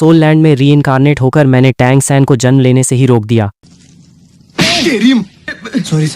Soul land में री incarnate होकर मैंने टैंग सैन को जन्म लेने से ही रोक दिया। सॉरी।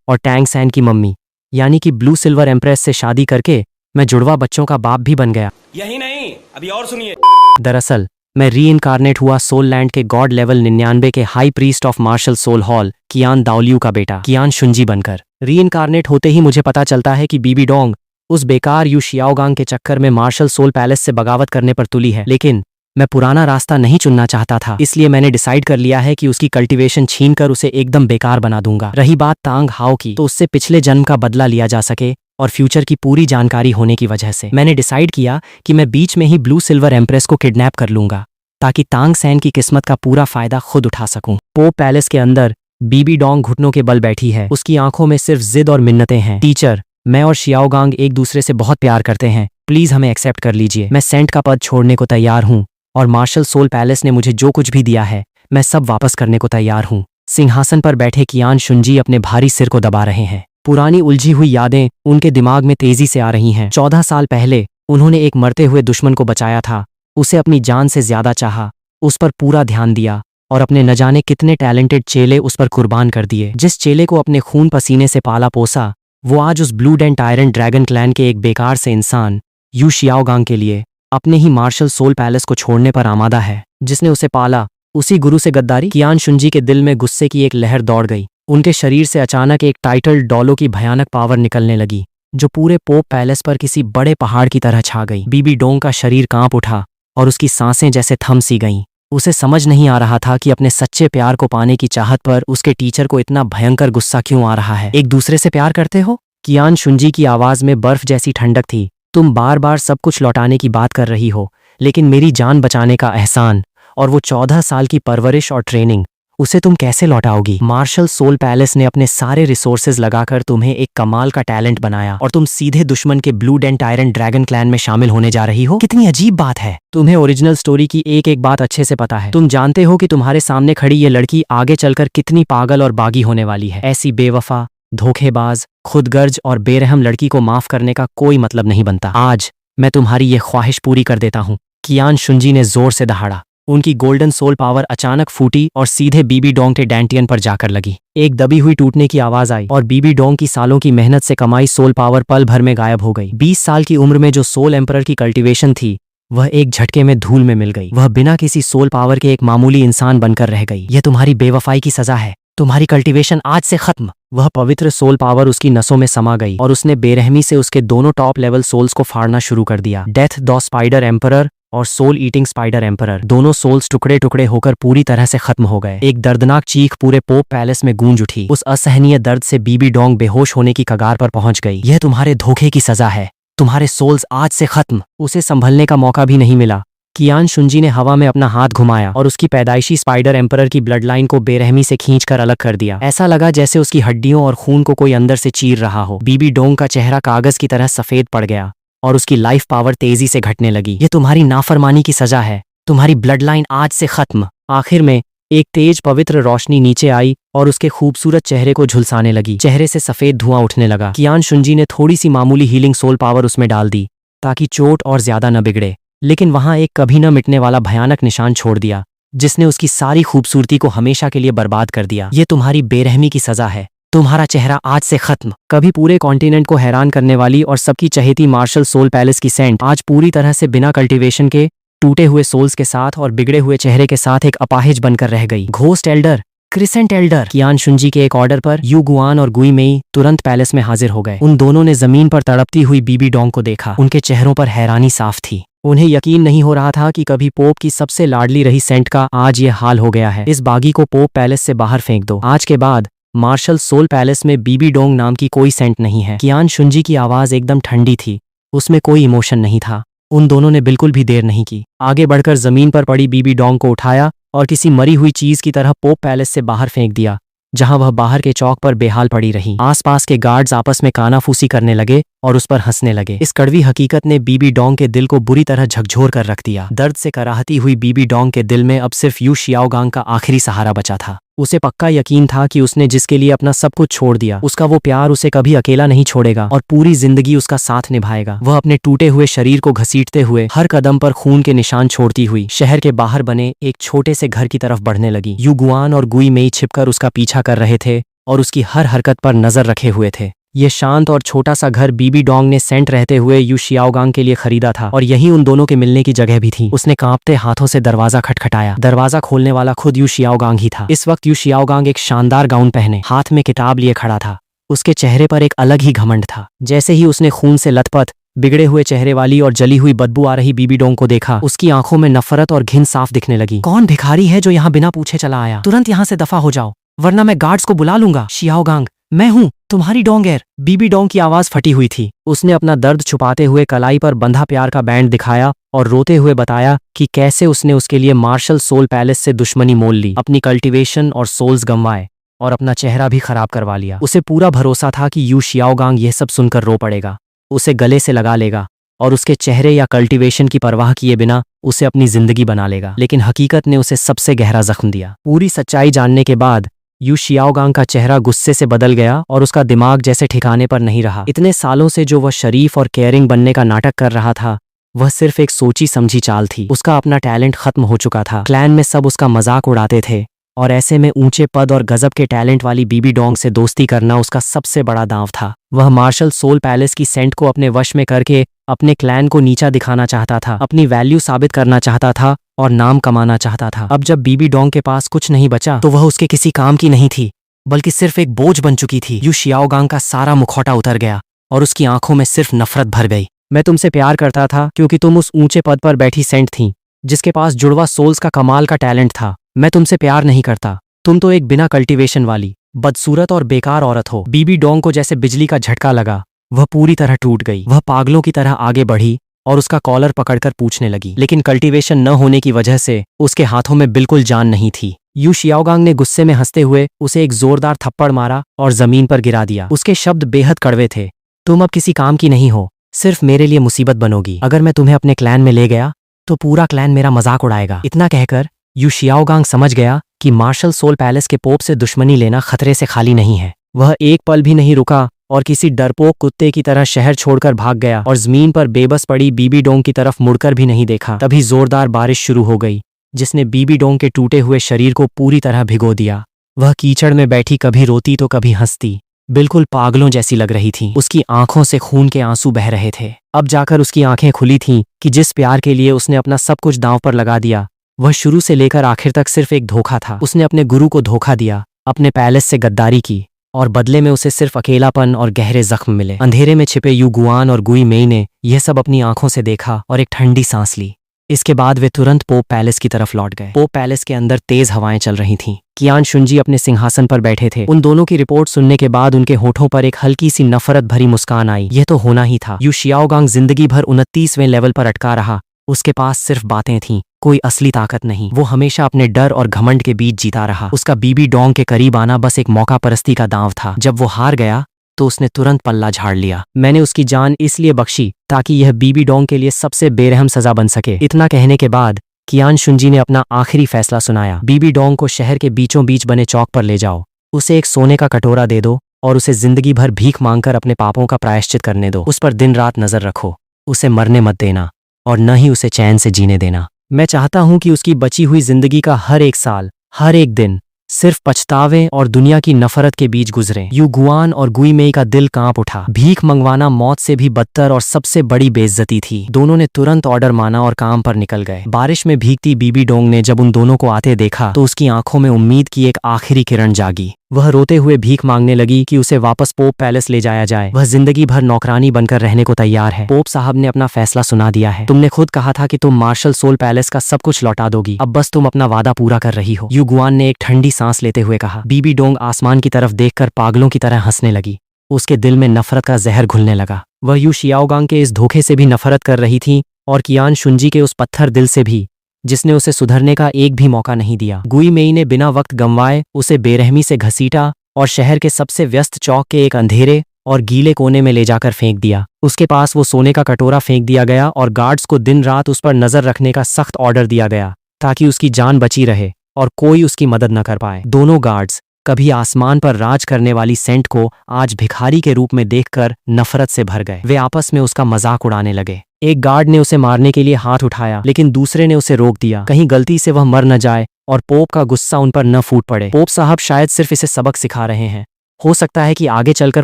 और टैंग सैन की मम्मी यानी कि ब्लू सिल्वर एम्प्रेस से शादी करके मैं जुड़वा बच्चों का बाप भी बन गया। यही नहीं, अभी और सुनिए। दरअसल मैं री इनकारनेट हुआ सोल लैंड के गॉड लेवल 99 के high priest of martial soul hall Qian Daoliu का बेटा कियान शुंजी बनकर। री इनकारनेट होते ही मुझे पता चलता है कि बीबी डोंग उस बेकार यू शियाओगांग के चक्कर में मार्शल सोल पैलेस से बगावत करने पर तुली है। लेकिन मैं पुराना रास्ता नहीं चुनना चाहता था, इसलिए मैंने डिसाइड कर लिया है कि उसकी कल्टीवेशन छीनकर उसे एकदम बेकार बना दूंगा। रही बात तांग हाओ की, तो उससे पिछले जन्म का बदला लिया जा सके और फ्यूचर की पूरी जानकारी होने की वजह से मैंने डिसाइड किया कि मैं बीच में ही ब्लू सिल्वर एम्प्रेस को किडनैप कर लूंगा ताकि तांग सैन की किस्मत का पूरा फायदा खुद उठा सकूं। पोप पैलेस के अंदर बीबी डोंग घुटनों के बल बैठी है। उसकी आंखों में सिर्फ जिद और मिन्नतें हैं। टीचर, मैं और शियाओगांग एक दूसरे से बहुत प्यार करते हैं, प्लीज हमें एक्सेप्ट कर लीजिए। मैं सेंट का पद छोड़ने को तैयार हूँ और मार्शल सोल पैलेस ने मुझे जो कुछ भी दिया है मैं सब वापस करने को तैयार हूँ। सिंहासन पर बैठे कियान शुंजी अपने भारी सिर को दबा रहे हैं। पुरानी उलझी हुई यादें उनके दिमाग में तेजी से आ रही हैं। 14 साल पहले उन्होंने एक मरते हुए दुश्मन को बचाया था, उसे अपनी जान से ज्यादा चाहा, उस पर पूरा ध्यान दिया और अपने न जाने कितने टैलेंटेड चेले उस पर कुर्बान कर दिए। जिस चेले को अपने खून पसीने से पाला पोसा वो आज उस Blue Dent Iron Dragon Clan के एक बेकार से इंसान यू शियाओगांग के लिए अपने ही मार्शल सोल पैलेस को छोड़ने पर आमादा है। जिसने उसे पाला उसी गुरु से गद्दारी। कियान शुंजी के दिल में गुस्से की एक लहर दौड़ गई। उनके शरीर से अचानक एक टाइटल डॉलो की भयानक पावर निकलने लगी जो पूरे पोप पैलेस पर किसी बड़े पहाड़ की तरह छा गई। बीबी डोंग का शरीर कांप उठा और उसकी सांसें जैसे थम सी गईं। उसे समझ नहीं आ रहा था कि अपने सच्चे प्यार को पाने की चाहत पर उसके टीचर को इतना भयंकर गुस्सा क्यों आ रहा है। एक दूसरे से प्यार करते हो? कियान शुंजी की आवाज में बर्फ जैसी ठंडक थी। तुम बार बार सब कुछ लौटाने की बात कर रही हो, लेकिन मेरी जान बचाने का एहसान और वो 14 साल की परवरिश और ट्रेनिंग, उसे तुम कैसे लौटाओगी? मार्शल सोल पैलेस ने अपने सारे रिसोर्सेज लगाकर तुम्हें एक कमाल का टैलेंट बनाया और तुम सीधे दुश्मन के Blue Dent Iron Dragon Clan में शामिल होने जा रही हो। कितनी अजीब बात है। तुम्हें ओरिजिनल स्टोरी की एक एक बात अच्छे से पता है। तुम जानते हो कि तुम्हारे सामने खड़ी ये लड़की आगे चलकर कितनी पागल और बागी होने वाली है। ऐसी बेवफा, धोखेबाज, खुदगर्ज और बेरहम लड़की को माफ करने का कोई मतलब नहीं बनता। आज मैं तुम्हारी ये ख्वाहिश पूरी कर देता हूँ। कियान शुंजी ने जोर से दहाड़ा। उनकी गोल्डन सोल पावर अचानक फूटी और सीधे बीबी डोंग के डैंटियन पर जाकर लगी। एक दबी हुई टूटने की आवाज आई और बीबी डोंग की सालों की मेहनत से कमाई सोल पावर पल भर में गायब हो गई। 20 साल की उम्र में जो सोल एम्परर की कल्टीवेशन थी वह एक झटके में धूल में मिल गई। वह बिना किसी सोल पावर के एक मामूली इंसान बनकर रह गई। यह तुम्हारी बेवफाई की सजा है। तुम्हारी कल्टीवेशन आज से खत्म। वह पवित्र सोल पावर उसकी नसों में समा गई और उसने बेरहमी से उसके दोनों टॉप लेवल सोल्स को फाड़ना शुरू कर दिया। डेथ द स्पाइडर एम्परर और सोल ईटिंग स्पाइडर एम्परर, दोनों सोल्स टुकड़े टुकड़े होकर पूरी तरह से खत्म हो गए। एक दर्दनाक चीख पूरे पोप पैलेस में गूंज उठी। उस असहनीय दर्द से बीबी डोंग बेहोश होने की कगार पर पहुंच गई। यह तुम्हारे धोखे की सजा है। तुम्हारे सोल्स आज से खत्म। उसे संभलने का मौका भी नहीं मिला। कियान शुंजी ने हवा में अपना हाथ घुमाया और उसकी पैदाइशी स्पाइडर एम्परर की ब्लड लाइन को बेरहमी से खींचकर अलग कर दिया। ऐसा लगा जैसे उसकी हड्डियों और खून को कोई अंदर से चीर रहा हो। बीबी डोंग का चेहरा कागज की तरह सफेद पड़ गया और उसकी लाइफ पावर तेजी से घटने लगी। ये तुम्हारी नाफरमानी की सजा है। तुम्हारी ब्लड लाइन आज से खत्म। आखिर में एक तेज पवित्र रोशनी नीचे आई और उसके खूबसूरत चेहरे को झुलसाने लगी। चेहरे से सफेद धुआं उठने लगा। कियान शुंजी ने थोड़ी सी मामूली हीलिंग सोल पावर उसमें डाल दी ताकि चोट और ज्यादा न बिगड़े, लेकिन वहां एक कभी न मिटने वाला भयानक निशान छोड़ दिया जिसने उसकी सारी खूबसूरती को हमेशा के लिए बर्बाद कर दिया। ये तुम्हारी बेरहमी की सजा है। तुम्हारा चेहरा आज से खत्म। कभी पूरे कॉन्टिनेंट को हैरान करने वाली और सबकी चहेती मार्शल सोल पैलेस की सेंट आज पूरी तरह से बिना कल्टीवेशन के, टूटे हुए सोल्स के साथ और बिगड़े हुए चेहरे के साथ एक अपाहिज बनकर रह गई। Ghost elder, crescent elder. Qian Xunji के एक ऑर्डर पर यू गुआन और गुई मेई तुरंत पैलेस में हाजिर हो गए। उन दोनों ने जमीन पर तड़पती हुई बीबी डोंग को देखा। उनके चेहरों पर हैरानी साफ थी। उन्हें यकीन नहीं हो रहा था कि कभी पोप की सबसे लाडली रही सेंट का आज ये हाल हो गया है। इस बागी को पोप पैलेस से बाहर फेंक दो। आज के बाद मार्शल सोल पैलेस में बीबी डोंग नाम की कोई सेंट नहीं है। कियान शुंजी की आवाज एकदम ठंडी थी। उसमें कोई इमोशन नहीं था। उन दोनों ने बिल्कुल भी देर नहीं की। आगे बढ़कर जमीन पर पड़ी बीबी डोंग को उठाया और किसी मरी हुई चीज की तरह पोप पैलेस से बाहर फेंक दिया, जहां वह बाहर के चौक पर बेहाल पड़ी रही। आसपास के गार्ड्स आपस में कानाफूसी करने लगे और उस पर हंसने लगे। इस कड़वी हकीकत ने बीबी डोंग के दिल को बुरी तरह झकझोर कर रख दिया। दर्द से कराहती हुई बीबी डोंग के दिल में अब सिर्फ यू शियाओगांग का आखिरी सहारा बचा था। उसे पक्का यकीन था कि उसने जिसके लिए अपना सब कुछ छोड़ दिया, उसका वो प्यार उसे कभी अकेला नहीं छोड़ेगा और पूरी जिंदगी उसका साथ निभाएगा। वह अपने टूटे हुए शरीर को घसीटते हुए हर कदम पर खून के निशान छोड़ती हुई शहर के बाहर बने एक छोटे से घर की तरफ बढ़ने लगी। यू गुआन और गुई मेई छिपकर उसका पीछा कर रहे थे और उसकी हर हरकत पर नजर रखे हुए थे। यह शांत और छोटा सा घर बीबी डोंग ने सेंट रहते हुए यू शियाओगांग के लिए खरीदा था और यही उन दोनों के मिलने की जगह भी थी। उसने कांपते हाथों से दरवाजा खटखटाया। दरवाजा खोलने वाला खुद यू शियाओगांग ही था। इस वक्त यू शियाओगांग एक शानदार गाउन पहने हाथ में किताब लिए खड़ा था। उसके चेहरे पर एक अलग ही घमंड था। जैसे ही उसने खून से लथपथ बिगड़े हुए चेहरे वाली और जली हुई बदबू आ रही बीबी डोंग को देखा, उसकी आंखों में नफरत और घिन साफ दिखने लगी। कौन भिखारी है जो यहाँ बिना पूछे चला आया? तुरंत यहाँ से दफा हो जाओ वरना मैं गार्ड्स को बुला लूंगा। शियाओगांग, मैं हूँ तुम्हारी डोंगेर। बीबी डोंग की आवाज फटी हुई थी। उसने अपना दर्द छुपाते हुए कलाई पर बंधा प्यार का बैंड दिखाया और रोते हुए बताया कि कैसे उसने उसके लिए मार्शल सोल पैलेस से दुश्मनी मोल ली, अपनी कल्टीवेशन और सोल्स गंवाए और अपना चेहरा भी खराब करवा लिया। उसे पूरा भरोसा था कि यू शियाओगांग यह सब सुनकर रो पड़ेगा, उसे गले से लगा लेगा और उसके चेहरे या कल्टीवेशन की परवाह किए बिना उसे अपनी जिंदगी बना लेगा। लेकिन हकीकत ने उसे सबसे गहरा जख्म दिया। पूरी सच्चाई जानने के बाद यू शियाओगांग का चेहरा गुस्से से बदल गया और उसका दिमाग जैसे ठिकाने पर नहीं रहा। इतने सालों से जो वह शरीफ और केयरिंग बनने का नाटक कर रहा था, वह सिर्फ एक सोची समझी चाल थी। उसका अपना टैलेंट खत्म हो चुका था। क्लैन में सब उसका मजाक उड़ाते थे और ऐसे में ऊंचे पद और गजब के टैलेंट वाली बीबी डोंग से दोस्ती करना उसका सबसे बड़ा दांव था। वह मार्शल सोल पैलेस की सेंट को अपने वश में करके अपने क्लैन को नीचा दिखाना चाहता था, अपनी वैल्यू साबित करना चाहता था और नाम कमाना चाहता था। अब जब बीबी डोंग के पास कुछ नहीं बचा तो वह उसके किसी काम की नहीं थी, बल्कि सिर्फ एक बोझ बन चुकी थी। यू शियाओगांग का सारा मुखौटा उतर गया और उसकी आंखों में सिर्फ नफरत भर गई। मैं तुमसे प्यार करता था क्योंकि तुम उस ऊंचे पद पर बैठी सेंट थी जिसके पास जुड़वा सोल्स का कमाल का टैलेंट था। मैं तुमसे प्यार नहीं करता। तुम तो एक बिना कल्टीवेशन वाली बदसूरत और बेकार औरत हो। बीबी डोंग को जैसे बिजली का झटका लगा। वह पूरी तरह टूट गई। वह पागलों की तरह आगे बढ़ी और उसका कॉलर पकड़कर पूछने लगी, लेकिन कल्टीवेशन न होने की वजह से उसके हाथों में बिल्कुल जान नहीं थी। यू शियाओगांग ने गुस्से में हंसते हुए उसे एक जोरदार थप्पड़ मारा और जमीन पर गिरा दिया। उसके शब्द बेहद कड़वे थे। तुम अब किसी काम की नहीं हो, सिर्फ मेरे लिए मुसीबत बनोगी। अगर मैं तुम्हें अपने क्लैन में ले गया तो पूरा क्लैन मेरा मजाक उड़ाएगा। इतना कहकर यू शियाओगांग समझ गया कि मार्शल सोल पैलेस के पोप से दुश्मनी लेना खतरे से खाली नहीं है। वह एक पल भी नहीं रुका और किसी डरपोक कुत्ते की तरह शहर छोड़कर भाग गया और जमीन पर बेबस पड़ी बीबी डोंग की तरफ मुड़कर भी नहीं देखा। तभी जोरदार बारिश शुरू हो गई जिसने बीबी डोंग के टूटे हुए शरीर को पूरी तरह भिगो दिया। वह कीचड़ में बैठी कभी रोती तो कभी हंसती, बिल्कुल पागलों जैसी लग रही थी। उसकी आंखों से खून के आंसू बह रहे थे। अब जाकर उसकी आंखें खुली थीं कि जिस प्यार के लिए उसने अपना सब कुछ दांव पर लगा दिया, वह शुरू से लेकर आखिर तक सिर्फ एक धोखा था। उसने अपने गुरु को धोखा दिया, अपने पैलेस से गद्दारी की और बदले में उसे सिर्फ अकेलापन और गहरे जख्म मिले। अंधेरे में छिपे यू गुआन और गुई मेई ने यह सब अपनी आंखों से देखा और एक ठंडी सांस ली। इसके बाद वे तुरंत पोप पैलेस की तरफ लौट गए। पोप पैलेस के अंदर तेज हवाएं चल रही थीं। कियान शुंजी अपने सिंहासन पर बैठे थे। उन दोनों की रिपोर्ट सुनने के बाद उनके होठों पर एक हल्की सी नफरत भरी मुस्कान आई। यह तो होना ही था। यू शियाओगांग जिंदगी भर 29वें लेवल पर अटका रहा। उसके पास सिर्फ बातें थीं, कोई असली ताकत नहीं। वो हमेशा अपने डर और घमंड के बीच जीता रहा। उसका बीबी डोंग के करीब आना बस एक मौका परस्ती का दांव था। जब वो हार गया तो उसने तुरंत पल्ला झाड़ लिया। मैंने उसकी जान इसलिए बख्शी ताकि यह बीबी डोंग के लिए सबसे बेरहम सजा बन सके। इतना कहने के बाद कियान शुंजी ने अपना आखिरी फैसला सुनाया। बीबी डोंग को शहर के बीचों बीच बने चौक पर ले जाओ, उसे एक सोने का कटोरा दे दो और उसे जिंदगी भर भीख मांगकर अपने पापों का प्रायश्चित करने दो। उस पर दिन रात नजर रखो, उसे मरने मत देना और न ही उसे चैन से जीने देना। मैं चाहता हूं कि उसकी बची हुई जिंदगी का हर एक साल, हर एक दिन सिर्फ पछतावे और दुनिया की नफरत के बीच गुजरे। यू गुआन और गुई मेई का दिल कांप उठा। भीख मंगवाना मौत से भी बदतर और सबसे बड़ी बेइज्जती थी। दोनों ने तुरंत ऑर्डर माना और काम पर निकल गए। बारिश में भीगती बीबी डोंग ने जब उन दोनों को आते देखा तो उसकी आंखों में उम्मीद की एक आखिरी किरण जागी। वह रोते हुए भीख मांगने लगी कि उसे वापस पोप पैलेस ले जाया जाए। वह जिंदगी भर नौकरानी बनकर रहने को तैयार है। पोप साहब ने अपना फैसला सुना दिया है। तुमने खुद कहा था कि तुम मार्शल सोल पैलेस का सब कुछ लौटा दोगी। अब बस तुम अपना वादा पूरा कर रही हो। यू गुआन ने एक ठंडी सांस लेते हुए कहा। बीबी डोंग आसमान की तरफ देखकर पागलों की तरह हंसने लगी। उसके दिल में नफरत का जहर घुलने लगा। वह यू शियाओगांग के इस धोखे से भी नफरत कर रही थी और कियान शुंजी के उस पत्थर दिल से भी जिसने उसे सुधरने का एक भी मौका नहीं दिया। गुई मेई ने बिना वक्त गंवाए उसे बेरहमी से घसीटा और शहर के सबसे व्यस्त चौक के एक अंधेरे और गीले कोने में ले जाकर फेंक दिया। उसके पास वो सोने का कटोरा फेंक दिया गया और गार्ड्स को दिन रात उस पर नजर रखने का सख्त ऑर्डर दिया गया ताकि उसकी जान बची रहे और कोई उसकी मदद न कर पाए। दोनों गार्ड्स कभी आसमान पर राज करने वाली सेंट को आज भिखारी के रूप में देखकर नफरत से भर गए। वे आपस में उसका मजाक उड़ाने लगे। एक गार्ड ने उसे मारने के लिए हाथ उठाया, लेकिन दूसरे ने उसे रोक दिया, कहीं गलती से वह मर न जाए और पोप का गुस्सा उन पर न फूट पड़े। पोप साहब शायद सिर्फ इसे सबक सिखा रहे हैं। हो सकता है कि आगे चलकर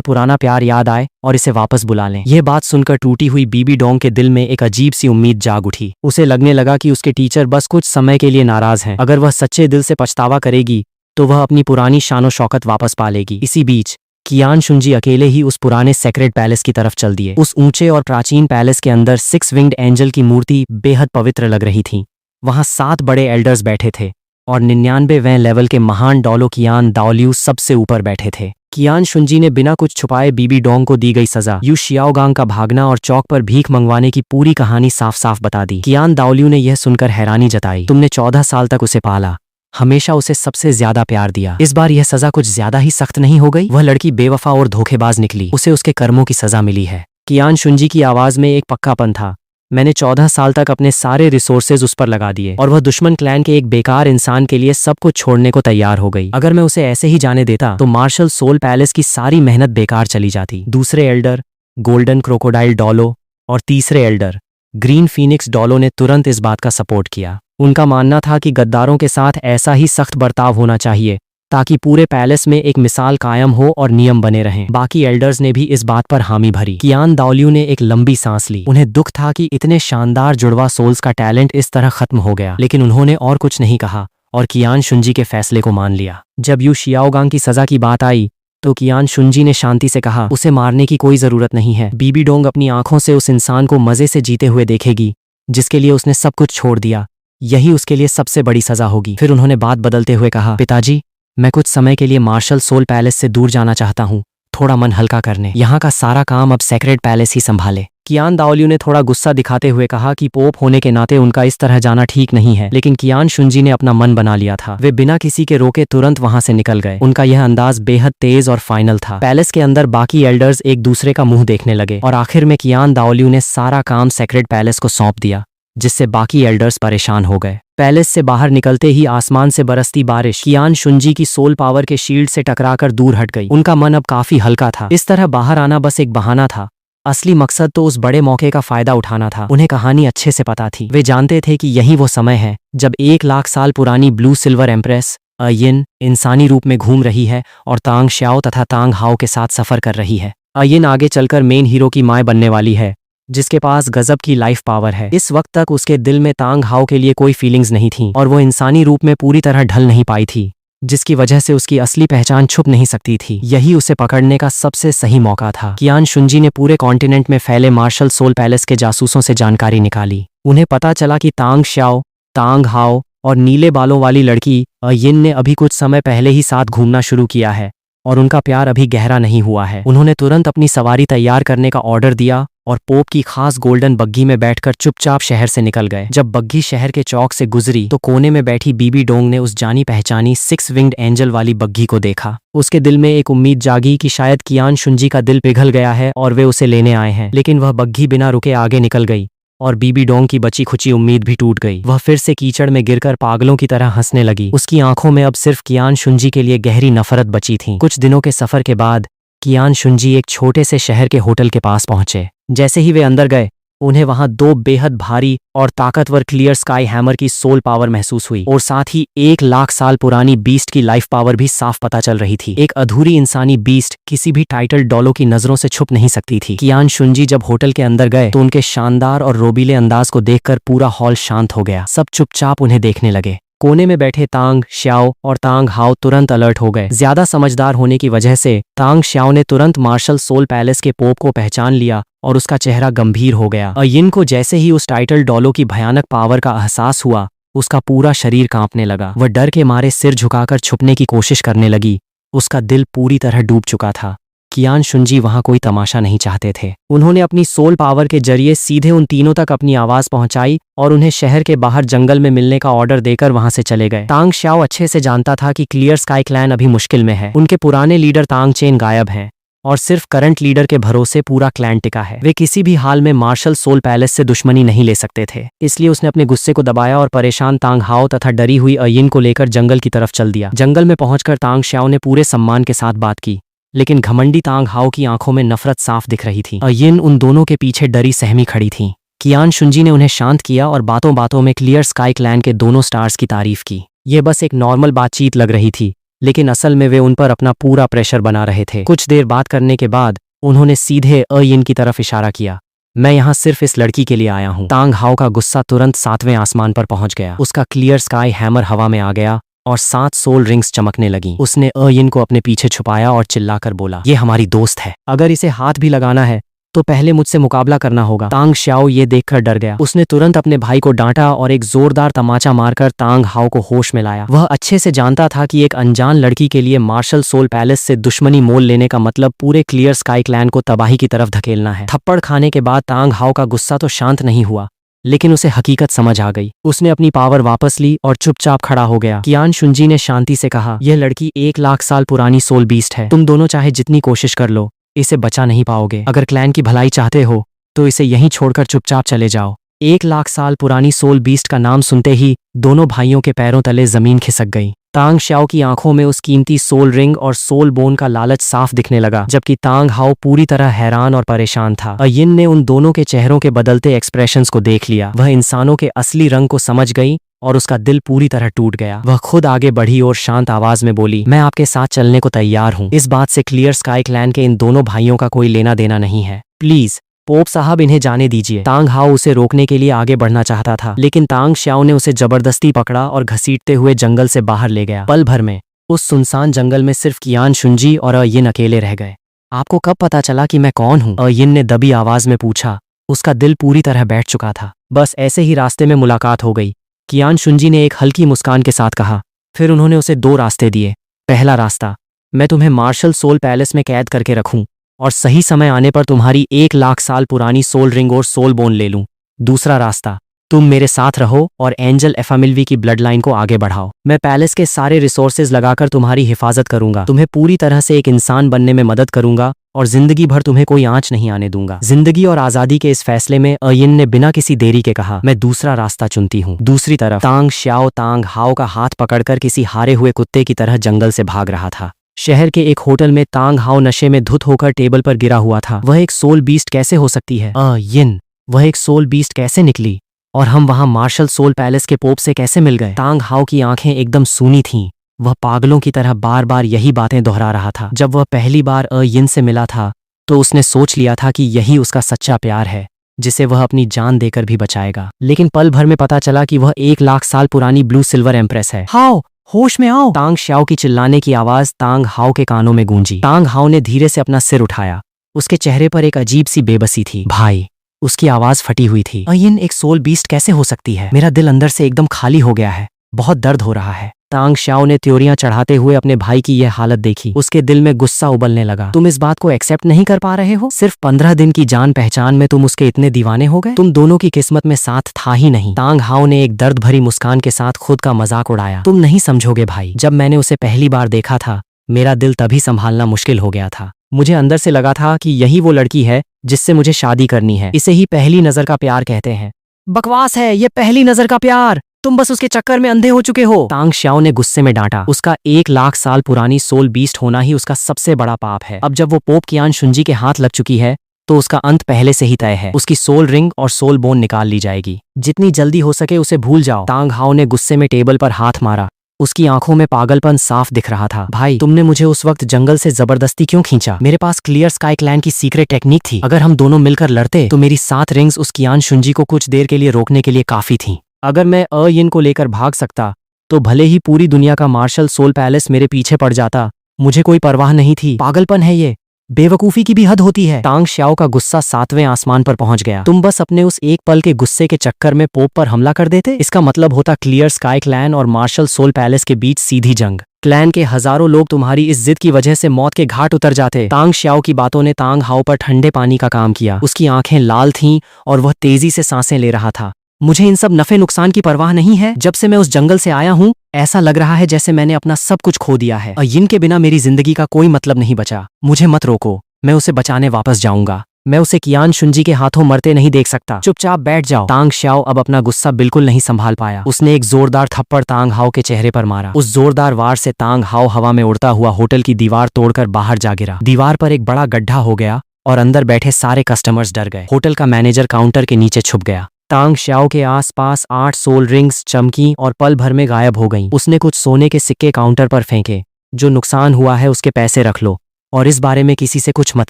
पुराना प्यार याद आए और इसे वापस बुला लें। यह बात सुनकर टूटी हुई बीबी डोंग के दिल में एक अजीब सी उम्मीद जाग उठी। उसे लगने लगा कि उसके टीचर बस कुछ समय के लिए नाराज हैं। अगर वह सच्चे दिल से पछतावा करेगी तो वह अपनी पुरानी शानो शौकत वापस पा लेगी। इसी बीच कियान शुंजी अकेले ही उस पुराने सेक्रेड पैलेस की तरफ चल दिए। उस ऊंचे और प्राचीन पैलेस के अंदर 6 विंग्ड एंजल की मूर्ति बेहद पवित्र लग रही थी। वहां 7 बड़े एल्डर्स बैठे थे और 99वें लेवल के महान डॉलो कियान दाओलियू सबसे ऊपर बैठे थे। कियान शुंजी ने बिना कुछ छुपाए बीबी डोंग को दी गई सजा, यू शियाओगांग का भागना और चौक पर भीख मंगवाने की पूरी कहानी साफ साफ बता दी। कियान दाओलियू ने यह सुनकर हैरानी जताई, तुमने 14 साल तक उसे पाला, हमेशा उसे सबसे ज्यादा प्यार दिया, इस बार यह सजा कुछ ज्यादा ही सख्त नहीं हो गई? वह लड़की बेवफा और धोखेबाज निकली, उसे उसके कर्मों की सजा मिली है। कियान शुंजी की आवाज में एक पक्कापन था। मैंने 14 साल तक अपने सारे रिसोर्सेज उस पर लगा दिए और वह दुश्मन क्लैन के एक बेकार इंसान के लिए सब कुछ छोड़ने को तैयार हो गई। अगर मैं उसे ऐसे ही जाने देता तो मार्शल सोल पैलेस की सारी मेहनत बेकार चली जाती। दूसरे एल्डर गोल्डन क्रोकोडाइल डॉलो और तीसरे एल्डर ग्रीन फीनिक्स डॉलो ने तुरंत इस बात का सपोर्ट किया। उनका मानना था कि गद्दारों के साथ ऐसा ही सख्त बर्ताव होना चाहिए ताकि पूरे पैलेस में एक मिसाल कायम हो और नियम बने रहें। बाकी एल्डर्स ने भी इस बात पर हामी भरी। कियान दाओलियू ने एक लंबी सांस ली। उन्हें दुख था कि इतने शानदार जुड़वा सोल्स का टैलेंट इस तरह खत्म हो गया, लेकिन उन्होंने और कुछ नहीं कहा और कियान शुंजी के फैसले को मान लिया। जब यू शियाओगांग की सजा की बात आई तो कियान शुंजी ने शांति से कहा, उसे मारने की कोई जरूरत नहीं है। बीबी डोंग अपनी आंखों से उस इंसान को मजे से जीते हुए देखेगी जिसके लिए उसने सब कुछ छोड़ दिया। यही उसके लिए सबसे बड़ी सजा होगी। फिर उन्होंने बात बदलते हुए कहा, पिताजी, मैं कुछ समय के लिए मार्शल सोल पैलेस से दूर जाना चाहता हूँ, थोड़ा मन हल्का करने। यहाँ का सारा काम अब सेक्रेड पैलेस ही संभाले। कियान दाओलियू ने थोड़ा गुस्सा दिखाते हुए कहा कि पोप होने के नाते उनका इस तरह जाना ठीक नहीं है, लेकिन कियान शुंजी ने अपना मन बना लिया था। वे बिना किसी के रोके तुरंत वहां से निकल गए। उनका यह अंदाज बेहद तेज और फाइनल था। पैलेस के अंदर बाकी एल्डर्स एक दूसरे का मुंह देखने लगे और आखिर में कियान दाओलियू ने सारा काम सेक्रेड पैलेस को सौंप दिया, जिससे बाकी एल्डर्स परेशान हो गए। पैलेस से बाहर निकलते ही आसमान से बरसती बारिश कियान शुंजी की सोल पावर के शील्ड से टकराकर दूर हट गई। उनका मन अब काफी हल्का था। इस तरह बाहर आना बस एक बहाना था, असली मकसद तो उस बड़े मौके का फायदा उठाना था। उन्हें कहानी अच्छे से पता थी। वे जानते थे कि यही वो समय है जब 1 लाख साल पुरानी ब्लू सिल्वर एम्प्रेस अयिन इंसानी रूप में घूम रही है और तांग श्याओ तथा तांग हाओ के साथ सफर कर रही है। अयिन आगे चलकर मेन हीरो की मां बनने वाली है, जिसके पास गजब की लाइफ पावर है। इस वक्त तक उसके दिल में तांग हाओ के लिए कोई फीलिंग्स नहीं थी और वो इंसानी रूप में पूरी तरह ढल नहीं पाई थी, जिसकी वजह से उसकी असली पहचान छुप नहीं सकती थी। यही उसे पकड़ने का सबसे सही मौका था। कियान शुंजी ने पूरे कॉन्टिनेंट में फैले मार्शल सोल पैलेस के जासूसों से जानकारी निकाली। उन्हें पता चला कि तांग श्याओ, तांग हाओ और नीले बालों वाली लड़की अयिन ने अभी कुछ समय पहले ही साथ घूमना शुरू किया है और उनका प्यार अभी गहरा नहीं हुआ है। उन्होंने तुरंत अपनी सवारी तैयार करने का ऑर्डर दिया और पोप की खास गोल्डन बग्घी में बैठकर चुपचाप शहर से निकल गए। जब बग्घी शहर के चौक से गुजरी तो कोने में बैठी बीबी डोंग ने उस जानी पहचानी 6 विंग्ड एंजल वाली बग्घी को देखा। उसके दिल में एक उम्मीद जागी कि शायद कियान शुंजी का दिल पिघल गया है और वे उसे लेने आए हैं, लेकिन वह बग्घी बिना रुके आगे निकल गई और बीबी डोंग की बची खुची उम्मीद भी टूट गई। वह फिर से कीचड़ में गिरकर पागलों की तरह हंसने लगी। उसकी आंखों में अब सिर्फ कियान शुंजी के लिए गहरी नफरत बची थी। कुछ दिनों के सफर के बाद कियान शुंजी एक छोटे से शहर के होटल के पास पहुंचे। जैसे ही वे अंदर गए उन्हें वहां 2 बेहद भारी और ताकतवर क्लियर स्काई हैमर की सोल पावर महसूस हुई और साथ ही 1 लाख साल पुरानी बीस्ट की लाइफ पावर भी साफ पता चल रही थी। एक अधूरी इंसानी बीस्ट किसी भी टाइटल डॉलो की नजरों से छुप नहीं सकती थी। कियान शुंजी जब होटल के अंदर गए तो उनके शानदार और रोबीले अंदाज को देखकर पूरा हॉल शांत हो गया। सब चुपचाप उन्हें देखने लगे। कोने में बैठे तांग श्याओ और तांग हाओ तुरंत अलर्ट हो गए। ज्यादा समझदार होने की वजह से तांग श्याओ ने तुरंत मार्शल सोल पैलेस के पोप को पहचान लिया और उसका चेहरा गंभीर हो गया। अयिन को जैसे ही उस टाइटल डॉलो की भयानक पावर का एहसास हुआ, उसका पूरा शरीर कांपने लगा। वह डर के मारे सिर झुकाकर छुपने की कोशिश करने लगी। उसका दिल पूरी तरह डूब चुका था। कियान शुंजी वहां कोई तमाशा नहीं चाहते थे। उन्होंने अपनी सोल पावर के जरिए सीधे उन तीनों तक अपनी आवाज पहुंचाई और उन्हें शहर के बाहर जंगल में मिलने का ऑर्डर देकर वहां से चले गए। तांग श्याओ अच्छे से जानता था कि क्लियर स्काई क्लैन अभी मुश्किल में है। उनके पुराने लीडर तांग चेन गायब हैं और सिर्फ करंट लीडर के भरोसे पूरा क्लैन टिका है। वे किसी भी हाल में मार्शल सोल पैलेस से दुश्मनी नहीं ले सकते थे। इसलिए उसने अपने गुस्से को दबाया और परेशान तांग हाओ तथा डरी हुई अयिन को लेकर जंगल की तरफ चल दिया। जंगल में पहुंचकर तांग श्याओ ने पूरे सम्मान के साथ बात की, लेकिन घमंडी तांग हाओ की आंखों में नफरत साफ दिख रही थी। अयिन उन दोनों के पीछे डरी सहमी खड़ी थी। कियान शुंजी ने उन्हें शांत किया और बातों बातों में क्लियर स्काई क्लैन के दोनों स्टार्स की तारीफ की। ये बस एक नॉर्मल बातचीत लग रही थी, लेकिन असल में वे उन पर अपना पूरा प्रेशर बना रहे थे। कुछ देर बात करने के बाद उन्होंने सीधे अयिन की तरफ इशारा किया। मैं यहाँ सिर्फ इस लड़की के लिए आया हूँ। तांग हाओ का गुस्सा तुरंत 7वें आसमान पर पहुंच गया। उसका क्लियर स्काई हैमर हवा में आ गया और 7 सोल रिंग्स चमकने लगी। उसने अयिन को अपने पीछे छुपाया और चिल्लाकर बोला, ये हमारी दोस्त है, अगर इसे हाथ भी लगाना है तो पहले मुझसे मुकाबला करना होगा। तांग श्याओ ये देखकर डर गया। उसने तुरंत अपने भाई को डांटा और एक जोरदार तमाचा मारकर तांग हाओ को होश में लाया। वह अच्छे से जानता था कि एक अनजान लड़की के लिए मार्शल सोल पैलेस से दुश्मनी मोल लेने का मतलब पूरे क्लियर स्काई क्लैन को तबाही की तरफ धकेलना है। थप्पड़ खाने के बाद तांग हाओ का गुस्सा तो शांत नहीं हुआ, लेकिन उसे हकीकत समझ आ गई। उसने अपनी पावर वापस ली और चुपचाप खड़ा हो गया। कियान शुंजी ने शांति से कहा, यह लड़की 1 लाख साल पुरानी सोल बीस्ट है। तुम दोनों चाहे जितनी कोशिश कर लो, इसे बचा नहीं पाओगे। अगर क्लैन की भलाई चाहते हो तो इसे यहीं छोड़कर चुपचाप चले जाओ। 1 लाख साल पुरानी सोल बीस्ट का नाम सुनते ही दोनों भाइयों के पैरों तले जमीन खिसक गई। तांग श्याओ की आंखों में उस कीमती सोल रिंग और सोल बोन का लालच साफ दिखने लगा, जबकि तांग हाओ पूरी तरह हैरान और परेशान था। अयिन ने उन दोनों के चेहरों के बदलते एक्सप्रेशंस को देख लिया। वह इंसानों के असली रंग को समझ गई और उसका दिल पूरी तरह टूट गया। वह खुद आगे बढ़ी और शांत आवाज में बोली, मैं आपके साथ चलने को तैयार हूँ। इस बात से क्लियर स्काई क्लैन के इन दोनों भाइयों का कोई लेना देना नहीं है। प्लीज पोप साहब, इन्हें जाने दीजिए। तांग हाओ उसे रोकने के लिए आगे बढ़ना चाहता था, लेकिन तांग श्याओ ने उसे जबरदस्ती पकड़ा और घसीटते हुए जंगल से बाहर ले गया। पल भर में उस सुनसान जंगल में सिर्फ कियान शुंजी और अयिन अकेले रह गए। आपको कब पता चला कि मैं कौन हूँ? अयिन ने दबी आवाज में पूछा। उसका दिल पूरी तरह बैठ चुका था। बस ऐसे ही रास्ते में मुलाकात हो गई। कियान शुंजी ने एक हल्की मुस्कान के साथ कहा। फिर उन्होंने उसे 2 रास्ते दिए। पहला रास्ता, मैं तुम्हें मार्शल सोल पैलेस में कैद करके रखूं और सही समय आने पर तुम्हारी 1 लाख साल पुरानी सोल रिंग और सोल बोन ले लूं। दूसरा रास्ता, तुम मेरे साथ रहो और एंजल एफामिल्वी की ब्लड लाइन को आगे बढ़ाओ। मैं पैलेस के सारे रिसोर्सेज लगाकर तुम्हारी हिफाजत करूंगा, तुम्हें पूरी तरह से एक इंसान बनने में मदद करूंगा और जिंदगी भर तुम्हें कोई आंच नहीं आने दूंगा। जिंदगी और आजादी के इस फैसले में अयिन ने बिना किसी देरी के कहा, मैं दूसरा रास्ता चुनती हूँ। दूसरी तरफ तांग श्याओ तांग हाओ का हाथ पकड़कर किसी हारे हुए कुत्ते की तरह जंगल से भाग रहा था। शहर के एक होटल में तांग हाओ नशे में धुत होकर टेबल पर गिरा हुआ था। वह एक सोल बीस्ट कैसे हो सकती है? अयिन, वह एक सोल बीस्ट कैसे निकली और हम वहां मार्शल सोल पैलेस के पोप से कैसे मिल गए? तांग हाओ की आंखें एकदम सूनी थीं। वह पागलों की तरह बार बार यही बातें दोहरा रहा था। जब वह पहली बार अयिन से मिला था तो उसने सोच लिया था कि यही उसका सच्चा प्यार है, जिसे वह अपनी जान देकर भी बचाएगा। लेकिन पल भर में पता चला कि वह 1 लाख साल पुरानी ब्लू सिल्वर एम्प्रेस है। हाओ, होश में आओ! तांग श्याओ की चिल्लाने की आवाज तांग हाओ के कानों में गूंजी। तांग हाओ ने धीरे से अपना सिर उठाया। उसके चेहरे पर एक अजीब सी बेबसी थी। भाई, उसकी आवाज फटी हुई थी। अयिन एक सोल बीस्ट कैसे हो सकती है? मेरा दिल अंदर से एकदम खाली हो गया है, बहुत दर्द हो रहा है। तांग श्याओ ने त्योरियां चढ़ाते हुए अपने भाई की यह हालत देखी। उसके दिल में गुस्सा उबलने लगा। तुम इस बात को एक्सेप्ट नहीं कर पा रहे हो? सिर्फ 15 दिन की जान पहचान में तुम उसके इतने दीवाने हो गए? तुम दोनों की किस्मत में साथ था ही नहीं। तांग हाओ ने एक दर्द भरी मुस्कान के साथ खुद का मजाक उड़ाया। तुम नहीं समझोगे भाई, जब मैंने उसे पहली बार देखा था मेरा दिल तभी संभालना मुश्किल हो गया था। मुझे अंदर से लगा था कि यही वो लड़की है जिससे मुझे शादी करनी है। इसे ही पहली नजर का प्यार कहते हैं। बकवास है ये पहली नजर का प्यार, तुम बस उसके चक्कर में अंधे हो चुके हो। तांग श्याओ ने गुस्से में डांटा। उसका 1 लाख साल पुरानी सोल बीस्ट होना ही उसका सबसे बड़ा पाप है। अब जब वो पोप कियान शुंजी के हाथ लग चुकी है तो उसका अंत पहले से ही तय है। उसकी सोल रिंग और सोल बोन निकाल ली जाएगी। जितनी जल्दी हो सके उसे भूल जाओ। तांग हाओ ने गुस्से में टेबल पर हाथ मारा। उसकी आंखों में पागलपन साफ दिख रहा था। भाई, तुमने मुझे उस वक्त जंगल से जबरदस्ती क्यों खींचा? मेरे पास क्लियर स्काई क्लैन की सीक्रेट टेक्निक थी। अगर हम दोनों मिलकर लड़ते तो मेरी 7 रिंग्स उस कियान शुंजी को कुछ देर के लिए रोकने के लिए काफी थीं। अगर मैं अयिन को लेकर भाग सकता तो भले ही पूरी दुनिया का मार्शल सोल पैलेस मेरे पीछे पड़ जाता, मुझे कोई परवाह नहीं थी। पागलपन है ये, बेवकूफी की भी हद होती है। तांग श्याओ का गुस्सा 7वें आसमान पर पहुंच गया। तुम बस अपने उस एक पल के गुस्से के चक्कर में पोप पर हमला कर देते। इसका मतलब होता क्लियर स्काई क्लैन और मार्शल सोल पैलेस के बीच सीधी जंग। क्लैन के हजारों लोग तुम्हारी इस जिद की वजह से मौत के घाट उतर जाते। तांग श्याओ की बातों ने तांग हाओ पर ठंडे पानी का काम किया। उसकी आंखें लाल थीं और वह तेजी से सांसें ले रहा था। मुझे इन सब नफे नुकसान की परवाह नहीं है। जब से मैं उस जंगल से आया हूँ ऐसा लग रहा है जैसे मैंने अपना सब कुछ खो दिया है। अयिन के बिना मेरी जिंदगी का कोई मतलब नहीं बचा। मुझे मत रोको। मैं उसे बचाने वापस जाऊंगा। मैं उसे कियान शुंजी के हाथों मरते नहीं देख सकता। चुपचाप बैठ जाओ। तांग श्याओ अब अपना गुस्सा बिल्कुल नहीं संभाल पाया। उसने एक जोरदार थप्पड़ तांग हाओ के चेहरे पर मारा। उस जोरदार वार से तांग हाओ हवा में उड़ता हुआ होटल की दीवार तोड़कर बाहर जा गिरा। दीवार पर एक बड़ा गड्ढा हो गया और अंदर बैठे सारे कस्टमर्स डर गए। होटल का मैनेजर काउंटर के नीचे छुप गया। तांग श्याओ के आसपास 8 सोल रिंग्स चमकी और पल भर में गायब हो गईं। उसने कुछ सोने के सिक्के काउंटर पर फेंके। जो नुकसान हुआ है उसके पैसे रख लो और इस बारे में किसी से कुछ मत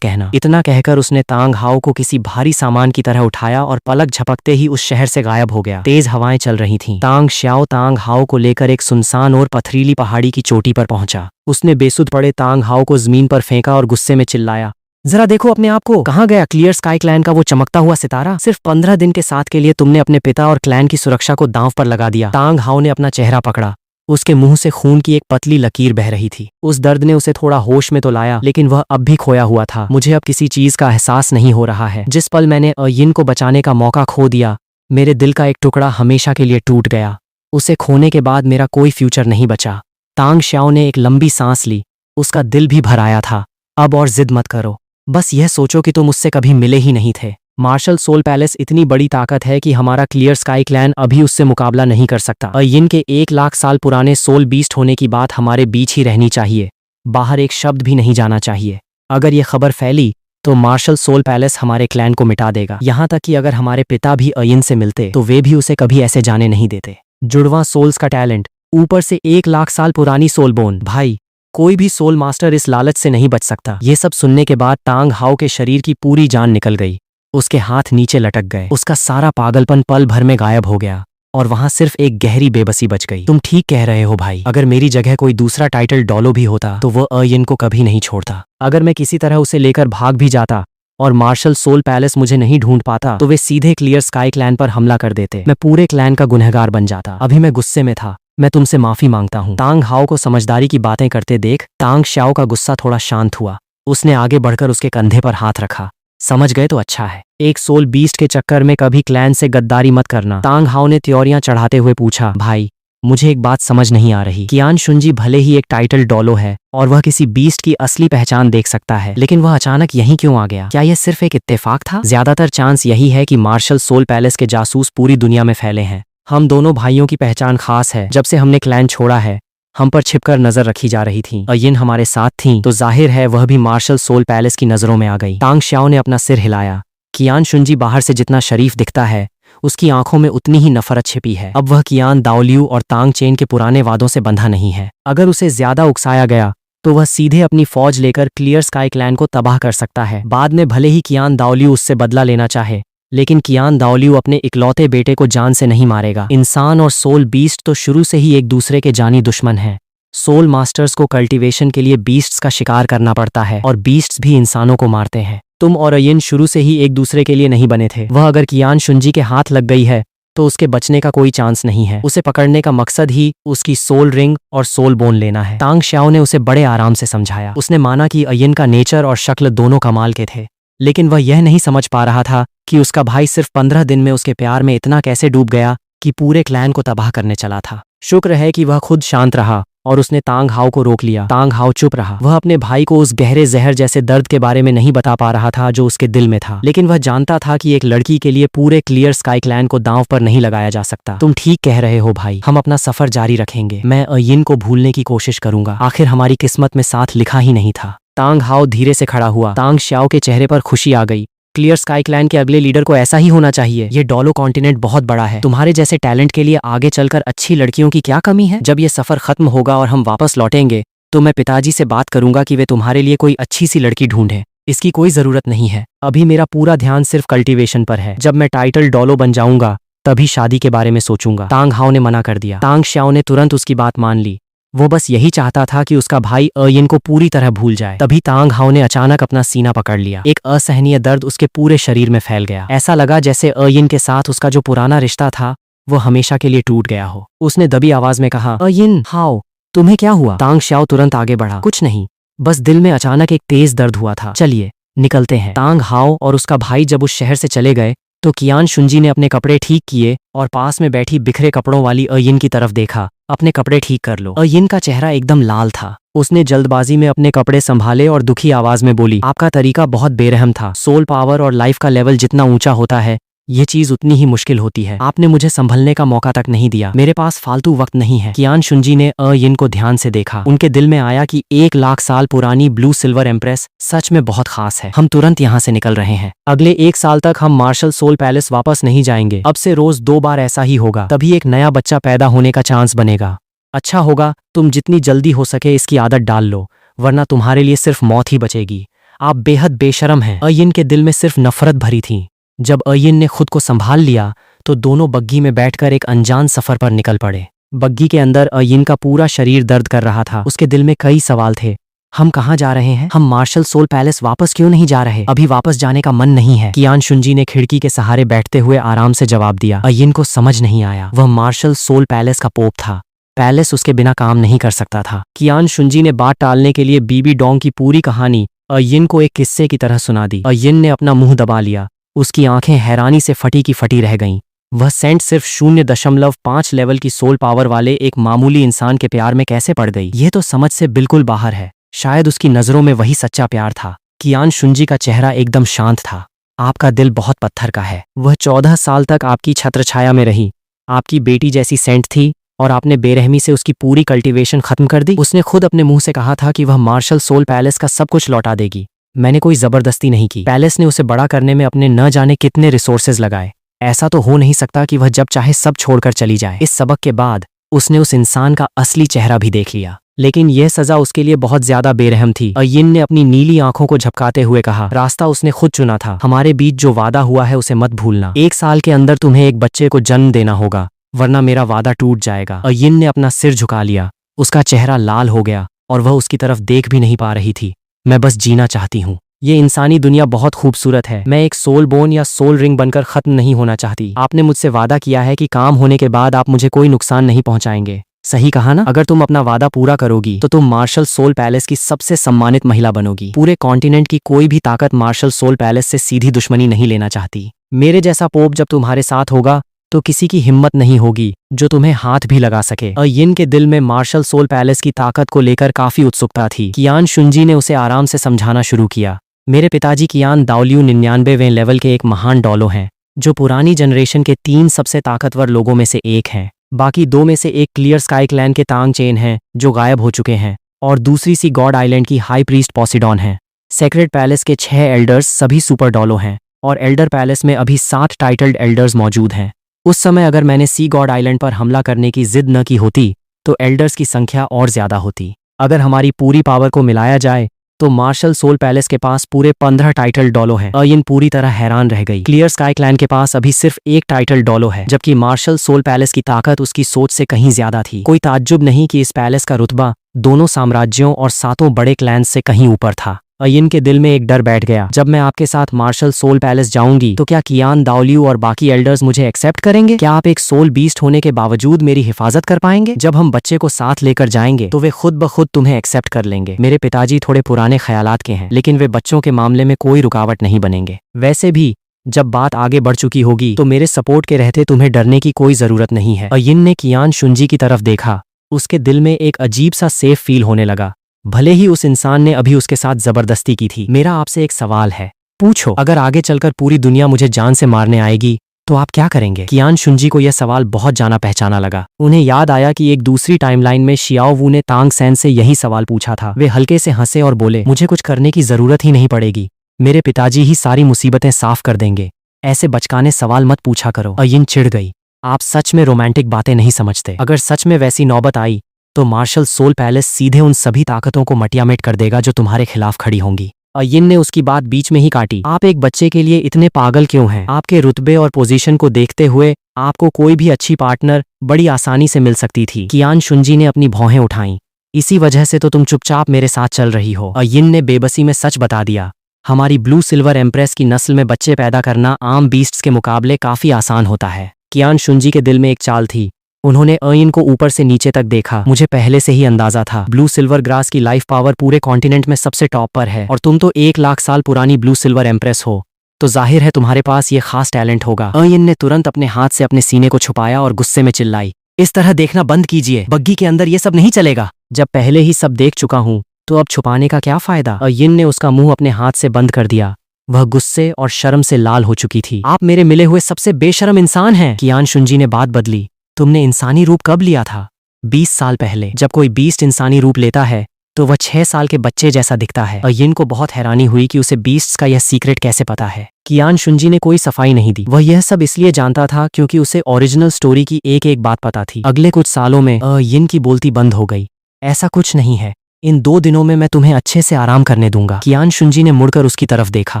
कहना। इतना कहकर उसने तांग हाओ को किसी भारी सामान की तरह उठाया और पलक झपकते ही उस शहर से गायब हो गया। तेज हवाएं चल रही थीं। तांग श्याओ तांग हाओ को लेकर एक सुनसान और पथरीली पहाड़ी की चोटी पर पहुंचा। उसने बेसुध पड़े तांग हाओ को जमीन पर फेंका और गुस्से में चिल्लाया, जरा देखो अपने आप को, कहाँ गया क्लियर स्काई क्लैन का वो चमकता हुआ सितारा? सिर्फ 15 दिन के साथ के लिए तुमने अपने पिता और क्लैन की सुरक्षा को दांव पर लगा दिया। तांग हाओ ने अपना चेहरा पकड़ा। उसके मुंह से खून की एक पतली लकीर बह रही थी। उस दर्द ने उसे थोड़ा होश में तो लाया, लेकिन वह अब भी खोया हुआ था। मुझे अब किसी चीज का एहसास नहीं हो रहा है। जिस पल मैंने अयिन को बचाने का मौका खो दिया, मेरे दिल का एक टुकड़ा हमेशा के लिए टूट गया। उसे खोने के बाद मेरा कोई फ्यूचर नहीं बचा। तांग श्याओ ने एक लंबी सांस ली। उसका दिल भी भर आया था। अब और जिद मत करो, बस यह सोचो कि तुम उससे कभी मिले ही नहीं थे। मार्शल सोल पैलेस इतनी बड़ी ताकत है कि हमारा क्लियर स्काई क्लैन अभी उससे मुकाबला नहीं कर सकता। अयिन के 1 लाख साल पुराने सोल बीस्ट होने की बात हमारे बीच ही रहनी चाहिए। बाहर एक शब्द भी नहीं जाना चाहिए। अगर ये खबर फैली तो मार्शल सोल पैलेस हमारे क्लैन को मिटा देगा। यहाँ तक कि अगर हमारे पिता भी अयिन से मिलते तो वे भी उसे कभी ऐसे जाने नहीं देते। जुड़वां सोल्स का टैलेंट, ऊपर से 1 लाख साल पुरानी सोल बोन। भाई, कोई भी सोल मास्टर इस लालच से नहीं बच सकता। ये सब सुनने के बाद तांग हाओ के शरीर की पूरी जान निकल गई। उसके हाथ नीचे लटक गए। उसका सारा पागलपन पल भर में गायब हो गया और वहां सिर्फ एक गहरी बेबसी बच गई। तुम ठीक कह रहे हो भाई। अगर मेरी जगह कोई दूसरा टाइटल डॉलो भी होता तो वह अयिन को कभी नहीं छोड़ता। अगर मैं किसी तरह उसे लेकर भाग भी जाता और मार्शल सोल पैलेस मुझे नहीं ढूंढ पाता तो वे सीधे क्लियर स्काई क्लैन पर हमला कर देते। मैं पूरे क्लैन का गुनहगार बन जाता। अभी मैं गुस्से में था। मैं तुमसे माफी मांगता हूँ। तांग हाओ को समझदारी की बातें करते देख तांग श्याओ का गुस्सा थोड़ा शांत हुआ। उसने आगे बढ़कर उसके कंधे पर हाथ रखा। समझ गए तो अच्छा है। एक सोल बीस्ट के चक्कर में कभी क्लैन से गद्दारी मत करना। तांग हाओ ने त्योरियां चढ़ाते हुए पूछा, भाई मुझे एक बात समझ नहीं आ रही। कियान शुंजी भले ही एक टाइटल डॉलो है और वह किसी बीस्ट की असली पहचान देख सकता है, लेकिन वह अचानक यहीं क्यों आ गया? क्या यह सिर्फ एक इत्तेफाक था? ज्यादातर चांस यही है कि मार्शल सोल पैलेस के जासूस पूरी दुनिया में फैले हैं। हम दोनों भाइयों की पहचान खास है। जब से हमने क्लैन छोड़ा है हम पर छिपकर नजर रखी जा रही थी। अयिन हमारे साथ थी तो जाहिर है वह भी मार्शल सोल पैलेस की नजरों में आ गई। तांग श्याओ ने अपना सिर हिलाया। कियान शुंजी बाहर से जितना शरीफ दिखता है उसकी आंखों में उतनी ही नफरत छिपी है। अब वह कियान दाओलियू और तांग चेन के पुराने वादों से बंधा नहीं है। अगर उसे ज्यादा उकसाया गया तो वह सीधे अपनी फौज लेकर क्लियर स्काई क्लैन को तबाह कर सकता है। बाद में भले ही कियान दाओलियू उससे बदला लेना चाहे, लेकिन कियान दाओलियू अपने इकलौते बेटे को जान से नहीं मारेगा। इंसान और सोल बीस्ट तो शुरू से ही एक दूसरे के जानी दुश्मन हैं। सोल मास्टर्स को कल्टीवेशन के लिए बीस्ट्स का शिकार करना पड़ता है और बीस्ट्स भी इंसानों को मारते हैं। तुम और अयिन शुरू से ही एक दूसरे के लिए नहीं बने थे। वह अगर कियान शुंजी के हाथ लग गई है तो उसके बचने का कोई चांस नहीं है। उसे पकड़ने का मकसद ही उसकी सोल रिंग और सोल बोन लेना है। तांग श्याओ ने उसे बड़े आराम से समझाया। उसने माना कि अयिन का नेचर और शक्ल दोनों कमाल के थे, लेकिन वह यह नहीं समझ पा रहा था कि उसका भाई सिर्फ 15 दिन में उसके प्यार में इतना कैसे डूब गया कि पूरे क्लैन को तबाह करने चला था। शुक्र है कि वह खुद शांत रहा और उसने तांग हाओ को रोक लिया। तांग हाओ चुप रहा। वह अपने भाई को उस गहरे जहर जैसे दर्द के बारे में नहीं बता पा रहा था जो उसके दिल में था, लेकिन वह जानता था कि एक लड़की के लिए पूरे क्लियर स्काई क्लैन को दांव पर नहीं लगाया जा सकता। तुम ठीक कह रहे हो भाई, हम अपना सफर जारी रखेंगे। मैं अयिन को भूलने की कोशिश करूंगा। आखिर हमारी किस्मत में साथ लिखा ही नहीं था। तांग हाओ धीरे से खड़ा हुआ। तांग श्याओ के चेहरे पर खुशी आ गई। क्लियर स्काई क्लैन के अगले लीडर को ऐसा ही होना चाहिए। ये डॉलो कॉन्टिनेंट बहुत बड़ा है। तुम्हारे जैसे टैलेंट के लिए आगे चलकर अच्छी लड़कियों की क्या कमी है? जब ये सफर खत्म होगा और हम वापस लौटेंगे तो मैं पिताजी से बात करूंगा कि वे तुम्हारे लिए कोई अच्छी सी लड़की ढूंढें। इसकी कोई जरूरत नहीं है। अभी मेरा पूरा ध्यान सिर्फ कल्टीवेशन पर है। जब मैं टाइटल डॉलो बन जाऊंगा तभी शादी के बारे में सोचूंगा। तांग हाओ ने मना कर दिया। तांग श्याओ ने तुरंत उसकी बात मान ली। वो बस यही चाहता था कि उसका भाई अयिन को पूरी तरह भूल जाए। तभी तांग हाओ ने अचानक अपना सीना पकड़ लिया। एक असहनीय दर्द उसके पूरे शरीर में फैल गया। ऐसा लगा जैसे अयिन के साथ उसका जो पुराना रिश्ता था वो हमेशा के लिए टूट गया हो। उसने दबी आवाज में कहा, अयिन हाओ, तुम्हें क्या हुआ? तांग श्याओ तुरंत आगे बढ़ा। कुछ नहीं, बस दिल में अचानक एक तेज दर्द हुआ था। चलिए निकलते हैं। तांग हाओ और उसका भाई जब उस शहर से चले गए तो कियान शुंजी ने अपने कपड़े ठीक किए और पास में बैठी बिखरे कपड़ों वाली अयिन की तरफ देखा। अपने कपड़े ठीक कर लो। अयिन का चेहरा एकदम लाल था। उसने जल्दबाजी में अपने कपड़े संभाले और दुखी आवाज में बोली, आपका तरीका बहुत बेरहम था। सोल पावर और लाइफ का लेवल जितना ऊंचा होता है, ये चीज उतनी ही मुश्किल होती है। आपने मुझे संभलने का मौका तक नहीं दिया। मेरे पास फालतू वक्त नहीं है। कियान शुंजी ने अयिन को ध्यान से देखा। उनके दिल में आया कि 1 लाख साल पुरानी ब्लू सिल्वर एम्प्रेस सच में बहुत खास है। हम तुरंत यहाँ से निकल रहे हैं। अगले 1 साल तक हम मार्शल सोल पैलेस वापस नहीं जाएंगे। अब से रोज 2 बार ऐसा ही होगा, तभी एक नया बच्चा पैदा होने का चांस बनेगा। अच्छा होगा तुम जितनी जल्दी हो सके इसकी आदत डाल लो, वरना तुम्हारे लिए सिर्फ मौत ही बचेगी। आप बेहद बेशरम हैं। अयिन के दिल में सिर्फ नफरत भरी थी। जब अयिन ने खुद को संभाल लिया तो दोनों बग्गी में बैठकर एक अनजान सफर पर निकल पड़े। बग्गी के अंदर अयिन का पूरा शरीर दर्द कर रहा था। उसके दिल में कई सवाल थे। हम कहाँ जा रहे हैं? हम मार्शल सोल पैलेस वापस क्यों नहीं जा रहे? अभी वापस जाने का मन नहीं है। कियान शुंजी ने खिड़की के सहारे बैठते हुए आराम से जवाब दिया। अयिन को समझ नहीं आया। वह मार्शल सोल पैलेस का पोप था। पैलेस उसके बिना काम नहीं कर सकता था। कियान शुंजी ने बात टालने के लिए बीबी डोंग की पूरी कहानी अयिन को एक किस्से की तरह सुना दी। अयिन ने अपना मुंह दबा लिया। उसकी आंखें हैरानी से फटी की फटी रह गईं। वह सेंट सिर्फ 0.5 लेवल की सोल पावर वाले एक मामूली इंसान के प्यार में कैसे पड़ गई? यह तो समझ से बिल्कुल बाहर है। शायद उसकी नजरों में वही सच्चा प्यार था। कियान शुंजी का चेहरा एकदम शांत था। आपका दिल बहुत पत्थर का है। वह 14 साल तक आपकी छत्रछाया में रही, आपकी बेटी जैसी सेंट थी, और आपने बेरहमी से उसकी पूरी कल्टीवेशन खत्म कर दी। उसने खुद अपने मुंह से कहा था कि वह मार्शल सोल पैलेस का सब कुछ लौटा देगी। मैंने कोई जबरदस्ती नहीं की। पैलेस ने उसे बड़ा करने में अपने न जाने कितने रिसोर्सेज लगाए। ऐसा तो हो नहीं सकता कि वह जब चाहे सब छोड़कर चली जाए। इस सबक के बाद उसने उस इंसान का असली चेहरा भी देख लिया, लेकिन यह सजा उसके लिए बहुत ज्यादा बेरहम थी। अयिन ने अपनी नीली आंखों को झपकाते हुए कहा, रास्ता उसने खुद चुना था। हमारे बीच जो वादा हुआ है उसे मत भूलना। 1 साल के अंदर तुम्हें एक बच्चे को जन्म देना होगा, वरना मेरा वादा टूट जाएगा। अयिन ने अपना सिर झुका लिया। उसका चेहरा लाल हो गया और वह उसकी तरफ देख भी नहीं पा रही थी। मैं बस जीना चाहती हूँ। ये इंसानी दुनिया बहुत खूबसूरत है। मैं एक सोल बोन या सोल रिंग बनकर खत्म नहीं होना चाहती। आपने मुझसे वादा किया है कि काम होने के बाद आप मुझे कोई नुकसान नहीं पहुंचाएंगे। सही कहा ना? अगर तुम अपना वादा पूरा करोगी तो तुम मार्शल सोल पैलेस की सबसे सम्मानित महिला बनोगी। पूरे कॉन्टिनेंट की कोई भी ताकत मार्शल सोल पैलेस से सीधी दुश्मनी नहीं लेना चाहती। मेरे जैसा पोप जब तुम्हारे साथ होगा तो किसी की हिम्मत नहीं होगी जो तुम्हें हाथ भी लगा सके। अयिन के दिल में मार्शल सोल पैलेस की ताकत को लेकर काफी उत्सुकता थी। कियान शुंजी ने उसे आराम से समझाना शुरू किया। मेरे पिताजी कियान दाओलियू 99वें लेवल के एक महान डॉलो हैं, जो पुरानी जनरेशन के 3 सबसे ताकतवर लोगों में से एक हैं। बाकी 2 में से एक क्लियर स्काई क्लैन के तांग चेन हैं, जो गायब हो चुके हैं, और दूसरी सी गॉड आइलैंड की हाई प्रीस्ट पॉसिडॉन है। सेक्रेट पैलेस के 6 एल्डर्स सभी सुपर डॉलो हैं, और एल्डर पैलेस में अभी 7 टाइटल्ड एल्डर्स मौजूद हैं। उस समय अगर मैंने सी गॉड आइलैंड पर हमला करने की जिद न की होती तो एल्डर्स की संख्या और ज्यादा होती। अगर हमारी पूरी पावर को मिलाया जाए तो मार्शल सोल पैलेस के पास पूरे 15 टाइटल डॉलो हैं। अयिन पूरी तरह हैरान रह गई। क्लियर स्काई क्लैन के पास अभी सिर्फ 1 टाइटल डॉलो है, जबकि मार्शल सोल पैलेस की ताकत उसकी सोच से कहीं ज्यादा थी। कोई ताज्जुब नहीं कि इस पैलेस का रुतबा दोनों साम्राज्यों और 7 बड़े क्लैंस से कहीं ऊपर था। अयिन के दिल में एक डर बैठ गया। जब मैं आपके साथ मार्शल सोल पैलेस जाऊंगी तो क्या कियान दाओलियू और बाकी एल्डर्स मुझे एक्सेप्ट करेंगे? क्या आप एक सोल बीस्ट होने के बावजूद मेरी हिफाजत कर पाएंगे? जब हम बच्चे को साथ लेकर जाएंगे तो वे खुद ब खुद तुम्हें एक्सेप्ट कर लेंगे। मेरे पिताजी थोड़े पुराने ख्यालात के हैं, लेकिन वे बच्चों के मामले में कोई रुकावट नहीं बनेंगे। वैसे भी जब बात आगे बढ़ चुकी होगी तो मेरे सपोर्ट के रहते तुम्हें डरने की कोई जरूरत नहीं है। अयिन ने कियान शुंजी की तरफ देखा। उसके दिल में एक अजीब सा सेफ फील होने लगा, भले ही उस इंसान ने अभी उसके साथ जबरदस्ती की थी। मेरा आपसे एक सवाल है, पूछो। अगर आगे चलकर पूरी दुनिया मुझे जान से मारने आएगी तो आप क्या करेंगे? कियान शुंजी को यह सवाल बहुत जाना पहचाना लगा। उन्हें याद आया कि एक दूसरी टाइमलाइन में शियाओ वू ने तांग सैन से यही सवाल पूछा था। वे हल्के से हंसे और बोले, मुझे कुछ करने की जरूरत ही नहीं पड़ेगी, मेरे पिताजी ही सारी मुसीबतें साफ कर देंगे। ऐसे बचकाने सवाल मत पूछा करो। अयिन चिढ़ गई। आप सच में रोमांटिक बातें नहीं समझते। अगर सच में वैसी नौबत आई तो मार्शल सोल पैलेस सीधे उन सभी ताकतों को मटियामेट कर देगा जो तुम्हारे खिलाफ खड़ी होंगी। अयिन ने उसकी बात बीच में ही काटी। आप एक बच्चे के लिए इतने पागल क्यों हैं? आपके रुतबे और पोजीशन को देखते हुए आपको कोई भी अच्छी पार्टनर बड़ी आसानी से मिल सकती थी। कियान शुंजी ने अपनी भौहें उठाईं। इसी वजह से तो तुम चुपचाप मेरे साथ चल रही हो। अयिन ने बेबसी में सच बता दिया। हमारी ब्लू सिल्वर एम्प्रेस की नस्ल में बच्चे पैदा करना आम बीस्ट्स के मुकाबले काफी आसान होता है। कियान शुंजी के दिल में एक चाल थी। उन्होंने अयिन को ऊपर से नीचे तक देखा। मुझे पहले से ही अंदाजा था, ब्लू सिल्वर ग्रास की लाइफ पावर पूरे कॉन्टिनेंट में सबसे टॉप पर है, और तुम तो 1 लाख साल पुरानी ब्लू सिल्वर एम्प्रेस हो, तो जाहिर है तुम्हारे पास ये खास टैलेंट होगा। अयिन ने तुरंत अपने हाथ से अपने सीने को छुपाया और गुस्से में चिल्लाई, इस तरह देखना बंद कीजिए, बग्गी के अंदर ये सब नहीं चलेगा। जब पहले ही सब देख चुका हूँ तो अब छुपाने का क्या फायदा। यिन ने उसका मुंह अपने हाथ से बंद कर दिया। वह गुस्से और शर्म से लाल हो चुकी थी। आप मेरे मिले हुए सबसे बेशर्म इंसान हैं। कियान शुंजी ने बात बदली। तुमने इंसानी रूप कब लिया था? 20 साल पहले। जब कोई बीस्ट इंसानी रूप लेता है तो वह 6 साल के बच्चे जैसा दिखता है। यिन को बहुत हैरानी हुई कि उसे बीस्ट्स का यह सीक्रेट कैसे पता है। कियान शुंजी ने कोई सफाई नहीं दी। वह यह सब इसलिए जानता था क्योंकि उसे ओरिजिनल स्टोरी की एक एक बात पता थी। अगले कुछ सालों में यिन की बोलती बंद हो गई। ऐसा कुछ नहीं है, इन 2 दिनों में मैं तुम्हें अच्छे से आराम करने दूंगा। कियान शुंजी ने मुड़कर उसकी तरफ देखा।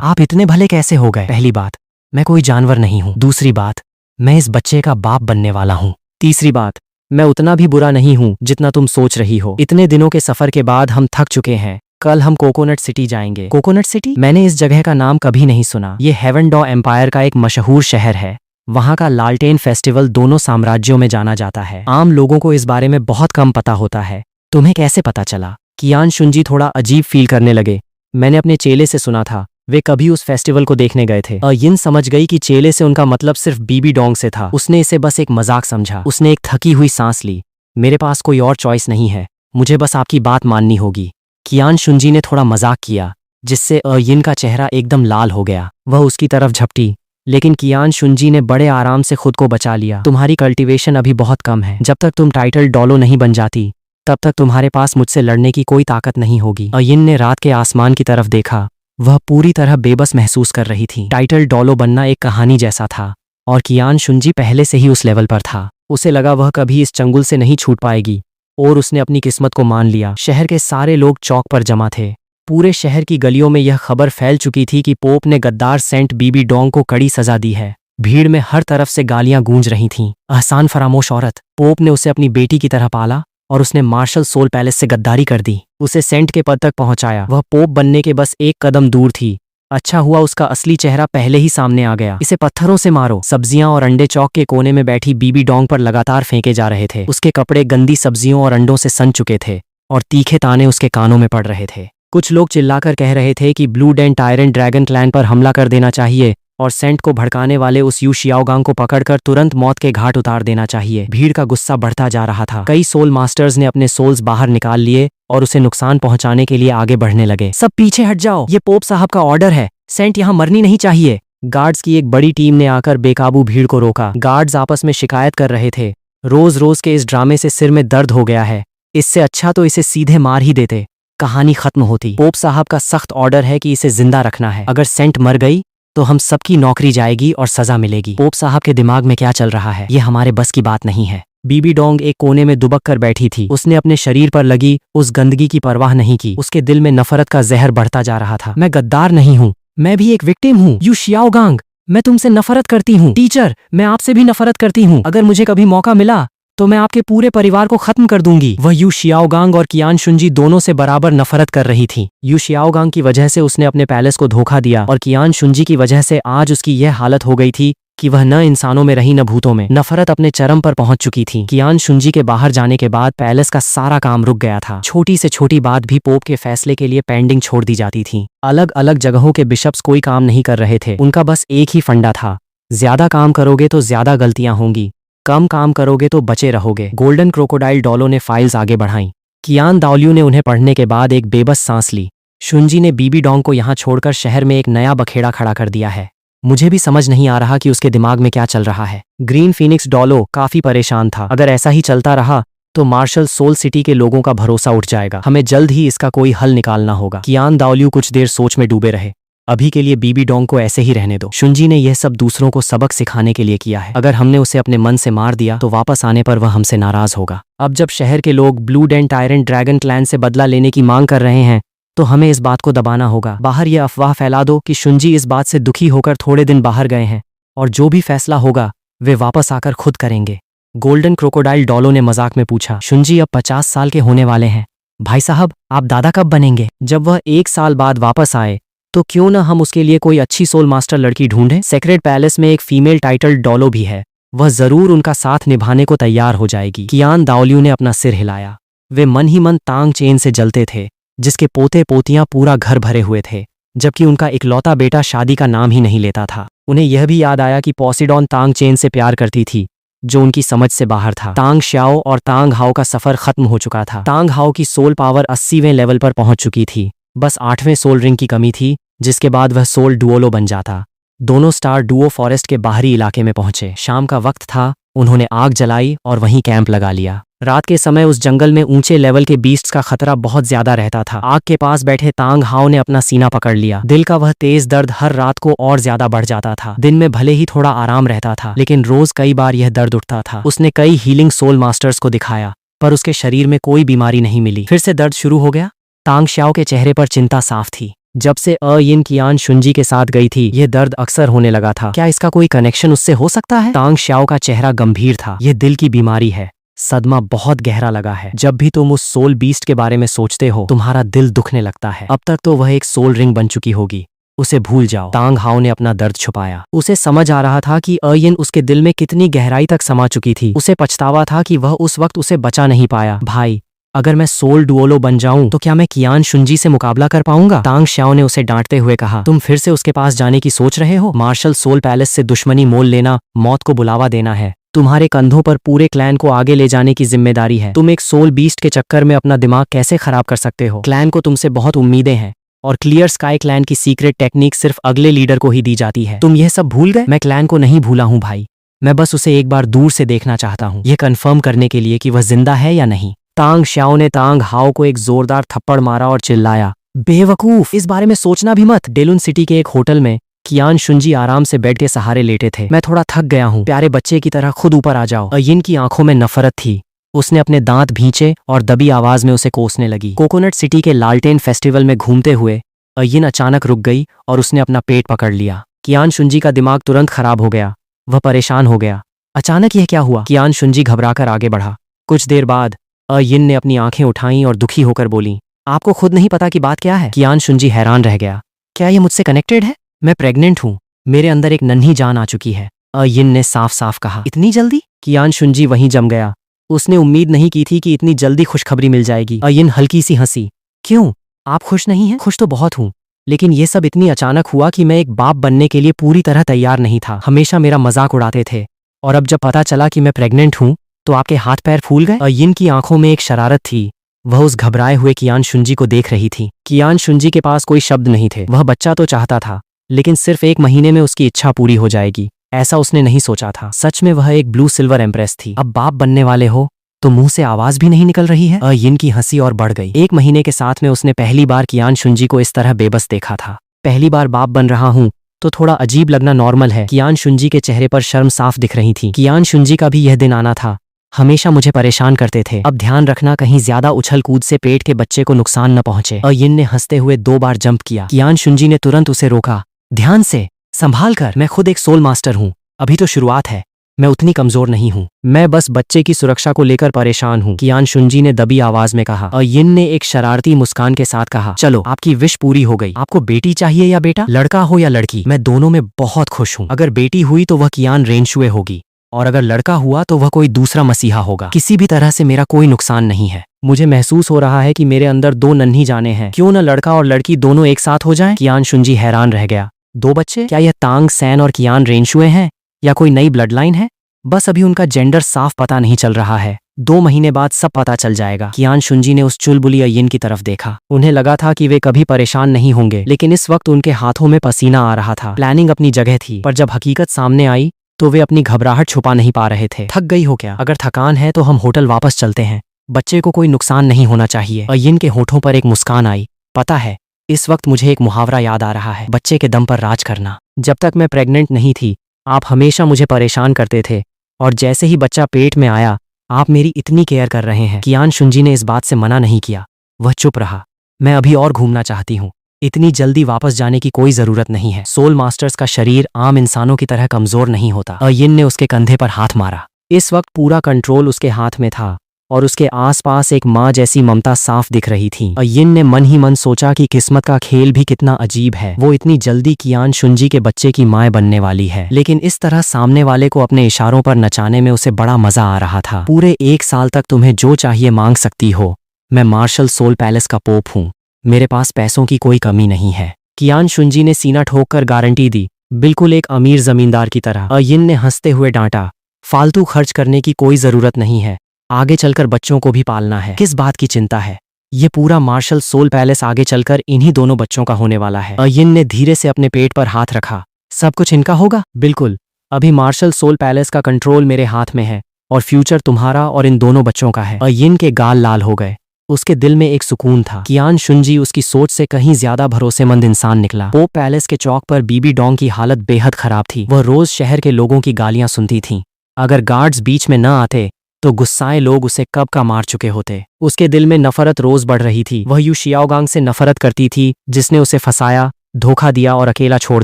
आप इतने भले कैसे हो गए? पहली बात, मैं कोई जानवर नहीं हूँ। दूसरी बात, मैं इस बच्चे का बाप बनने वाला हूँ। तीसरी बात, मैं उतना भी बुरा नहीं हूँ जितना तुम सोच रही हो। इतने दिनों के सफर के बाद हम थक चुके हैं। कल हम कोकोनट सिटी जाएंगे। Coconut city? मैंने इस जगह का नाम कभी नहीं सुना। ये हेवन डॉ एम्पायर का एक मशहूर शहर है। वहाँ का लालटेन फेस्टिवल दोनों साम्राज्यों में जाना जाता है। आम लोगों को इस बारे में बहुत कम पता होता है। तुम्हें कैसे पता चला? कियान शुंजी थोड़ा अजीब फील करने लगे। मैंने अपने चेले से सुना था, वे कभी उस फेस्टिवल को देखने गए थे। यिन समझ गई कि चेले से उनका मतलब सिर्फ बीबी डोंग से था। उसने इसे बस एक मजाक समझा। उसने एक थकी हुई सांस ली। मेरे पास कोई और चॉइस नहीं है, मुझे बस आपकी बात माननी होगी। कियान शुंजी ने थोड़ा मजाक किया, जिससे यिन का चेहरा एकदम लाल हो गया। वह उसकी तरफ झपटी, लेकिन कियान शुंजी ने बड़े आराम से खुद को बचा लिया। तुम्हारी कल्टीवेशन अभी बहुत कम है। जब तक तुम टाइटल डॉलो नहीं बन जाती तब तक तुम्हारे पास मुझसे लड़ने की कोई ताकत नहीं होगी। यिन ने रात के आसमान की तरफ देखा। वह पूरी तरह बेबस महसूस कर रही थी। टाइटल डॉलो बनना एक कहानी जैसा था और कियान शुंजी पहले से ही उस लेवल पर था। उसे लगा वह कभी इस चंगुल से नहीं छूट पाएगी और उसने अपनी किस्मत को मान लिया। शहर के सारे लोग चौक पर जमा थे। पूरे शहर की गलियों में यह खबर फैल चुकी थी कि पोप ने गद्दार सेंट बीबी डोंग को कड़ी सजा दी है। भीड़ में हर तरफ से गालियां गूंज रही थीं। एहसान फरामोश औरत। पोप ने उसे अपनी बेटी की तरह पाला और उसने मार्शल सोल पैलेस से गद्दारी कर दी। उसे सेंट के पद तक पहुंचाया। वह पोप बनने के बस एक कदम दूर थी। अच्छा हुआ उसका असली चेहरा पहले ही सामने आ गया। इसे पत्थरों से मारो। सब्जियां और अंडे चौक के कोने में बैठी बीबी डोंग पर लगातार फेंके जा रहे थे। उसके कपड़े गंदी सब्जियों और अंडों से सन चुके थे और तीखे ताने उसके कानों में पड़ रहे थे। कुछ लोग चिल्लाकर कह रहे थे कि Blue Den Tyrant Dragon Clan पर हमला कर देना चाहिए और सेंट को भड़काने वाले उस यू शियाओगांग को पकड़कर तुरंत मौत के घाट उतार देना चाहिए। भीड़ का गुस्सा बढ़ता जा रहा था। कई सोल मास्टर्स ने अपने सोल्स बाहर निकाल लिए और उसे नुकसान पहुंचाने के लिए आगे बढ़ने लगे। सब पीछे हट जाओ, ये पोप साहब का ऑर्डर है। सेंट यहाँ मरनी नहीं चाहिए। गार्ड्स की एक बड़ी टीम ने आकर बेकाबू भीड़ को रोका। गार्ड्स आपस में शिकायत कर रहे थे, रोज रोज के इस ड्रामे से सिर में दर्द हो गया है। इससे अच्छा तो इसे सीधे मार ही देते, कहानी खत्म होती। पोप साहब का सख्त ऑर्डर है कि इसे जिंदा रखना है। अगर सेंट मर गई तो हम सबकी नौकरी जाएगी और सजा मिलेगी। पोप साहब के दिमाग में क्या चल रहा है, ये हमारे बस की बात नहीं है। बीबी डोंग एक कोने में दुबक कर बैठी थी। उसने अपने शरीर पर लगी उस गंदगी की परवाह नहीं की। उसके दिल में नफरत का जहर बढ़ता जा रहा था। मैं गद्दार नहीं हूँ, मैं भी एक विक्टिम हूँ। यू शियाओगांग, मैं तुमसे नफरत करती हूँ। टीचर, मैं आपसे भी नफरत करती हूँ। अगर मुझे कभी मौका मिला तो मैं आपके पूरे परिवार को खत्म कर दूंगी। वह यू शियाओगांग और कियान शुंजी दोनों से बराबर नफरत कर रही थी। यू शियाओगांग की वजह से उसने अपने पैलेस को धोखा दिया और कियान शुंजी की वजह से आज उसकी यह हालत हो गई थी कि वह न इंसानों में रही न भूतों में। नफरत अपने चरम पर पहुंच चुकी थी। कियान शुंजी के बाहर जाने के बाद पैलेस का सारा काम रुक गया था। छोटी से छोटी बात भी पोप के फैसले के लिए पेंडिंग छोड़ दी जाती थी। अलग अलग जगहों के बिशप्स कोई काम नहीं कर रहे थे। उनका बस एक ही फंडा था, ज्यादा काम करोगे तो ज्यादा गलतियां होंगी, कम काम करोगे तो बचे रहोगे। गोल्डन क्रोकोडाइल डॉलो ने फाइल्स आगे बढ़ाईं। कियान दाओलियू ने उन्हें पढ़ने के बाद एक बेबस सांस ली। शुंजी ने बीबी डोंग को यहाँ छोड़कर शहर में एक नया बखेड़ा खड़ा कर दिया है। मुझे भी समझ नहीं आ रहा कि उसके दिमाग में क्या चल रहा है। ग्रीन फीनिक्स डॉलो काफी परेशान था। अगर ऐसा ही चलता रहा तो मार्शल सोल सिटी के लोगों का भरोसा उठ जाएगा। हमें जल्द ही इसका कोई हल निकालना होगा। कियान दाओलियू कुछ देर सोच में डूबे रहे। अभी के लिए बीबी डोंग को ऐसे ही रहने दो। शुंजी ने यह सब दूसरों को सबक सिखाने के लिए किया है। अगर हमने उसे अपने मन से मार दिया तो वापस आने पर वह हमसे नाराज होगा। अब जब शहर के लोग Blue Den Tyrant Dragon Clan से बदला लेने की मांग कर रहे हैं तो हमें इस बात को दबाना होगा। बाहर यह अफवाह फैला दो कि शुंजी इस बात से दुखी होकर थोड़े दिन बाहर गए हैं और जो भी फैसला होगा वे वापस आकर खुद करेंगे। गोल्डन क्रोकोडाइल डॉलो ने मजाक में पूछा। शुंजी अब 50 साल के होने वाले हैं। भाई साहब, आप दादा कब बनेंगे? जब वह 1 साल बाद वापस आए तो क्यों न हम उसके लिए कोई अच्छी सोल मास्टर लड़की ढूंढें। सेक्रेट पैलेस में एक फीमेल टाइटल डॉलो भी है, वह जरूर उनका साथ निभाने को तैयार हो जाएगी। कियान दाओलियू ने अपना सिर हिलाया। वे मन ही मन तांग चेन से जलते थे, जिसके पोते पोतियां पूरा घर भरे हुए थे, जबकि उनका इकलौता बेटा शादी का नाम ही नहीं लेता था। उन्हें यह भी याद आया कि पॉसिडॉन तांग चेन से प्यार करती थी जो उनकी समझ से बाहर था। तांग श्याओ और तांग हाओ का सफर खत्म हो चुका था। तांग हाओ की सोल पावर 80वें लेवल पर पहुंच चुकी थी। बस 8वें सोल रिंग की कमी थी, जिसके बाद वह सोल डुओलो बन जाता। दोनों स्टार डुओ फॉरेस्ट के बाहरी इलाके में पहुंचे। शाम का वक्त था, उन्होंने आग जलाई और वहीं कैंप लगा लिया। रात के समय उस जंगल में ऊंचे लेवल के बीस्ट्स का खतरा बहुत ज्यादा रहता था। आग के पास बैठे तांग हाओ ने अपना सीना पकड़ लिया। दिल का वह तेज दर्द हर रात को और ज्यादा बढ़ जाता था। दिन में भले ही थोड़ा आराम रहता था, लेकिन रोज कई बार यह दर्द उठता था। उसने कई हीलिंग सोल मास्टर्स को दिखाया, पर उसके शरीर में कोई बीमारी नहीं मिली। फिर से दर्द शुरू हो गया। तांग श्याओ के चेहरे पर चिंता साफ थी। जब से यिन कियान शुंजी के साथ गई थी, यह दर्द अक्सर होने लगा था। क्या इसका कोई कनेक्शन उससे हो सकता है? तांग श्याओ का चेहरा गंभीर था। यह दिल की बीमारी है। सदमा बहुत गहरा लगा है। जब भी तुम उस सोल बीस्ट के बारे में सोचते हो, तुम्हारा दिल दुखने लगता है। अब तक तो वह एक सोल रिंग बन चुकी होगी, उसे भूल जाओ। तांग हाओ ने अपना दर्द छुपाया। उसे समझ आ रहा था कि यिन उसके दिल में कितनी गहराई तक समा चुकी थी। उसे पछतावा था कि वह उस वक्त उसे बचा नहीं पाया। भाई, अगर मैं सोल डुओलो बन जाऊं तो क्या मैं कियान शुंजी से मुकाबला कर पाऊंगा? तांग श्याओ ने उसे डांटते हुए कहा, तुम फिर से उसके पास जाने की सोच रहे हो? मार्शल सोल पैलेस से दुश्मनी मोल लेना मौत को बुलावा देना है। तुम्हारे कंधों पर पूरे क्लैन को आगे ले जाने की जिम्मेदारी है। तुम एक सोल बीस्ट के चक्कर में अपना दिमाग कैसे खराब कर सकते हो? क्लैन को तुमसे बहुत उम्मीदें हैं, और क्लियर स्काई क्लैन की सीक्रेट टेक्निक सिर्फ अगले लीडर को ही दी जाती है। तुम यह सब भूल गए? मैं क्लैन को नहीं भूला हूं भाई। मैं बस उसे एक बार दूर से देखना चाहता हूं, यह कंफर्म करने के लिए कि वह जिंदा है या नहीं। तांग श्याओ ने तांग हाओ को एक जोरदार थप्पड़ मारा और चिल्लाया, बेवकूफ, इस बारे में सोचना भी मत। डेलुन सिटी के एक होटल में कियान शुंजी आराम से बेड के सहारे लेटे थे। मैं थोड़ा थक गया हूँ, प्यारे बच्चे की तरह खुद ऊपर आ जाओ। यिन की आंखों में नफरत थी। उसने अपने दांत भींचे और दबी आवाज में उसे कोसने लगी। कोकोनट सिटी के लालटेन फेस्टिवल में घूमते हुए यिन अचानक रुक गई और उसने अपना पेट पकड़ लिया। कियान शुंजी का दिमाग तुरंत खराब हो गया। वह परेशान हो गया। अचानक यह क्या हुआ? कियान शुंजी घबराकर आगे बढ़ा। कुछ देर बाद यिन ने अपनी आंखें उठाईं और दुखी होकर बोली, आपको खुद नहीं पता कि बात क्या है? कियान शुंजी हैरान रह गया। क्या यह मुझसे कनेक्टेड है? मैं प्रेग्नेंट हूँ। मेरे अंदर एक नन्ही जान आ चुकी है। यिन ने साफ साफ कहा। इतनी जल्दी? कियान शुंजी वहीं जम गया। उसने उम्मीद नहीं की थी कि इतनी जल्दी खुशखबरी मिल जाएगी। यिन हल्की सी हंसी। क्यों, आप खुश नहीं हैं? खुश तो बहुत हूँ, लेकिन यह सब इतनी अचानक हुआ कि मैं एक बाप बनने के लिए पूरी तरह तैयार नहीं था। हमेशा मेरा मजाक उड़ाते थे, और अब जब पता चला कि मैं प्रेग्नेंट हूँ तो आपके हाथ पैर फूल गए? यिन की आंखों में एक शरारत थी। वह उस घबराए हुए कियान शुंजी को देख रही थी। कियान शुंजी के पास कोई शब्द नहीं थे। वह बच्चा तो चाहता था, लेकिन सिर्फ 1 महीने में उसकी इच्छा पूरी हो जाएगी, ऐसा उसने नहीं सोचा था। सच में वह एक ब्लू सिल्वर एम्प्रेस थी। अब बाप बनने वाले हो तो मुंह से आवाज भी नहीं निकल रही है? यिन की हंसी और बढ़ गई। 1 महीने के साथ में उसने पहली बार कियान शुंजी को इस तरह बेबस देखा था। पहली बार बाप बन रहा हूँ तो थोड़ा अजीब लगना नॉर्मल है। कियान शुंजी के चेहरे पर शर्म साफ दिख रही थी। कियान शुंजी का भी यह दिन आना था। हमेशा मुझे परेशान करते थे। अब ध्यान रखना कहीं ज्यादा उछल कूद से पेट के बच्चे को नुकसान न पहुंचे। यिन ने हंसते हुए 2 बार जंप किया। कियान शुंजी ने तुरंत उसे रोका। ध्यान से, संभाल कर। मैं खुद एक सोल मास्टर हूँ, अभी तो शुरुआत है। मैं उतनी कमजोर नहीं हूँ। मैं बस बच्चे की सुरक्षा को लेकर परेशान हूँ, कियान शुंजी ने दबी आवाज में कहा। यिन ने एक शरारती मुस्कान के साथ कहा, चलो आपकी विश पूरी हो गई। आपको बेटी चाहिए या बेटा? लड़का हो या लड़की, मैं दोनों में बहुत खुश हूँ। अगर बेटी हुई तो वह कियान रेनशुए होगी, और अगर लड़का हुआ तो वह कोई दूसरा मसीहा होगा। किसी भी तरह से मेरा कोई नुकसान नहीं है। मुझे महसूस हो रहा है कि मेरे अंदर 2 नन्ही जानें हैं। क्यों न लड़का और लड़की दोनों एक साथ हो जाएं? कियान शुंजी हैरान रह गया। 2 बच्चे? क्या यह तांग सैन और कियान रेनशुए हैं या कोई नई ब्लड लाइन है? बस अभी उनका जेंडर साफ पता नहीं चल रहा है। 2 महीने बाद सब पता चल जाएगा। कियान शुंजी ने उस चुलबुली यिन की तरफ देखा। उन्हें लगा था कि वे कभी परेशान नहीं होंगे, लेकिन इस वक्त उनके हाथों में पसीना आ रहा था। प्लानिंग अपनी जगह थी, पर जब हकीकत सामने आई तो वे अपनी घबराहट छुपा नहीं पा रहे थे। थक गई हो क्या? अगर थकान है तो हम होटल वापस चलते हैं। बच्चे को कोई नुकसान नहीं होना चाहिए। यिन के होठों पर एक मुस्कान आई। पता है, इस वक्त मुझे एक मुहावरा याद आ रहा है, बच्चे के दम पर राज करना। जब तक मैं प्रेग्नेंट नहीं थी, आप हमेशा मुझे परेशान करते थे, और जैसे ही बच्चा पेट में आया, आप मेरी इतनी केयर कर रहे हैं। कियान शुंजी ने इस बात से मना नहीं किया। वह चुप रहा। मैं अभी और घूमना चाहती हूँ। इतनी जल्दी वापस जाने की कोई जरूरत नहीं है। सोल मास्टर्स का शरीर आम इंसानों की तरह कमजोर नहीं होता। यिन ने उसके कंधे पर हाथ मारा। इस वक्त पूरा कंट्रोल उसके हाथ में था, और उसके आसपास एक माँ जैसी ममता साफ दिख रही थी। यिन ने मन ही मन सोचा कि किस्मत का खेल भी कितना अजीब है। वो इतनी जल्दी कियान शुंजी के बच्चे की माँ बनने वाली है, लेकिन इस तरह सामने वाले को अपने इशारों पर नचाने में उसे बड़ा मजा आ रहा था। पूरे 1 साल तक तुम्हें जो चाहिए मांग सकती हो। मैं मार्शल सोल पैलेस का पोप हूँ। मेरे पास पैसों की कोई कमी नहीं है। कियान शुंजी ने सीना ठोककर गारंटी दी, बिल्कुल एक अमीर जमींदार की तरह। यिन ने हंसते हुए डांटा, फालतू खर्च करने की कोई जरूरत नहीं है, आगे चलकर बच्चों को भी पालना है। किस बात की चिंता है? ये पूरा मार्शल सोल पैलेस आगे चलकर इन्हीं दोनों बच्चों का होने वाला है। अयिन ने धीरे से अपने पेट पर हाथ रखा। सब कुछ इनका होगा? बिल्कुल, अभी मार्शल सोल पैलेस का कंट्रोल मेरे हाथ में है और फ्यूचर तुम्हारा और इन दोनों बच्चों का है। अयिन के गाल लाल हो गए। उसके दिल में एक सुकून था। कियान शुंजी उसकी सोच से कहीं ज्यादा भरोसेमंद इंसान निकला। पोप पैलेस के चौक पर बीबी डोंग की हालत बेहद खराब थी। वह रोज शहर के लोगों की गालियां सुनती थीं। अगर गार्ड्स बीच में न आते तो गुस्साए लोग उसे कब का मार चुके होते। उसके दिल में नफरत रोज बढ़ रही थी। वह यू शियाओगांग से नफरत करती थी, जिसने उसे फंसाया, धोखा दिया और अकेला छोड़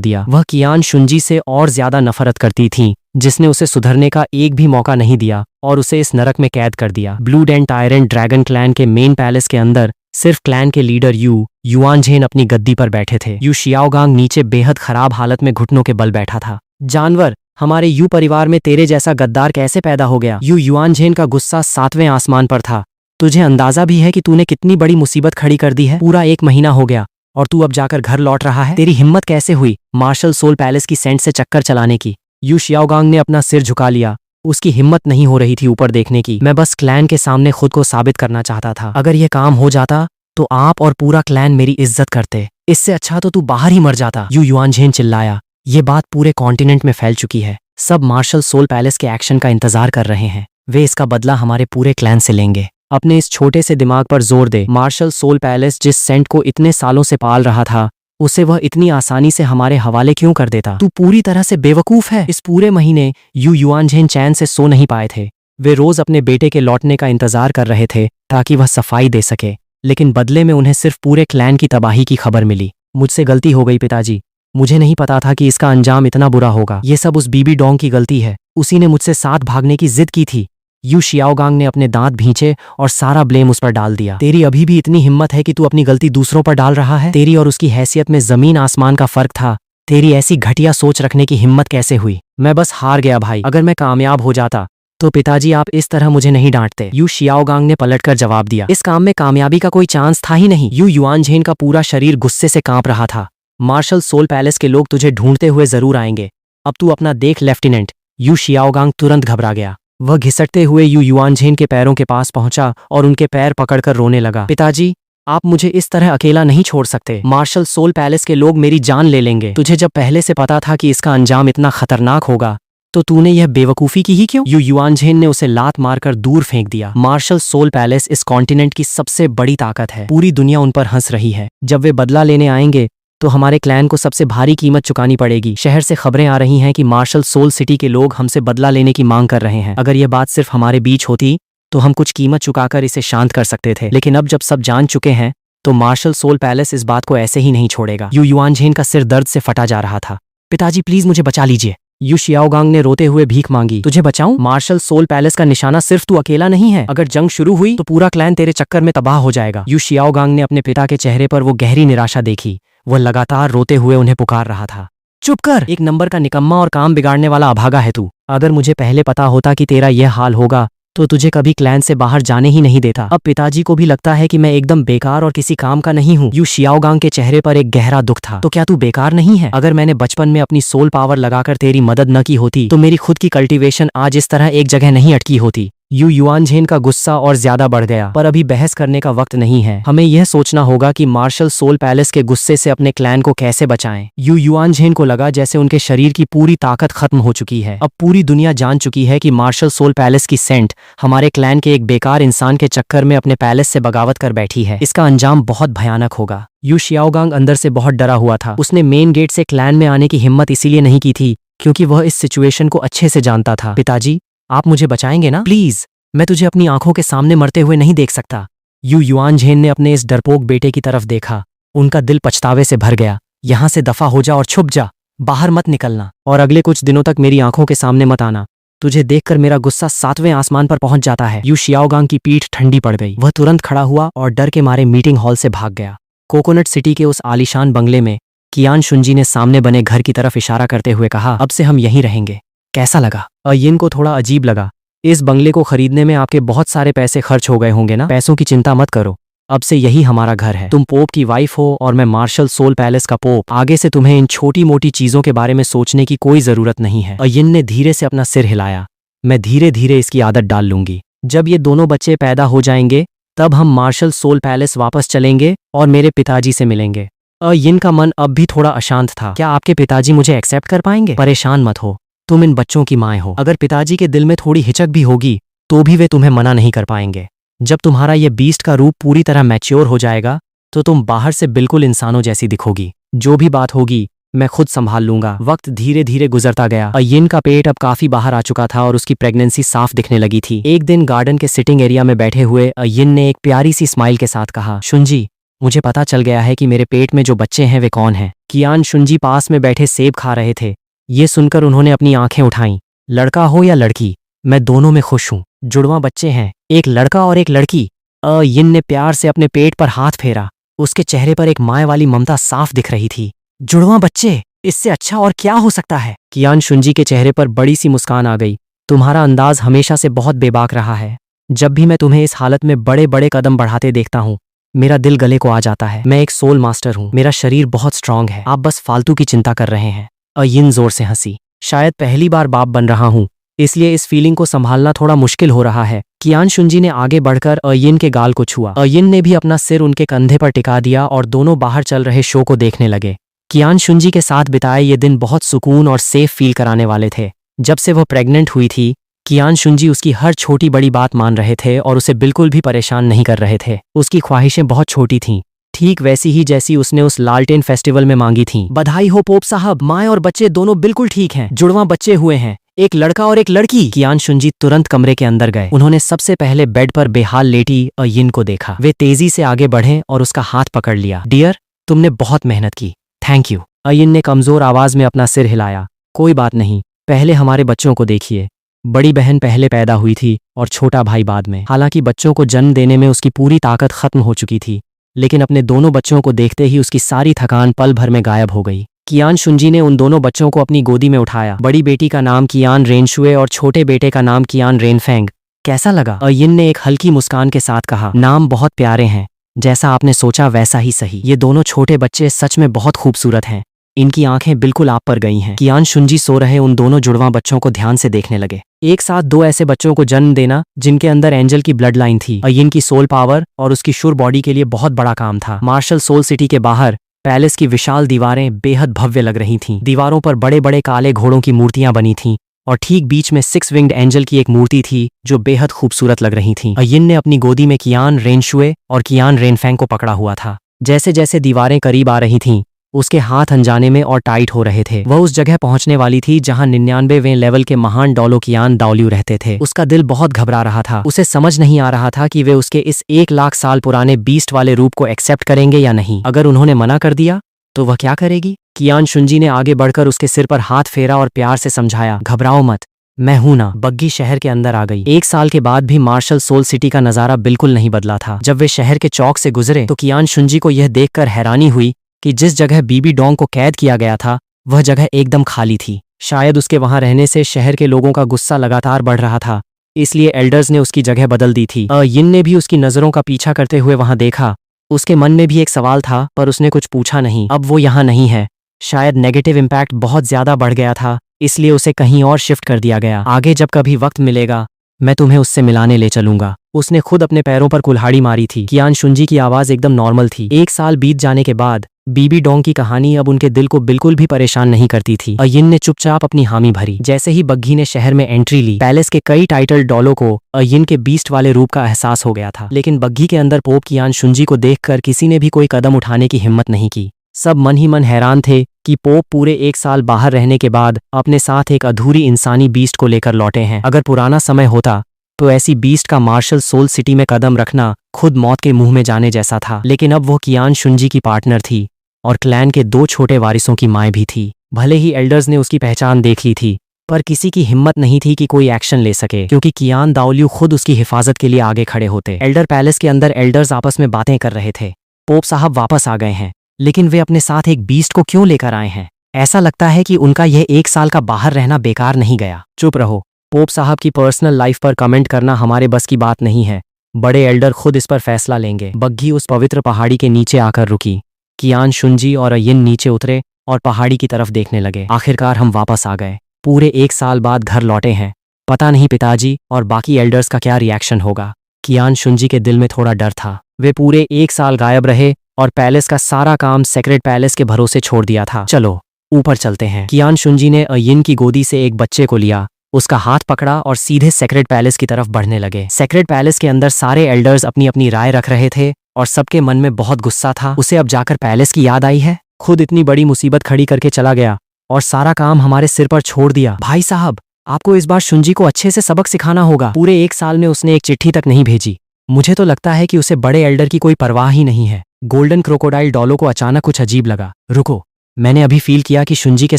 दिया। वह कियान शुंजी से और ज्यादा नफरत करती थी, जिसने उसे सुधरने का एक भी मौका नहीं दिया और उसे इस नरक में कैद कर दिया। Blue Dent Tyrant Dragon Clan के मेन पैलेस के अंदर सिर्फ क्लैन के लीडर युआनझेन अपनी गद्दी पर बैठे थे। यू शियाओगांग नीचे बेहद खराब हालत में घुटनों के बल बैठा था। जानवर, हमारे यू परिवार में तेरे जैसा गद्दार कैसे पैदा हो गया? युआनझेन का गुस्सा 7वें आसमान पर था। तुझे अंदाजा भी है कि तूने कितनी बड़ी मुसीबत खड़ी कर दी है? पूरा 1 महीना हो गया और तू अब जाकर घर लौट रहा है? तेरी हिम्मत कैसे हुई मार्शल सोल पैलेस की सेंट से चक्कर चलाने की? यू शियाओगांग ने अपना सिर झुका लिया। उसकी हिम्मत नहीं हो रही थी ऊपर देखने की। मैं बस क्लैन के सामने खुद को साबित करना चाहता था। अगर यह काम हो जाता तो आप और पूरा क्लैन मेरी इज्जत करते। इससे अच्छा तो तू बाहर ही मर जाता। युआनझेन चिल्लाया। ये बात पूरे कॉन्टिनेंट में फैल चुकी है। सब मार्शल सोल पैलेस के एक्शन का इंतजार कर रहे हैं। वे इसका बदला हमारे पूरे क्लैन से लेंगे। अपने इस छोटे से दिमाग पर जोर दे। मार्शल सोल पैलेस जिस सेंट को इतने सालों से पाल रहा था, उसे वह इतनी आसानी से हमारे हवाले क्यों कर देता? तू पूरी तरह से बेवकूफ है। इस पूरे महीने युआनझेन चैन से सो नहीं पाए थे। वे रोज अपने बेटे के लौटने का इंतजार कर रहे थे ताकि वह सफाई दे सके, लेकिन बदले में उन्हें सिर्फ पूरे क्लैन की तबाही की खबर मिली। मुझसे गलती हो गई पिताजी। मुझे नहीं पता था कि इसका अंजाम इतना बुरा होगा। ये सब उस बीबी डोंग की गलती है। उसी ने मुझसे साथ भागने की जिद की थी। यू शियाओगांग ने अपने दांत भींचे और सारा ब्लेम उस पर डाल दिया। तेरी अभी भी इतनी हिम्मत है कि तू अपनी गलती दूसरों पर डाल रहा है? तेरी और उसकी हैसियत में जमीन आसमान का फर्क था। तेरी ऐसी घटिया सोच रखने की हिम्मत कैसे हुई? मैं बस हार गया भाई। अगर मैं कामयाब हो जाता तो पिताजी आप इस तरह मुझे नहीं डांटते। यू शियाओगांग ने पलटकर जवाब दिया। इस काम में कामयाबी का कोई चांस था ही नहीं। युआनझेन का पूरा शरीर गुस्से से कांप रहा था। मार्शल सोल पैलेस के लोग तुझे ढूंढते हुए जरूर आएंगे। अब तू अपना देख लेफ्टिनेंट। यू शियाओगांग तुरंत घबरा गया। वह घिसटते हुए युआनझेन के पैरों के पास पहुंचा और उनके पैर पकड़कर रोने लगा। पिताजी, आप मुझे इस तरह अकेला नहीं छोड़ सकते। मार्शल सोल पैलेस के लोग मेरी जान ले लेंगे। तुझे जब पहले से पता था कि इसका अंजाम इतना खतरनाक होगा तो तूने यह बेवकूफी की ही क्यों? युआनझेन ने उसे लात मारकर दूर फेंक दिया। मार्शल सोल पैलेस इस कॉन्टिनेंट की सबसे बड़ी ताकत है। पूरी दुनिया उन पर हंस रही है। जब वे बदला लेने आएंगे तो हमारे क्लैन को सबसे भारी कीमत चुकानी पड़ेगी। शहर से खबरें आ रही हैं कि मार्शल सोल सिटी के लोग हमसे बदला लेने की मांग कर रहे हैं। अगर यह बात सिर्फ हमारे बीच होती तो हम कुछ कीमत चुकाकर इसे शांत कर सकते थे, लेकिन अब जब सब जान चुके हैं तो मार्शल सोल पैलेस इस बात को ऐसे ही नहीं छोड़ेगा। युआनझेन का सिर दर्द से फटा जा रहा था। पिताजी प्लीज मुझे बचा लीजिए। यू शियाओगांग ने रोते हुए भीख मांगी। तुझे बचाऊं? मार्शल सोल पैलेस का निशाना सिर्फ तू अकेला नहीं है। अगर जंग शुरू हुई तो पूरा क्लैन तेरे चक्कर में तबाह हो जाएगा। यू शियाओगांग ने अपने पिता के चेहरे पर वो गहरी निराशा देखी। वह लगातार रोते हुए उन्हें पुकार रहा था। चुप कर, 1 नंबर का निकम्मा और काम बिगाड़ने वाला अभागा है तू। अगर मुझे पहले पता होता कि तेरा यह हाल होगा तो तुझे कभी क्लैन से बाहर जाने ही नहीं देता। अब पिताजी को भी लगता है कि मैं एकदम बेकार और किसी काम का नहीं हूँ। यू शियाओगांग के चेहरे पर एक गहरा दुख था। तो क्या तू बेकार नहीं है? अगर मैंने बचपन में अपनी सोल पावर लगाकर तेरी मदद न की होती तो मेरी खुद की कल्टीवेशन आज इस तरह एक जगह नहीं अटकी होती। युआनझेन का गुस्सा और ज्यादा बढ़ गया। पर अभी बहस करने का वक्त नहीं है। हमें यह सोचना होगा कि मार्शल सोल पैलेस के गुस्से से अपने क्लैन को कैसे बचाएं। युआनझेन को लगा जैसे उनके शरीर की पूरी ताकत खत्म हो चुकी है। अब पूरी दुनिया जान चुकी है कि मार्शल सोल पैलेस की सेंट हमारे क्लैन के एक बेकार इंसान के चक्कर में अपने पैलेस से बगावत कर बैठी है। इसका अंजाम बहुत भयानक होगा। यू शियाओगांग अंदर से बहुत डरा हुआ था। उसने मेन गेट से क्लैन में आने की हिम्मत इसीलिए नहीं की थी क्योंकि वह इस सिचुएशन को अच्छे से जानता था। पिताजी, आप मुझे बचाएंगे ना? प्लीज, मैं तुझे अपनी आंखों के सामने मरते हुए नहीं देख सकता। युआनझेन ने अपने इस डरपोक बेटे की तरफ देखा। उनका दिल पछतावे से भर गया। यहां से दफा हो जा और छुप जा, बाहर मत निकलना और अगले कुछ दिनों तक मेरी आंखों के सामने मत आना। तुझे देखकर मेरा गुस्सा 7वें आसमान पर पहुंच जाता है। यू शियाओगांग की पीठ ठंडी पड़ गई। वह तुरंत खड़ा हुआ और डर के मारे मीटिंग हॉल से भाग गया। कोकोनट सिटी के उस आलीशान बंगले में कियान शुंजी ने सामने बने घर की तरफ इशारा करते हुए कहा, अब से हम यहीं रहेंगे। कैसा लगा? अयिन को थोड़ा अजीब लगा। इस बंगले को खरीदने में आपके बहुत सारे पैसे खर्च हो गए होंगे ना? पैसों की चिंता मत करो, अब से यही हमारा घर है। तुम पोप की वाइफ हो और मैं मार्शल सोल पैलेस का पोप। आगे से तुम्हें इन छोटी मोटी चीजों के बारे में सोचने की कोई जरूरत नहीं है। अयिन ने धीरे से अपना सिर हिलाया। मैं धीरे धीरे इसकी आदत डाल लूंगी। जब ये दोनों बच्चे पैदा हो जाएंगे तब हम मार्शल सोल पैलेस वापस चलेंगे और मेरे पिताजी से मिलेंगे। यिन का मन अब भी थोड़ा अशांत था। क्या आपके पिताजी मुझे एक्सेप्ट कर पाएंगे? परेशान मत हो, तुम इन बच्चों की माँ हो। अगर पिताजी के दिल में थोड़ी हिचक भी होगी तो भी वे तुम्हें मना नहीं कर पाएंगे। जब तुम्हारा ये बीस्ट का रूप पूरी तरह मैच्योर हो जाएगा तो तुम बाहर से बिल्कुल इंसानों जैसी दिखोगी। जो भी बात होगी मैं खुद संभाल लूंगा। वक्त धीरे धीरे गुजरता गया। यिन का पेट अब काफी बाहर आ चुका था और उसकी प्रेगनेंसी साफ दिखने लगी थी। एक दिन गार्डन के सिटिंग एरिया में बैठे हुए यिन ने एक प्यारी सी स्माइल के साथ कहा, शुंजी, मुझे पता चल गया है कि मेरे पेट में जो बच्चे हैं वे कौन हैं। कियान शुंजी पास में बैठे सेब खा रहे थे। ये सुनकर उन्होंने अपनी आंखें उठाईं। लड़का हो या लड़की, मैं दोनों में खुश हूँ। जुड़वा बच्चे हैं, एक लड़का और एक लड़की। यिन ने प्यार से अपने पेट पर हाथ फेरा। उसके चेहरे पर एक माँ वाली ममता साफ दिख रही थी। जुड़वा बच्चे, इससे अच्छा और क्या हो सकता है? कियान शुंजी के चेहरे पर बड़ी सी मुस्कान आ गई। तुम्हारा अंदाज हमेशा से बहुत बेबाक रहा है। जब भी मैं तुम्हें इस हालत में बड़े बड़े कदम बढ़ाते देखता हूँ मेरा दिल गले को आ जाता है। मैं एक सोल मास्टर हूँ, मेरा शरीर बहुत स्ट्रांग है, आप बस फालतू की चिंता कर रहे हैं। यिन जोर से हंसी। शायद पहली बार बाप बन रहा हूँ, इसलिए इस फीलिंग को संभालना थोड़ा मुश्किल हो रहा है। कियान शुंजी ने आगे बढ़कर यिन के गाल को छुआ। यिन ने भी अपना सिर उनके कंधे पर टिका दिया और दोनों बाहर चल रहे शो को देखने लगे। कियान शुंजी के साथ बिताए ये दिन बहुत सुकून और सेफ फील कराने वाले थे। जब से वह प्रेग्नेंट हुई थी कियान शुंजी उसकी हर छोटी बड़ी बात मान रहे थे और उसे बिल्कुल भी परेशान नहीं कर रहे थे। उसकी ख्वाहिशें बहुत छोटी थीं, ठीक वैसी ही जैसी उसने उस लालटेन फेस्टिवल में मांगी थीं। बधाई हो पोप साहब, माँ और बच्चे दोनों बिल्कुल ठीक हैं। जुड़वा बच्चे हुए हैं, एक लड़का और एक लड़की। कियान शुंजी तुरंत कमरे के अंदर गए। उन्होंने सबसे पहले बेड पर बेहाल लेटी यिन को देखा। वे तेजी से आगे बढ़े और उसका हाथ पकड़ लिया। डियर, तुमने बहुत मेहनत की, थैंक यू। यिन ने कमजोर आवाज में अपना सिर हिलाया। कोई बात नहीं, पहले हमारे बच्चों को देखिए। बड़ी बहन पहले पैदा हुई थी और छोटा भाई बाद में। हालांकि बच्चों को जन्म देने में उसकी पूरी ताकत खत्म हो चुकी थी, लेकिन अपने दोनों बच्चों को देखते ही उसकी सारी थकान पल भर में गायब हो गई। कियान शुंजी ने उन दोनों बच्चों को अपनी गोदी में उठाया। बड़ी बेटी का नाम कियान रेनशुए और छोटे बेटे का नाम कियान रेनफेंग। कैसा लगा? यिन ने एक हल्की मुस्कान के साथ कहा, नाम बहुत प्यारे हैं, जैसा आपने सोचा वैसा ही सही। ये दोनों छोटे बच्चे सच में बहुत खूबसूरत हैं, इनकी आंखें बिल्कुल आप पर गई हैं। कियान शुंजी सो रहे उन दोनों जुड़वा बच्चों को ध्यान से देखने लगे। एक साथ दो ऐसे बच्चों को जन्म देना जिनके अंदर एंजल की ब्लड लाइन थी, यिन की सोल पावर और उसकी शुर बॉडी के लिए बहुत बड़ा काम था। मार्शल सोल सिटी के बाहर पैलेस की विशाल दीवारें बेहद भव्य लग रही थीं। दीवारों पर बड़े बड़े काले घोड़ों की मूर्तियां बनी थीं और ठीक बीच में 6 विंग्ड एंजल की एक मूर्ति थी जो बेहद खूबसूरत लग रही थी। यिन ने अपनी गोदी में कियान रेनशुए और कियान रेनफेंग को पकड़ा हुआ था। जैसे जैसे दीवारें करीब आ रही थीं उसके हाथ अनजाने में और टाइट हो रहे थे। वह उस जगह पहुंचने वाली थी जहां 99वें लेवल के महान डॉलो कियान दाओलियू रहते थे। उसका दिल बहुत घबरा रहा था। उसे समझ नहीं आ रहा था कि वे उसके इस 1 लाख साल पुराने बीस्ट वाले रूप को एक्सेप्ट करेंगे या नहीं। अगर उन्होंने मना कर दिया तो वह क्या करेगी? कियान शुंजी ने आगे बढ़कर उसके सिर पर हाथ फेरा और प्यार से समझाया, घबराओ मत, मैं हूं ना। बग्गी शहर के अंदर आ गई। 1 साल के बाद भी मार्शल सोल सिटी का नजारा बिल्कुल नहीं बदला था। जब वे शहर के चौक से गुजरे तो कियान शुंजी को यह देखकर हैरानी हुई कि जिस जगह बीबी डोंग को कैद किया गया था वह जगह एकदम खाली थी। शायद उसके वहां रहने से शहर के लोगों का गुस्सा लगातार बढ़ रहा था, इसलिए एल्डर्स ने उसकी जगह बदल दी थी। यिन ने भी उसकी नजरों का पीछा करते हुए वहां देखा। उसके मन में भी एक सवाल था पर उसने कुछ पूछा नहीं। अब वो यहाँ नहीं है, शायद नेगेटिव इम्पैक्ट बहुत ज्यादा बढ़ गया था, इसलिए उसे कहीं और शिफ्ट कर दिया गया। आगे जब कभी वक्त मिलेगा मैं तुम्हें उससे मिलाने ले चलूंगा। उसने खुद अपने पैरों पर कुल्हाड़ी मारी थी। कियान शुंजी की आवाज एकदम नॉर्मल थी। 1 साल बीत जाने के बाद बीबी डोंग की कहानी अब उनके दिल को बिल्कुल भी परेशान नहीं करती थी। यिन ने चुपचाप अपनी हामी भरी। जैसे ही बग्घी ने शहर में एंट्री ली पैलेस के कई टाइटल डॉलों को यिन के बीस्ट वाले रूप का एहसास हो गया था, लेकिन बग्घी के अंदर पोप कियान शुंजी को देखकर किसी ने भी कोई कदम उठाने की हिम्मत नहीं की। सब मन ही मन हैरान थे कि पोप पूरे 1 साल बाहर रहने के बाद अपने साथ एक अधूरी इंसानी बीस्ट को लेकर लौटे हैं। अगर पुराना समय होता तो ऐसी बीस्ट का मार्शल सोल सिटी में कदम रखना खुद मौत के मुंह में जाने जैसा था, लेकिन अब वो कियान शुंजी की पार्टनर थी और क्लैन के 2 छोटे वारिसों की माँ भी थी। भले ही एल्डर्स ने उसकी पहचान देख ली थी पर किसी की हिम्मत नहीं थी कि कोई एक्शन ले सके, क्योंकि कियान दाओलियू खुद उसकी हिफाजत के लिए आगे खड़े होते। एल्डर पैलेस के अंदर एल्डर्स आपस में बातें कर रहे थे। पोप साहब वापस आ गए हैं, लेकिन वे अपने साथ एक बीस्ट को क्यों लेकर आए हैं? ऐसा लगता है कि उनका यह 1 साल का बाहर रहना बेकार नहीं गया। चुप रहो, पोप साहब की पर्सनल लाइफ पर कमेंट करना हमारे बस की बात नहीं है। बड़े एल्डर खुद इस पर फैसला लेंगे। बग्घी उस पवित्र पहाड़ी के नीचे आकर रुकी। कियान शुंजी और यिन नीचे उतरे और पहाड़ी की तरफ देखने लगे। आखिरकार हम वापस आ गए। पूरे 1 साल बाद घर लौटे हैं पता नहीं पिताजी और बाकी एल्डर्स का क्या रिएक्शन होगा। कियान शुंजी के दिल में थोड़ा डर था। वे पूरे 1 साल गायब रहे और पैलेस का सारा काम सेक्रेट पैलेस के भरोसे छोड़ दिया था। चलो ऊपर चलते हैं। कियान शुंजी ने अयिन की गोदी से एक बच्चे को लिया, उसका हाथ पकड़ा और सीधे सेक्रेट पैलेस की तरफ बढ़ने लगे। सेक्रेट पैलेस के अंदर सारे एल्डर्स अपनी अपनी राय रख रहे थे और सबके मन में बहुत गुस्सा था। उसे अब जाकर पैलेस की याद आई है। खुद इतनी बड़ी मुसीबत खड़ी करके चला गया और सारा काम हमारे सिर पर छोड़ दिया। भाई साहब, आपको इस बार शुंजी को अच्छे से सबक सिखाना होगा। पूरे 1 साल में उसने एक चिट्ठी तक नहीं भेजी। मुझे तो लगता है कि उसे बड़े एल्डर की कोई परवाह ही नहीं है। गोल्डन क्रोकोडाइल डॉलो को अचानक कुछ अजीब लगा। रुको, मैंने अभी फील किया कि शुंजी के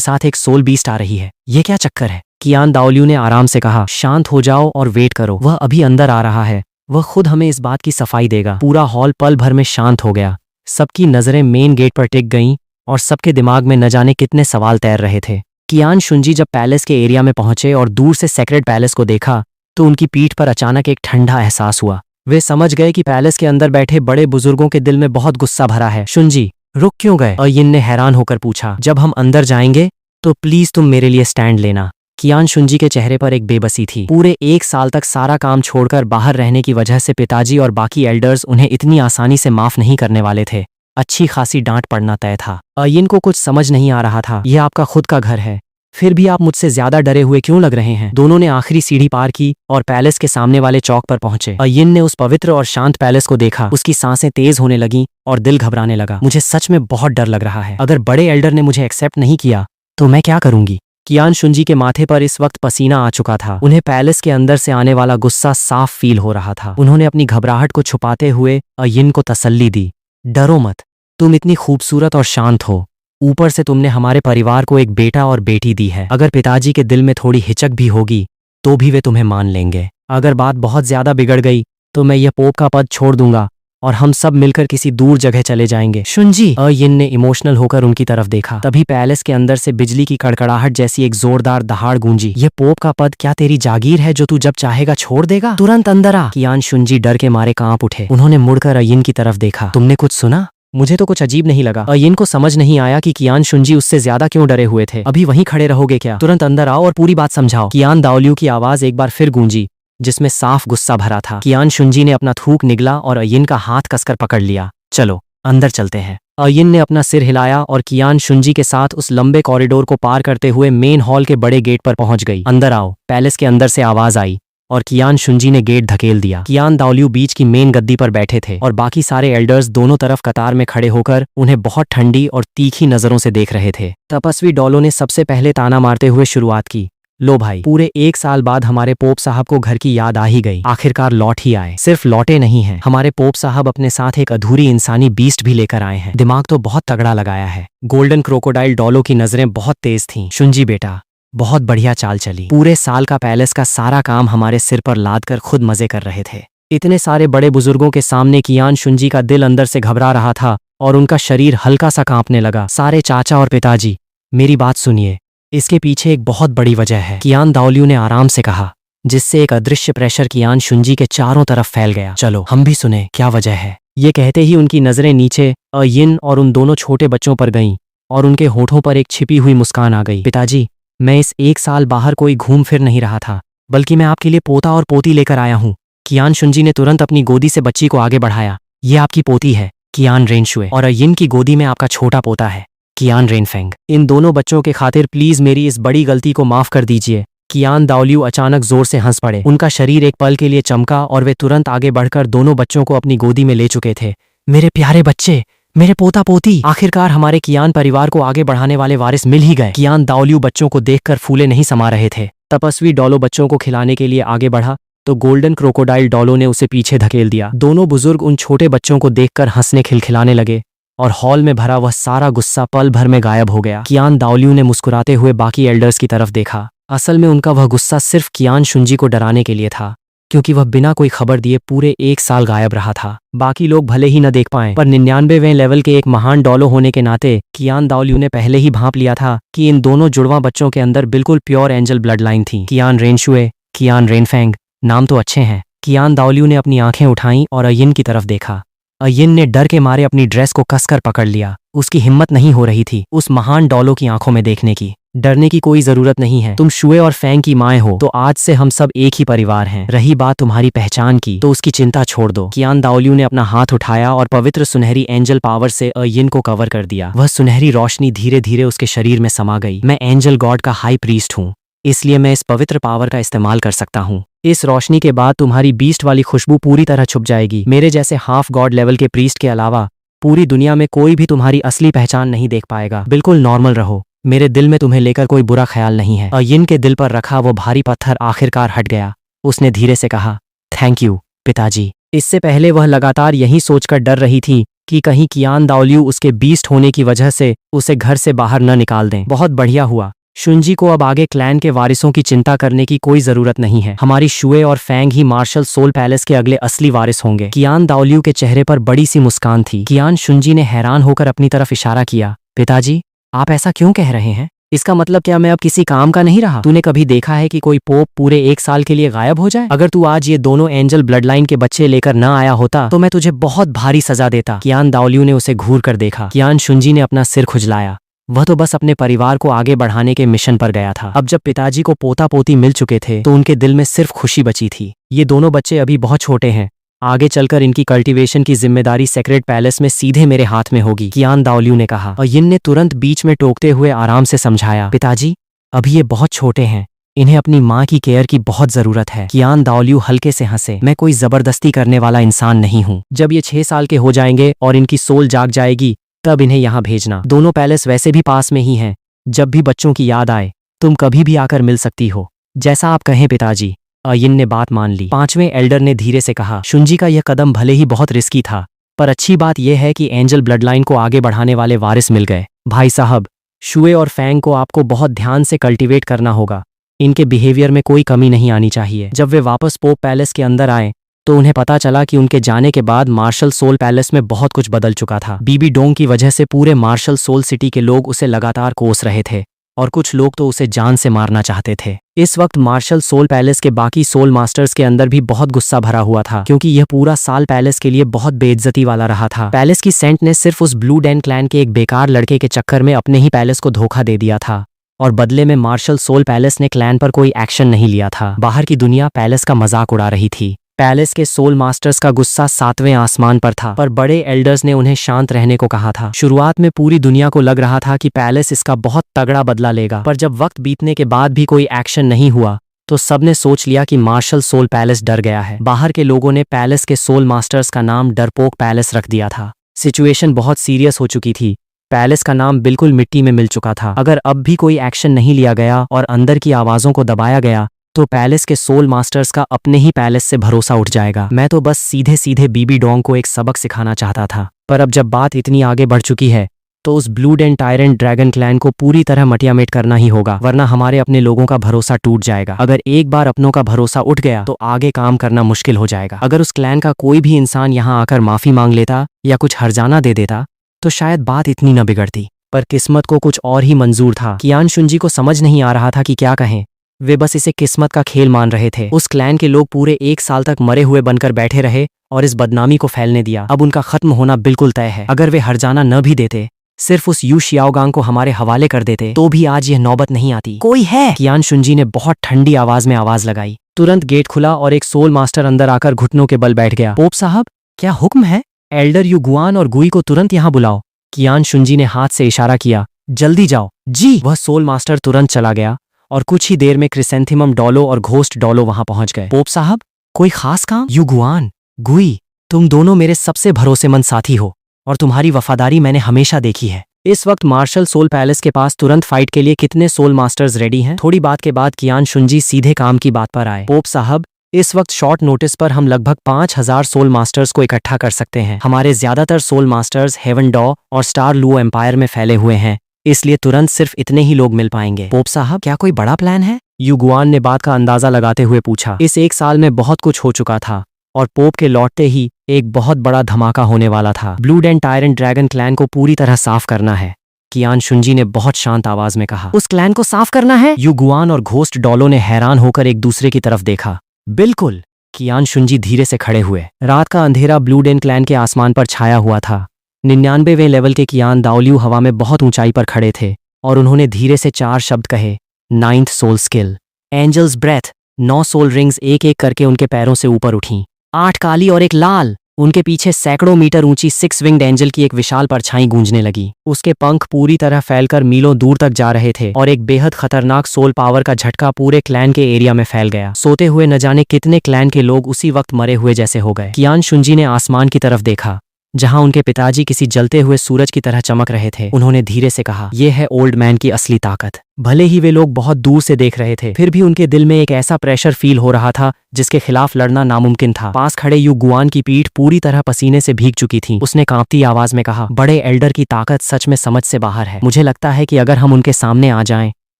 साथ एक सोल बीस्ट आ रही है। ये क्या चक्कर है? कियान दाओलियू ने आराम से कहा। शांत हो जाओ और वेट करो, वह अभी अंदर आ रहा है। वह खुद हमें इस बात की सफाई देगा। पूरा हॉल पल भर में शांत हो गया। सबकी नजरें मेन गेट पर टिक गईं और सबके दिमाग में न जाने कितने सवाल तैर रहे थे। कियान शुंजी जब पैलेस के एरिया में पहुंचे और दूर से सेक्रेट पैलेस को देखा तो उनकी पीठ पर अचानक एक ठंडा एहसास हुआ। वे समझ गए कि पैलेस के अंदर बैठे बड़े बुजुर्गों के दिल में बहुत गुस्सा भरा है। शुंजी, रुक क्यों गए? अयिन ने हैरान होकर पूछा। जब हम अंदर जाएंगे तो प्लीज तुम मेरे लिए स्टैंड लेना। कियान शुंजी के चेहरे पर एक बेबसी थी। पूरे 1 साल तक सारा काम छोड़कर बाहर रहने की वजह से पिताजी और बाकी एल्डर्स उन्हें इतनी आसानी से माफ नहीं करने वाले थे। अच्छी खासी डांट पड़ना तय था। अयिन को कुछ समझ नहीं आ रहा था। यह आपका खुद का घर है, फिर भी आप मुझसे ज्यादा डरे हुए क्यों लग रहे हैं? दोनों ने आखिरी सीढ़ी पार की और पैलेस के सामने वाले चौक पर पहुंचे। अयिन ने उस पवित्र और शांत पैलेस को देखा। उसकी सांसें तेज होने लगीं और दिल घबराने लगा। मुझे सच में बहुत डर लग रहा है। अगर बड़े एल्डर ने मुझे एक्सेप्ट नहीं किया तो मैं क्या करूंगी? कियान शुंजी के माथे पर इस वक्त पसीना आ चुका था। उन्हें पैलेस के अंदर से आने वाला गुस्सा साफ फील हो रहा था। उन्होंने अपनी घबराहट को छुपाते हुए अयिन को तसल्ली दी। डरो मत, तुम इतनी खूबसूरत और शांत हो। ऊपर से तुमने हमारे परिवार को एक बेटा और बेटी दी है। अगर पिताजी के दिल में थोड़ी हिचक भी होगी तो भी वे तुम्हें मान लेंगे। अगर बात बहुत ज्यादा बिगड़ गई तो मैं यह पोप का पद छोड़ दूंगा और हम सब मिलकर किसी दूर जगह चले जाएंगे। शुंजी, अयिन ने इमोशनल होकर उनकी तरफ देखा। तभी पैलेस के अंदर से बिजली की कड़कड़ाहट जैसी एक जोरदार दहाड़ गूंजी। ये पोप का पद क्या तेरी जागीर है जो तू जब चाहेगा छोड़ देगा? तुरंत अंदर आ। कियान शुंजी डर के मारे कांप उठे। उन्होंने मुड़कर अयिन की तरफ देखा। तुमने कुछ सुना? मुझे तो कुछ अजीब नहीं लगा। अयिन को समझ नहीं आया कि कियान शुंजी उससे ज्यादा क्यों डरे हुए थे। अभी वहीं खड़े रहोगे क्या? तुरंत अंदर आओ और पूरी बात समझाओ। कियान दाओलियू की आवाज एक बार फिर गूंजी जिसमें साफ गुस्सा भरा था। कियान शुंजी ने अपना थूक निगला और अयिन का हाथ कसकर पकड़ लिया। चलो अंदर चलते हैं। अयिन ने अपना सिर हिलाया और कियान शुंजी के साथ उस लंबे कॉरिडोर को पार करते हुए मेन हॉल के बड़े गेट पर पहुंच गई। अंदर आओ। पैलेस के अंदर से आवाज आई और कियान शुंजी ने गेट धकेल दिया। कियान दाओलियू बीच की मेन गद्दी पर बैठे थे और बाकी सारे एल्डर्स दोनों तरफ कतार में खड़े होकर उन्हें बहुत ठंडी और तीखी नजरों से देख रहे थे। तपस्वी डॉलो ने सबसे पहले ताना मारते हुए शुरुआत की। लो भाई, पूरे 1 साल बाद हमारे पोप साहब को घर की याद आ ही गई। आखिरकार लौट ही आए। सिर्फ लौटे नहीं हैं, हमारे पोप साहब अपने साथ एक अधूरी इंसानी बीस्ट भी लेकर आए हैं। दिमाग तो बहुत तगड़ा लगाया है। गोल्डन क्रोकोडाइल डॉलो की नजरें बहुत तेज थीं। शुंजी बेटा, बहुत बढ़िया चाल चली। पूरे साल का पैलेस का सारा काम हमारे सिर पर लाद कर खुद मजे कर रहे थे। इतने सारे बड़े बुजुर्गों के सामने कियान शुंजी का दिल अंदर से घबरा रहा था और उनका शरीर हल्का सा कांपने लगा। सारे चाचा और पिताजी, मेरी बात सुनिए, इसके पीछे एक बहुत बड़ी वजह है। कियान दाओलियू ने आराम से कहा, जिससे एक अदृश्य प्रेशर कियान शुंजी के चारों तरफ फैल गया। चलो हम भी सुने क्या वजह है। ये कहते ही उनकी नजरें नीचे अयिन और उन दोनों छोटे बच्चों पर गईं और उनके होठों पर एक छिपी हुई मुस्कान आ गई। पिताजी, मैं इस 1 साल बाहर कोई घूम फिर नहीं रहा था, बल्कि मैं आपके लिए पोता और पोती लेकर आया हूँ। कियान शुंजी ने तुरंत अपनी गोदी से बच्ची को आगे बढ़ाया। ये आपकी पोती है, कियान रेनशुए, और अयिन की गोदी में आपका छोटा पोता है, कियान रेनफेंग। इन दोनों बच्चों के खातिर प्लीज मेरी इस बड़ी गलती को माफ कर दीजिए। कियान दाओलियू अचानक जोर से हंस पड़े। उनका शरीर एक पल के लिए चमका और वे तुरंत आगे बढ़कर दोनों बच्चों को अपनी गोदी में ले चुके थे। मेरे प्यारे बच्चे, मेरे पोता पोती, आखिरकार हमारे कियान परिवार को आगे बढ़ाने वाले वारिस मिल ही गए। कियान दाओलियू बच्चों को देखकर फूले नहीं समा रहे थे। तपस्वी डॉलो बच्चों को खिलाने के लिए आगे बढ़ा तो गोल्डन क्रोकोडाइल डॉलो ने उसे पीछे धकेल दिया। दोनों बुजुर्ग उन छोटे बच्चों को देखकर हंसने खिलखिलाने लगे और हॉल में भरा वह सारा गुस्सा पल भर में गायब हो गया। कियान दाओलियू ने मुस्कुराते हुए बाकी एल्डर्स की तरफ देखा। असल में उनका वह गुस्सा सिर्फ कियान शुंजी को डराने के लिए था, क्योंकि वह बिना कोई खबर दिए पूरे 1 साल गायब रहा था। बाकी लोग भले ही न देख पाएं, पर 99वें लेवल के एक महान डॉलो होने के नाते कियान दाओलियू ने पहले ही भांप लिया था कि इन दोनों जुड़वा बच्चों के अंदर बिल्कुल प्योर एंजल ब्लड लाइन थी। कियान रेनशुए, कियान रेनफेंग, नाम तो अच्छे हैं। कियान दाओलियू ने अपनी आंखें उठाईं और अयिन की तरफ देखा। अयिन ने डर के मारे अपनी ड्रेस को कसकर पकड़ लिया। उसकी हिम्मत नहीं हो रही थी उस महान डॉलो की आंखों में देखने की। डरने की कोई जरूरत नहीं है, तुम शुए और फैंग की माएँ हो, तो आज से हम सब एक ही परिवार हैं। रही बात तुम्हारी पहचान की, तो उसकी चिंता छोड़ दो। कियान दाओलियू ने अपना हाथ उठाया और पवित्र सुनहरी एंजल पावर से यिन को कवर कर दिया। वह सुनहरी रोशनी धीरे धीरे उसके शरीर में समा गई। मैं एंजल गॉड का हाई प्रीस्ट हूँ, इसलिए मैं इस पवित्र पावर का इस्तेमाल कर सकता हूँ। इस रोशनी के बाद तुम्हारी बीस्ट वाली खुशबू पूरी तरह छुप जाएगी। मेरे जैसे हाफ गॉड लेवल के प्रीस्ट के अलावा पूरी दुनिया में कोई भी तुम्हारी असली पहचान नहीं देख पाएगा। बिल्कुल नॉर्मल रहो, मेरे दिल में तुम्हें लेकर कोई बुरा ख्याल नहीं है। यिन के दिल पर रखा वो भारी पत्थर आखिरकार हट गया। उसने धीरे से कहा, थैंक यू पिताजी। इससे पहले वह लगातार यही सोचकर डर रही थी कि कहीं कियान दाओलियू उसके बीस्ट होने की वजह से उसे घर से बाहर न निकाल दें। बहुत बढ़िया हुआ, शुंजी को अब आगे क्लैन के वारिसों की चिंता करने की कोई जरूरत नहीं है। हमारी शुए और फैंग ही मार्शल सोल पैलेस के अगले असली वारिस होंगे। कियान दाओलियू के चेहरे पर बड़ी सी मुस्कान थी। कियान शुंजी ने हैरान होकर अपनी तरफ इशारा किया, पिताजी आप ऐसा क्यों कह रहे हैं? इसका मतलब क्या मैं अब किसी काम का नहीं रहा? तूने कभी देखा है कि कोई पोप पूरे 1 साल के लिए गायब हो जाए? अगर तू आज ये दोनों एंजल ब्लड लाइन के बच्चे लेकर न आया होता तो मैं तुझे बहुत भारी सजा देता। कियान दाओलियू ने उसे घूर कर देखा। कियान शुंजी ने अपना सिर खुजलाया। वह तो बस अपने परिवार को आगे बढ़ाने के मिशन पर गया था। अब जब पिताजी को पोता पोती मिल चुके थे तो उनके दिल में सिर्फ खुशी बची थी। ये दोनों बच्चे अभी बहुत छोटे हैं, आगे चलकर इनकी कल्टीवेशन की जिम्मेदारी सेक्रेट पैलेस में सीधे मेरे हाथ में होगी, कियान दाओलियू ने कहा। और यिन ने तुरंत बीच में टोकते हुए आराम से समझाया, पिताजी अभी ये बहुत छोटे हैं, इन्हें अपनी माँ की केयर की बहुत जरूरत है। कियान दाओलियू हल्के से हंसे, मैं कोई जबरदस्ती करने वाला इंसान नहीं हूँ। जब ये 6 साल के हो जाएंगे और इनकी सोल जाग जाएगी तब इन्हें यहाँ भेजना। दोनों पैलेस वैसे भी पास में ही हैं, जब भी बच्चों की याद आए तुम कभी भी आकर मिल सकती हो। जैसा आप कहें पिताजी। यिन ने बात मान ली। 5वें एल्डर ने धीरे से कहा, शुंजी का यह कदम भले ही बहुत रिस्की था, पर अच्छी बात यह है कि एंजल ब्लड लाइन को आगे बढ़ाने वाले वारिस मिल गए। भाई साहब, शुए और फैंग को आपको बहुत ध्यान से कल्टीवेट करना होगा। इनके बिहेवियर में कोई कमी नहीं आनी चाहिए। जब वे वापस पोप पैलेस के अंदर आए तो उन्हें पता चला कि उनके जाने के बाद मार्शल सोल पैलेस में बहुत कुछ बदल चुका था। बीबी डोंग की वजह से पूरे मार्शल सोल सिटी के लोग उसे लगातार कोस रहे थे और कुछ लोग तो उसे जान से मारना चाहते थे। इस वक्त मार्शल सोल पैलेस के बाकी सोल मास्टर्स के अंदर भी बहुत गुस्सा भरा हुआ था, क्योंकि यह पूरा साल पैलेस के लिए बहुत बेइज्जती वाला रहा था। पैलेस की सेंट ने सिर्फ उस ब्लू डेन क्लैन के एक बेकार लड़के के चक्कर में अपने ही पैलेस को धोखा दे दिया था और बदले में मार्शल सोल पैलेस ने क्लैन पर कोई एक्शन नहीं लिया था। बाहर की दुनिया पैलेस का मजाक उड़ा रही थी। पैलेस के सोल मास्टर्स का गुस्सा 7वें आसमान पर था, पर बड़े एल्डर्स ने उन्हें शांत रहने को कहा था। शुरुआत में पूरी दुनिया को लग रहा था कि पैलेस इसका बहुत तगड़ा बदला लेगा, पर जब वक्त बीतने के बाद भी कोई एक्शन नहीं हुआ तो सबने सोच लिया कि मार्शल सोल पैलेस डर गया है। बाहर के लोगों ने पैलेस के सोल मास्टर्स का नाम डरपोक पैलेस रख दिया था। सिचुएशन बहुत सीरियस हो चुकी थी। पैलेस का नाम बिल्कुल मिट्टी में मिल चुका था। अगर अब भी कोई एक्शन नहीं लिया गया और अंदर की आवाजों को दबाया गया तो पैलेस के सोल मास्टर्स का अपने ही पैलेस से भरोसा उठ जाएगा। मैं तो बस सीधे सीधे बीबी डोंग को एक सबक सिखाना चाहता था, पर अब जब बात इतनी आगे बढ़ चुकी है तो उस Blue Den Tyrant Dragon Clan को पूरी तरह मटियामेट करना ही होगा, वरना हमारे अपने लोगों का भरोसा टूट जाएगा। अगर एक बार अपनों का भरोसा उठ गया तो आगे काम करना मुश्किल हो जाएगा। अगर उस क्लैन का कोई भी इंसान यहाँ आकर माफी मांग लेता या कुछ हर्जाना दे देता तो शायद बात इतनी न बिगड़ती, पर किस्मत को कुछ और ही मंजूर था। कियान शुंजी को समझ नहीं आ रहा था कि क्या कहें। वे बस इसे किस्मत का खेल मान रहे थे। उस क्लैन के लोग पूरे 1 साल तक मरे हुए बनकर बैठे रहे और इस बदनामी को फैलने दिया। अब उनका खत्म होना बिल्कुल तय है। अगर वे हर्जाना न भी देते, सिर्फ उस यू शियाओगांग को हमारे हवाले कर देते, तो भी आज यह नौबत नहीं आती। कोई है? कियान शुंजी ने बहुत ठंडी आवाज में आवाज लगाई। तुरंत गेट खुला और एक सोल मास्टर अंदर आकर घुटनों के बल बैठ गया। पोप साहब, क्या हुक्म है? एल्डर यू गुआन और गुई को तुरंत यहाँ बुलाओ। कियान शुंजी ने हाथ से इशारा किया। जल्दी जाओ। जी। वह सोल मास्टर तुरंत चला गया और कुछ ही देर में क्रिसेंथिमम डॉलो और घोस्ट डॉलो वहां पहुंच गए। पोप साहब, कोई खास काम? यू गुआन, गुई, तुम दोनों मेरे सबसे भरोसेमंद साथी हो और तुम्हारी वफादारी मैंने हमेशा देखी है। इस वक्त मार्शल सोल पैलेस के पास तुरंत फाइट के लिए कितने सोल मास्टर्स रेडी हैं? थोड़ी बात के बाद कियान शुंजी सीधे काम की बात पर आए। पोप साहब, इस वक्त शॉर्ट नोटिस पर हम लगभग 5000 सोल मास्टर्स को इकट्ठा कर सकते हैं। हमारे ज्यादातर सोल मास्टर्स हेवन डॉ और स्टार लुओ एम्पायर में फैले हुए हैं, इसलिए तुरंत सिर्फ इतने ही लोग मिल पाएंगे। पोप साहब, क्या कोई बड़ा प्लान है? यू गुआन ने बात का अंदाजा लगाते हुए पूछा। इस 1 साल में बहुत कुछ हो चुका था और पोप के लौटते ही एक बहुत बड़ा धमाका होने वाला था। Blue Den Tyrant Dragon Clan को पूरी तरह साफ करना है, कियान शुंजी ने बहुत शांत आवाज में कहा। उस क्लैन को साफ करना है? यू गुआन और घोस्ट डॉलो ने हैरान होकर एक दूसरे की तरफ देखा। बिल्कुल। कियान शुंजी धीरे से खड़े हुए। रात का अंधेरा ब्लू डेन क्लैन के आसमान पर छाया हुआ था। 99वें लेवल के कियान दाओलियू हवा में बहुत ऊंचाई पर खड़े थे, और उन्होंने धीरे से 4 शब्द कहे, 9th soul skill, angels breath. 9 soul rings एक एक करके उनके पैरों से ऊपर उठीं, 8 काली और एक लाल। उनके पीछे सैकड़ों मीटर ऊंची 6 विंग्ड एंजल की एक विशाल परछाई गूंजने लगी। उसके पंख पूरी तरह फैलकर मीलों दूर तक जा रहे थे और एक बेहद खतरनाक सोल पावर का झटका पूरे क्लैन के एरिया में फैल गया। सोते हुए न जाने कितने क्लैन के लोग उसी वक्त मरे हुए जैसे हो गए। कियान शुंजी ने आसमान की तरफ देखा जहां उनके पिताजी किसी जलते हुए सूरज की तरह चमक रहे थे। उन्होंने धीरे से कहा, यह है ओल्ड मैन की असली ताकत। भले ही वे लोग बहुत दूर से देख रहे थे, फिर भी उनके दिल में एक ऐसा प्रेशर फील हो रहा था जिसके खिलाफ लड़ना नामुमकिन था। पास खड़े यू गुआन की पीठ पूरी तरह पसीने से भीग चुकी थी। उसने कांपती आवाज में कहा, बड़े एल्डर की ताकत सच में समझ से बाहर है। मुझे लगता है कि अगर हम उनके सामने आ जाएं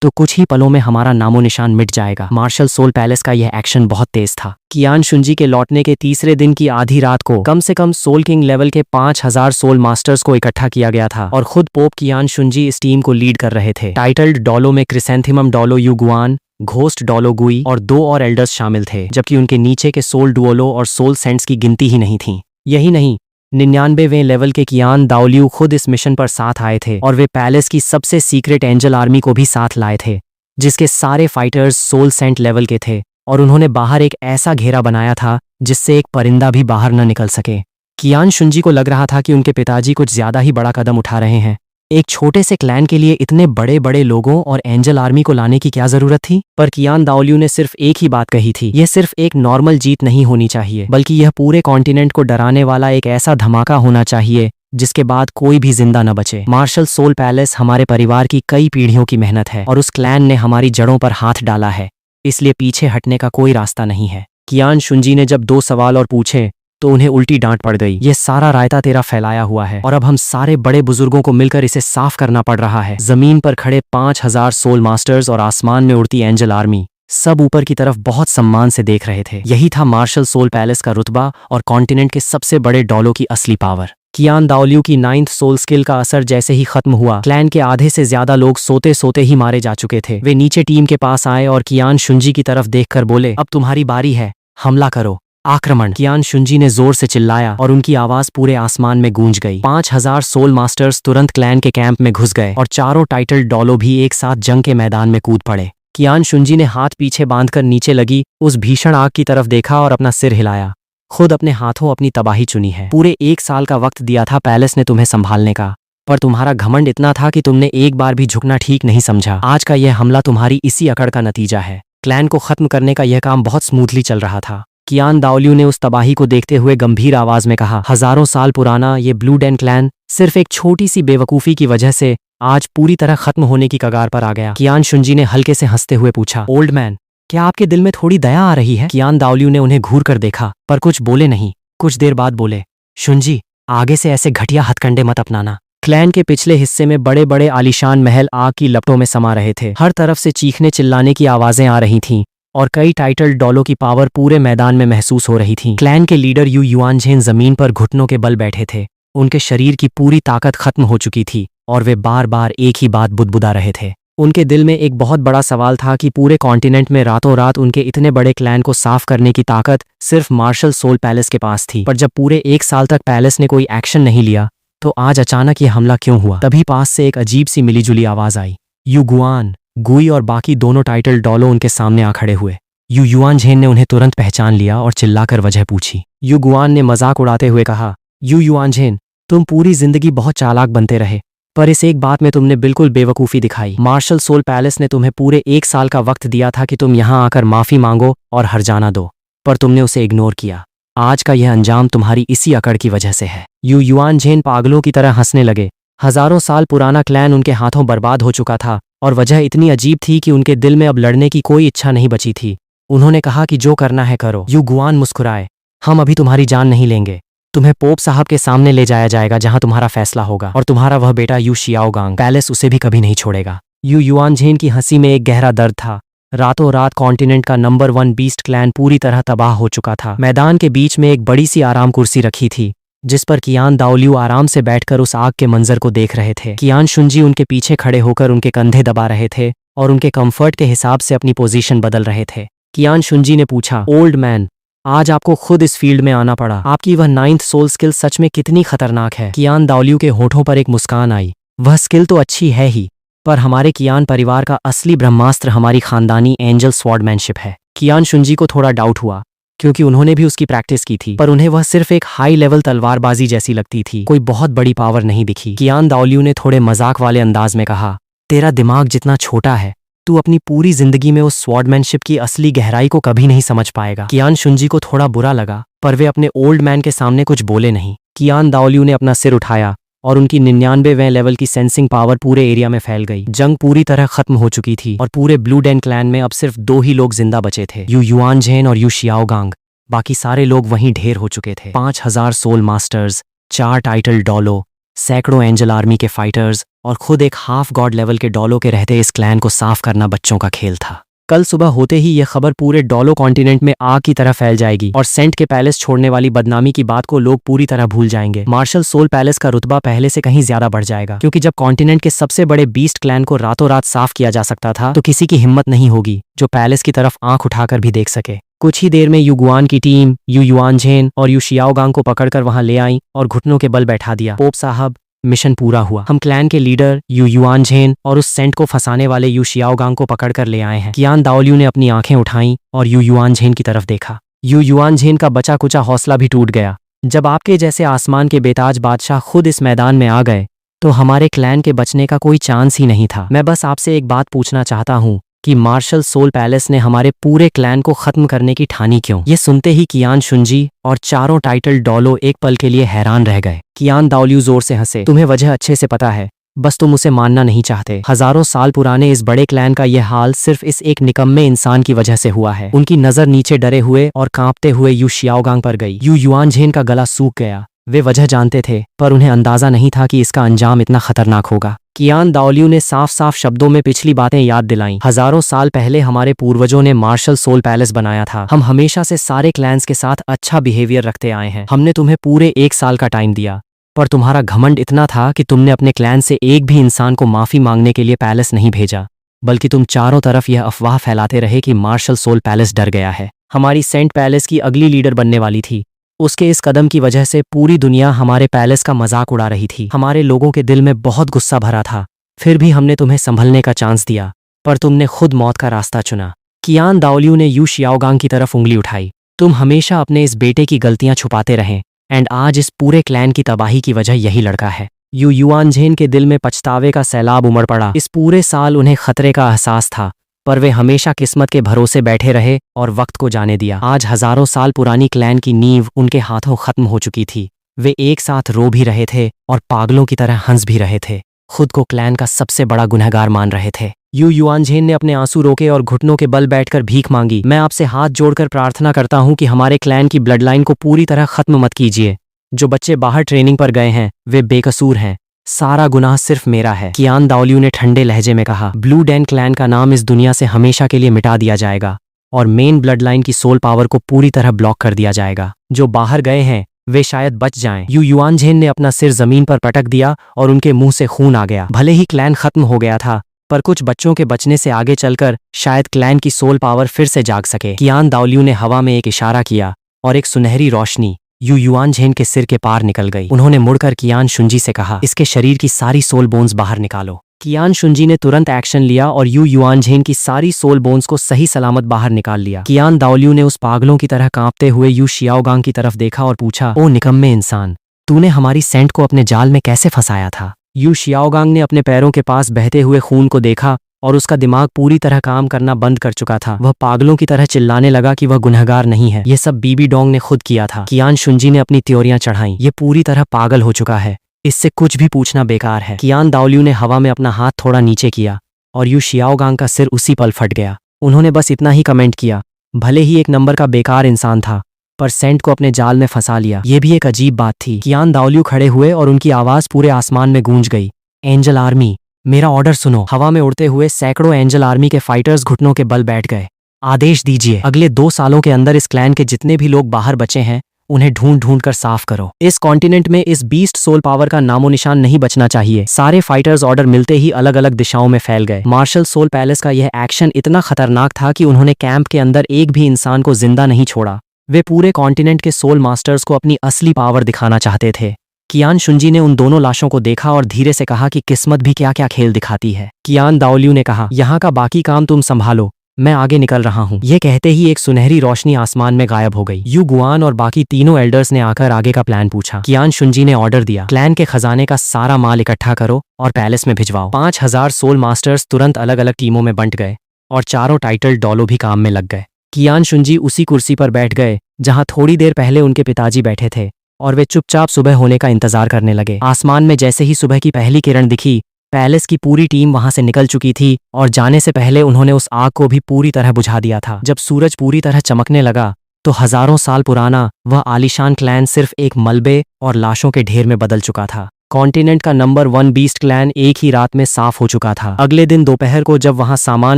तो कुछ ही पलों में हमारा नामो निशान मिट जाएगा। मार्शल सोल पैलेस का यह एक्शन बहुत तेज था। कियान शुंजी के लौटने के तीसरे दिन की आधी रात को कम से कम सोल किंग लेवल के 5000 सोल मास्टर्स को इकट्ठा किया गया था और खुद पोप कियान शुंजी इस टीम को लीड कर रहे थे। टाइटल्ड डॉलो में क्रिसेंथिमम डॉलो यू गुआन, घोस्ट डॉलो गुई और 2 और एल्डर्स शामिल थे, जबकि उनके नीचे के सोल डुओलो और सोल सेंट्स की गिनती ही नहीं थी। यही नहीं, 99वें लेवल के कियान दाओलियू खुद इस मिशन पर साथ आए थे और वे पैलेस की सबसे सीक्रेट एंजल आर्मी को भी साथ लाए थे, जिसके सारे फाइटर्स सोल सेंट लेवल के थे और उन्होंने बाहर एक ऐसा घेरा बनाया था जिससे एक परिंदा भी बाहर न निकल सके। कियान शुंजी को लग रहा था कि उनके पिताजी कुछ ज्यादा ही बड़ा कदम उठा रहे हैं। एक छोटे से क्लैन के लिए इतने बड़े बड़े लोगों और एंजल आर्मी को लाने की क्या जरूरत थी? पर कियान दाओलियू ने सिर्फ एक ही बात कही थी, यह सिर्फ एक नॉर्मल जीत नहीं होनी चाहिए, बल्कि यह पूरे कॉन्टिनेंट को डराने वाला एक ऐसा धमाका होना चाहिए जिसके बाद कोई भी जिंदा न बचे। मार्शल सोल पैलेस हमारे परिवार की कई पीढ़ियों की मेहनत है और उस क्लैन ने हमारी जड़ों पर हाथ डाला है, इसलिए पीछे हटने का कोई रास्ता नहीं है। कियान शुंजी ने जब 2 सवाल और पूछे तो उन्हें उल्टी डांट पड़ गई। ये सारा रायता तेरा फैलाया हुआ है और अब हम सारे बड़े बुजुर्गों को मिलकर इसे साफ करना पड़ रहा है। जमीन पर खड़े 5000 सोल मास्टर्स और आसमान में उड़ती एंजल आर्मी सब ऊपर की तरफ बहुत सम्मान से देख रहे थे। यही था मार्शल सोल पैलेस का रुतबा और कॉन्टिनेंट के सबसे बड़े डॉलो की असली पावर। कियान दाओलियू की 9th सोल स्किल का असर जैसे ही खत्म हुआ, क्लैन के आधे से ज्यादा लोग सोते सोते ही मारे जा चुके थे। वे नीचे टीम के पास आए और कियान शुंजी की तरफ देखकर बोले, अब तुम्हारी बारी है, हमला करो, आक्रमण। कियान शुंजी ने जोर से चिल्लाया और उनकी आवाज पूरे आसमान में गूंज गई। 5000 सोल मास्टर्स तुरंत क्लैन के कैंप में घुस गए और चारों टाइटल डॉलो भी एक साथ जंग के मैदान में कूद पड़े। कियान शुंजी ने हाथ पीछे बांधकर नीचे लगी उस भीषण आग की तरफ देखा और अपना सिर हिलाया। खुद अपने हाथों अपनी तबाही चुनी है। पूरे 1 साल का वक्त दिया था पैलेस ने तुम्हें संभालने का, पर तुम्हारा घमंड इतना था कि तुमने एक बार भी झुकना ठीक नहीं समझा। आज का यह हमला तुम्हारी इसी अकड़ का नतीजा है। क्लैन को खत्म करने का यह काम बहुत स्मूथली चल रहा था। कियान दाओलियू ने उस तबाही को देखते हुए गंभीर आवाज में कहा, हजारों साल पुराना ये ब्लू डेन क्लैन सिर्फ एक छोटी सी बेवकूफी की वजह से आज पूरी तरह खत्म होने की कगार पर आ गया। कियान शुंजी ने हल्के से हंसते हुए पूछा, ओल्ड मैन, क्या आपके दिल में थोड़ी दया आ रही है? कियान दाओलियू ने उन्हें घूर कर देखा पर कुछ बोले नहीं। कुछ देर बाद बोले, शुंजी, आगे से ऐसे घटिया हथकंडे मत अपनाना। क्लैन के पिछले हिस्से में बड़े बड़े आलीशान महल आग की लपटों में समा रहे थे। हर तरफ से चीखने चिल्लाने की आवाजें आ रही थीं और कई टाइटल डॉलो की पावर पूरे मैदान में महसूस हो रही थी। क्लैन के लीडर यू युआनझेन जमीन पर घुटनों के बल बैठे थे। उनके शरीर की पूरी ताकत खत्म हो चुकी थी और वे बार बार एक ही बात बुदबुदा रहे थे। उनके दिल में एक बहुत बड़ा सवाल था कि पूरे कॉन्टिनेंट में रातों रात उनके इतने बड़े क्लैन को साफ करने की ताकत सिर्फ मार्शल सोल पैलेस के पास थी। पर जब पूरे 1 साल तक पैलेस ने कोई एक्शन नहीं लिया तो आज अचानक ये हमला क्यों हुआ? तभी पास से एक अजीब सी मिलीजुली आवाज आई। यू गुआन, गुई और बाकी दोनों टाइटल डॉलो उनके सामने आ खड़े हुए। यू युआनझेन ने उन्हें तुरंत पहचान लिया और चिल्लाकर वजह पूछी। यू गुआन ने मजाक उड़ाते हुए कहा, यू युआनझेन, तुम पूरी जिंदगी बहुत चालाक बनते रहे, पर इस एक बात में तुमने बिल्कुल बेवकूफ़ी दिखाई। मार्शल सोल पैलेस ने तुम्हें पूरे 1 साल का वक्त दिया था कि तुम यहाँ आकर माफ़ी मांगो और हर्जाना दो, पर तुमने उसे इग्नोर किया। आज का यह अंजाम तुम्हारी इसी अकड़ की वजह से है। यू युआनझेन पागलों की तरह हंसने लगे। हजारों साल पुराना क्लैन उनके हाथों बर्बाद हो चुका था और वजह इतनी अजीब थी कि उनके दिल में अब लड़ने की कोई इच्छा नहीं बची थी। उन्होंने कहा कि जो करना है करो। यू गुआन मुस्कुराए, हम अभी तुम्हारी जान नहीं लेंगे। तुम्हें पोप साहब के सामने ले जाया जाएगा जहां तुम्हारा फैसला होगा और तुम्हारा वह बेटा यू शियाओगांग, पैलेस उसे भी कभी नहीं छोड़ेगा। यू युआनझेन की हंसी में एक गहरा दर्द था। रातों रात कॉन्टिनेंट का नंबर 1 बीस्ट क्लैन पूरी तरह तबाह हो चुका था। मैदान के बीच में एक बड़ी सी आराम कुर्सी रखी थी जिस पर कियान दाओलियू आराम से बैठकर उस आग के मंजर को देख रहे थे। कियान शुंजी उनके पीछे खड़े होकर उनके कंधे दबा रहे थे और उनके कंफर्ट के हिसाब से अपनी पोजीशन बदल रहे थे। कियान शुंजी ने पूछा, ओल्ड मैन, आज आपको खुद इस फील्ड में आना पड़ा। आपकी वह 9th सोल स्किल सच में कितनी खतरनाक है? कियान दाओलियू के होठों पर एक मुस्कान आई। वह स्किल तो अच्छी है ही, पर हमारे कियान परिवार का असली ब्रह्मास्त्र हमारी खानदानी एंजल स्वॉर्डमैनशिप है। कियान शुंजी को थोड़ा डाउट हुआ क्योंकि उन्होंने भी उसकी प्रैक्टिस की थी, पर उन्हें वह सिर्फ एक हाई लेवल तलवारबाजी जैसी लगती थी, कोई बहुत बड़ी पावर नहीं दिखी। कियान दाओलियू ने थोड़े मजाक वाले अंदाज में कहा, तेरा दिमाग जितना छोटा है, तू अपनी पूरी जिंदगी में उस स्वॉर्डमैनशिप की असली गहराई को कभी नहीं समझ पाएगा। कियान शुंजी को थोड़ा बुरा लगा, पर वे अपने ओल्ड मैन के सामने कुछ बोले नहीं। कियान दाओलियू ने अपना सिर उठाया और उनकी 99वें लेवल की सेंसिंग पावर पूरे एरिया में फैल गई। जंग पूरी तरह खत्म हो चुकी थी और पूरे ब्लू डेन क्लैन में अब सिर्फ 2 ही लोग जिंदा बचे थे, यू युआनझेन और यू शियाओगांग। बाकी सारे लोग वहीं ढेर हो चुके थे। 5000 सोल मास्टर्स, 4 टाइटल डॉलो, सैकड़ों एंजल आर्मी के फाइटर्स और खुद एक हाफ गॉड लेवल के डॉलो के रहते इस क्लैन को साफ करना बच्चों का खेल था। कल सुबह होते ही यह खबर पूरे डॉलो कॉन्टिनेंट में आग की तरह फैल जाएगी और सेंट के पैलेस छोड़ने वाली बदनामी की बात को लोग पूरी तरह भूल जाएंगे। मार्शल सोल पैलेस का रुतबा पहले से कहीं ज्यादा बढ़ जाएगा, क्योंकि जब कॉन्टिनेंट के सबसे बड़े बीस्ट क्लैन को रातों रात साफ किया जा सकता था, तो किसी की हिम्मत नहीं होगी जो पैलेस की तरफ आंख उठाकर भी देख सके। कुछ ही देर में यू गुआन की टीम यू युआनझेन और यू शियाओगांग को पकड़कर वहां ले आई और घुटनों के बल बैठा दिया। पोप साहब, मिशन पूरा हुआ। हम क्लैन के लीडर यू युआनझेन और उस सेंट को फंसाने वाले यू शियाओगांग को पकड़कर ले आए हैं। कियान दाओलियू ने अपनी आंखें उठाईं और यू युआनझेन की तरफ देखा। यू युआनझेन का बचा कुचा हौसला भी टूट गया। जब आपके जैसे आसमान के बेताज बादशाह खुद इस मैदान में आ गए, तो हमारे क्लैन के बचने का कोई चांस ही नहीं था। मैं बस आपसे एक बात पूछना चाहता हूँ कि मार्शल सोल पैलेस ने हमारे पूरे क्लैन को खत्म करने की ठानी क्यों? ये सुनते ही कियान शुंजी और चारों टाइटल डॉलो एक पल के लिए हैरान रह गए। कियान दाओलियू जोर से हंसे। तुम्हें वजह अच्छे से पता है, बस तुम उसे मानना नहीं चाहते। हजारों साल पुराने इस बड़े क्लैन का यह हाल सिर्फ इस एक निकम्मे इंसान की वजह से हुआ है। उनकी नजर नीचे डरे हुए और कांपते हुए यू शियाओगांग पर गई। यू युआनझेन का गला सूख गया। वे वजह जानते थे, पर उन्हें अंदाजा नहीं था कि इसका अंजाम इतना खतरनाक होगा। कियान दाओलियू ने साफ साफ शब्दों में पिछली बातें याद दिलाईं। हजारों साल पहले हमारे पूर्वजों ने मार्शल सोल पैलेस बनाया था। हम हमेशा से सारे क्लैंस के साथ अच्छा बिहेवियर रखते आए हैं। हमने तुम्हें पूरे 1 साल का टाइम दिया, पर तुम्हारा घमंड इतना था कि तुमने अपने क्लैन से एक भी इंसान को माफी मांगने के लिए पैलेस नहीं भेजा, बल्कि तुम चारों तरफ यह अफवाह फैलाते रहे कि मार्शल सोल पैलेस डर गया है। हमारी सेंट पैलेस की अगली लीडर बनने वाली थी। उसके इस कदम की वजह से पूरी दुनिया हमारे पैलेस का मजाक उड़ा रही थी। हमारे लोगों के दिल में बहुत गुस्सा भरा था। फिर भी हमने तुम्हें संभलने का चांस दिया, पर तुमने खुद मौत का रास्ता चुना। कियान दाओलियू ने यू शियाओगांग की तरफ उंगली उठाई। तुम हमेशा अपने इस बेटे की गलतियां छुपाते रहे, एंड आज इस पूरे क्लैन की तबाही की वजह यही लड़का है। यू युआनझेन के दिल में पछतावे का सैलाब उमड़ पड़ा। इस पूरे साल उन्हें खतरे का एहसास था, पर वे हमेशा किस्मत के भरोसे बैठे रहे और वक्त को जाने दिया। आज हजारों साल पुरानी क्लैन की नींव उनके हाथों खत्म हो चुकी थी। वे एक साथ रो भी रहे थे और पागलों की तरह हंस भी रहे थे। खुद को क्लैन का सबसे बड़ा गुनहगार मान रहे थे। यू युआनझेन ने अपने आंसू रोके और घुटनों के बल बैठकर भीख मांगी। मैं आपसे हाथ जोड़कर प्रार्थना करता हूँ कि हमारे क्लैन की ब्लड लाइन को पूरी तरह खत्म मत कीजिए। जो बच्चे बाहर ट्रेनिंग पर गए हैं, वे बेकसूर हैं। सारा गुनाह सिर्फ मेरा है। कियान दाओलियू ने ठंडे लहजे में कहा। ब्लू डेन क्लैन का नाम इस दुनिया से हमेशा के लिए मिटा दिया जाएगा और मेन ब्लड लाइन की सोल पावर को पूरी तरह ब्लॉक कर दिया जाएगा। जो बाहर गए हैं वे शायद बच जाएं। यू युआनझेन ने अपना सिर जमीन पर पटक दिया और उनके मुंह से खून आ गया। भले ही क्लैन खत्म हो गया था, पर कुछ बच्चों के बचने से आगे चलकर शायद क्लैन की सोल पावर फिर से जाग सके। कियान दाओलियू ने हवा में एक इशारा किया और एक सुनहरी रोशनी यू युआनझेन के सिर के पार निकल गई। उन्होंने मुड़कर कियान शुंजी से कहा, इसके शरीर की सारी सोल बोन्स बाहर निकालो। कियान शुंजी ने तुरंत एक्शन लिया और यू युआनझेन की सारी सोल बोन्स को सही सलामत बाहर निकाल लिया। कियान दाओलियू ने उस पागलों की तरह कांपते हुए यू शियाओगांग की तरफ देखा और पूछा, ओ निकम्मे इंसान, तूने हमारी सेंट को अपने जाल में कैसे फंसाया था? यू शियाओगांग ने अपने पैरों के पास बहते हुए खून को देखा और उसका दिमाग पूरी तरह काम करना बंद कर चुका था। वह पागलों की तरह चिल्लाने लगा कि वह गुनहगार नहीं है, ये सब बीबी डोंग ने खुद किया था। कियान शुंजी ने अपनी त्योरियां चढ़ाईं। ये पूरी तरह पागल हो चुका है, इससे कुछ भी पूछना बेकार है। कियान दाओलियू ने हवा में अपना हाथ थोड़ा नीचे किया और यू शियाओगांग का सिर उसी पल फट गया। उन्होंने बस इतना ही कमेंट किया, भले ही एक नंबर का बेकार इंसान था, पर सेंट को अपने जाल में फंसा लिया। ये भी एक अजीब बात थी। कियान दाओलियू खड़े हुए और उनकी आवाज पूरे आसमान में गूंज गई, एंजल आर्मी, मेरा ऑर्डर सुनो। हवा में उड़ते हुए सैकड़ों एंजल आर्मी के फाइटर्स घुटनों के बल बैठ गए। आदेश दीजिए, अगले 2 सालों के अंदर इस क्लैन के जितने भी लोग बाहर बचे हैं उन्हें ढूंढ ढूंढ कर साफ करो। इस कॉन्टिनेंट में इस बीस्ट सोल पावर का नामो निशान नहीं बचना चाहिए। सारे फाइटर्स ऑर्डर मिलते ही अलग अलग दिशाओं में फैल गए। मार्शल सोल पैलेस का यह एक्शन इतना खतरनाक था कि उन्होंने कैंप के अंदर एक भी इंसान को जिंदा नहीं छोड़ा। वे पूरे कॉन्टिनेंट के सोल मास्टर्स को अपनी असली पावर दिखाना चाहते थे। कियान शुंजी ने उन दोनों लाशों को देखा और धीरे से कहा कि किस्मत भी क्या क्या खेल दिखाती है। कियान दाओलियू ने कहा, यहाँ का बाकी काम तुम संभालो, मैं आगे निकल रहा हूँ। ये कहते ही एक सुनहरी रोशनी आसमान में गायब हो गई। यू गुआन और बाकी तीनों एल्डर्स ने आकर आगे का प्लान पूछा। कियान शुंजी ने ऑर्डर दिया, क्लैन के खजाने का सारा माल इकट्ठा करो और पैलेस में भिजवाओ। 5000 सोल मास्टर्स तुरंत अलग अलग टीमों में बंट गए और चारों टाइटल डॉलो भी काम में लग गए। कियान शुंजी उसी कुर्सी पर बैठ गए जहां थोड़ी देर पहले उनके पिताजी बैठे थे और वे चुपचाप सुबह होने का इंतजार करने लगे। आसमान में जैसे ही सुबह की पहली किरण दिखी, पैलेस की पूरी टीम वहां से निकल चुकी थी और जाने से पहले उन्होंने उस आग को भी पूरी तरह बुझा दिया था। जब सूरज पूरी तरह चमकने लगा तो हजारों साल पुराना वह आलीशान क्लैन सिर्फ एक मलबे और लाशों के ढेर में बदल चुका था। कॉन्टिनेंट का नंबर 1 बीस्ट क्लैन एक ही रात में साफ हो चुका था। अगले दिन दोपहर को जब वहां सामान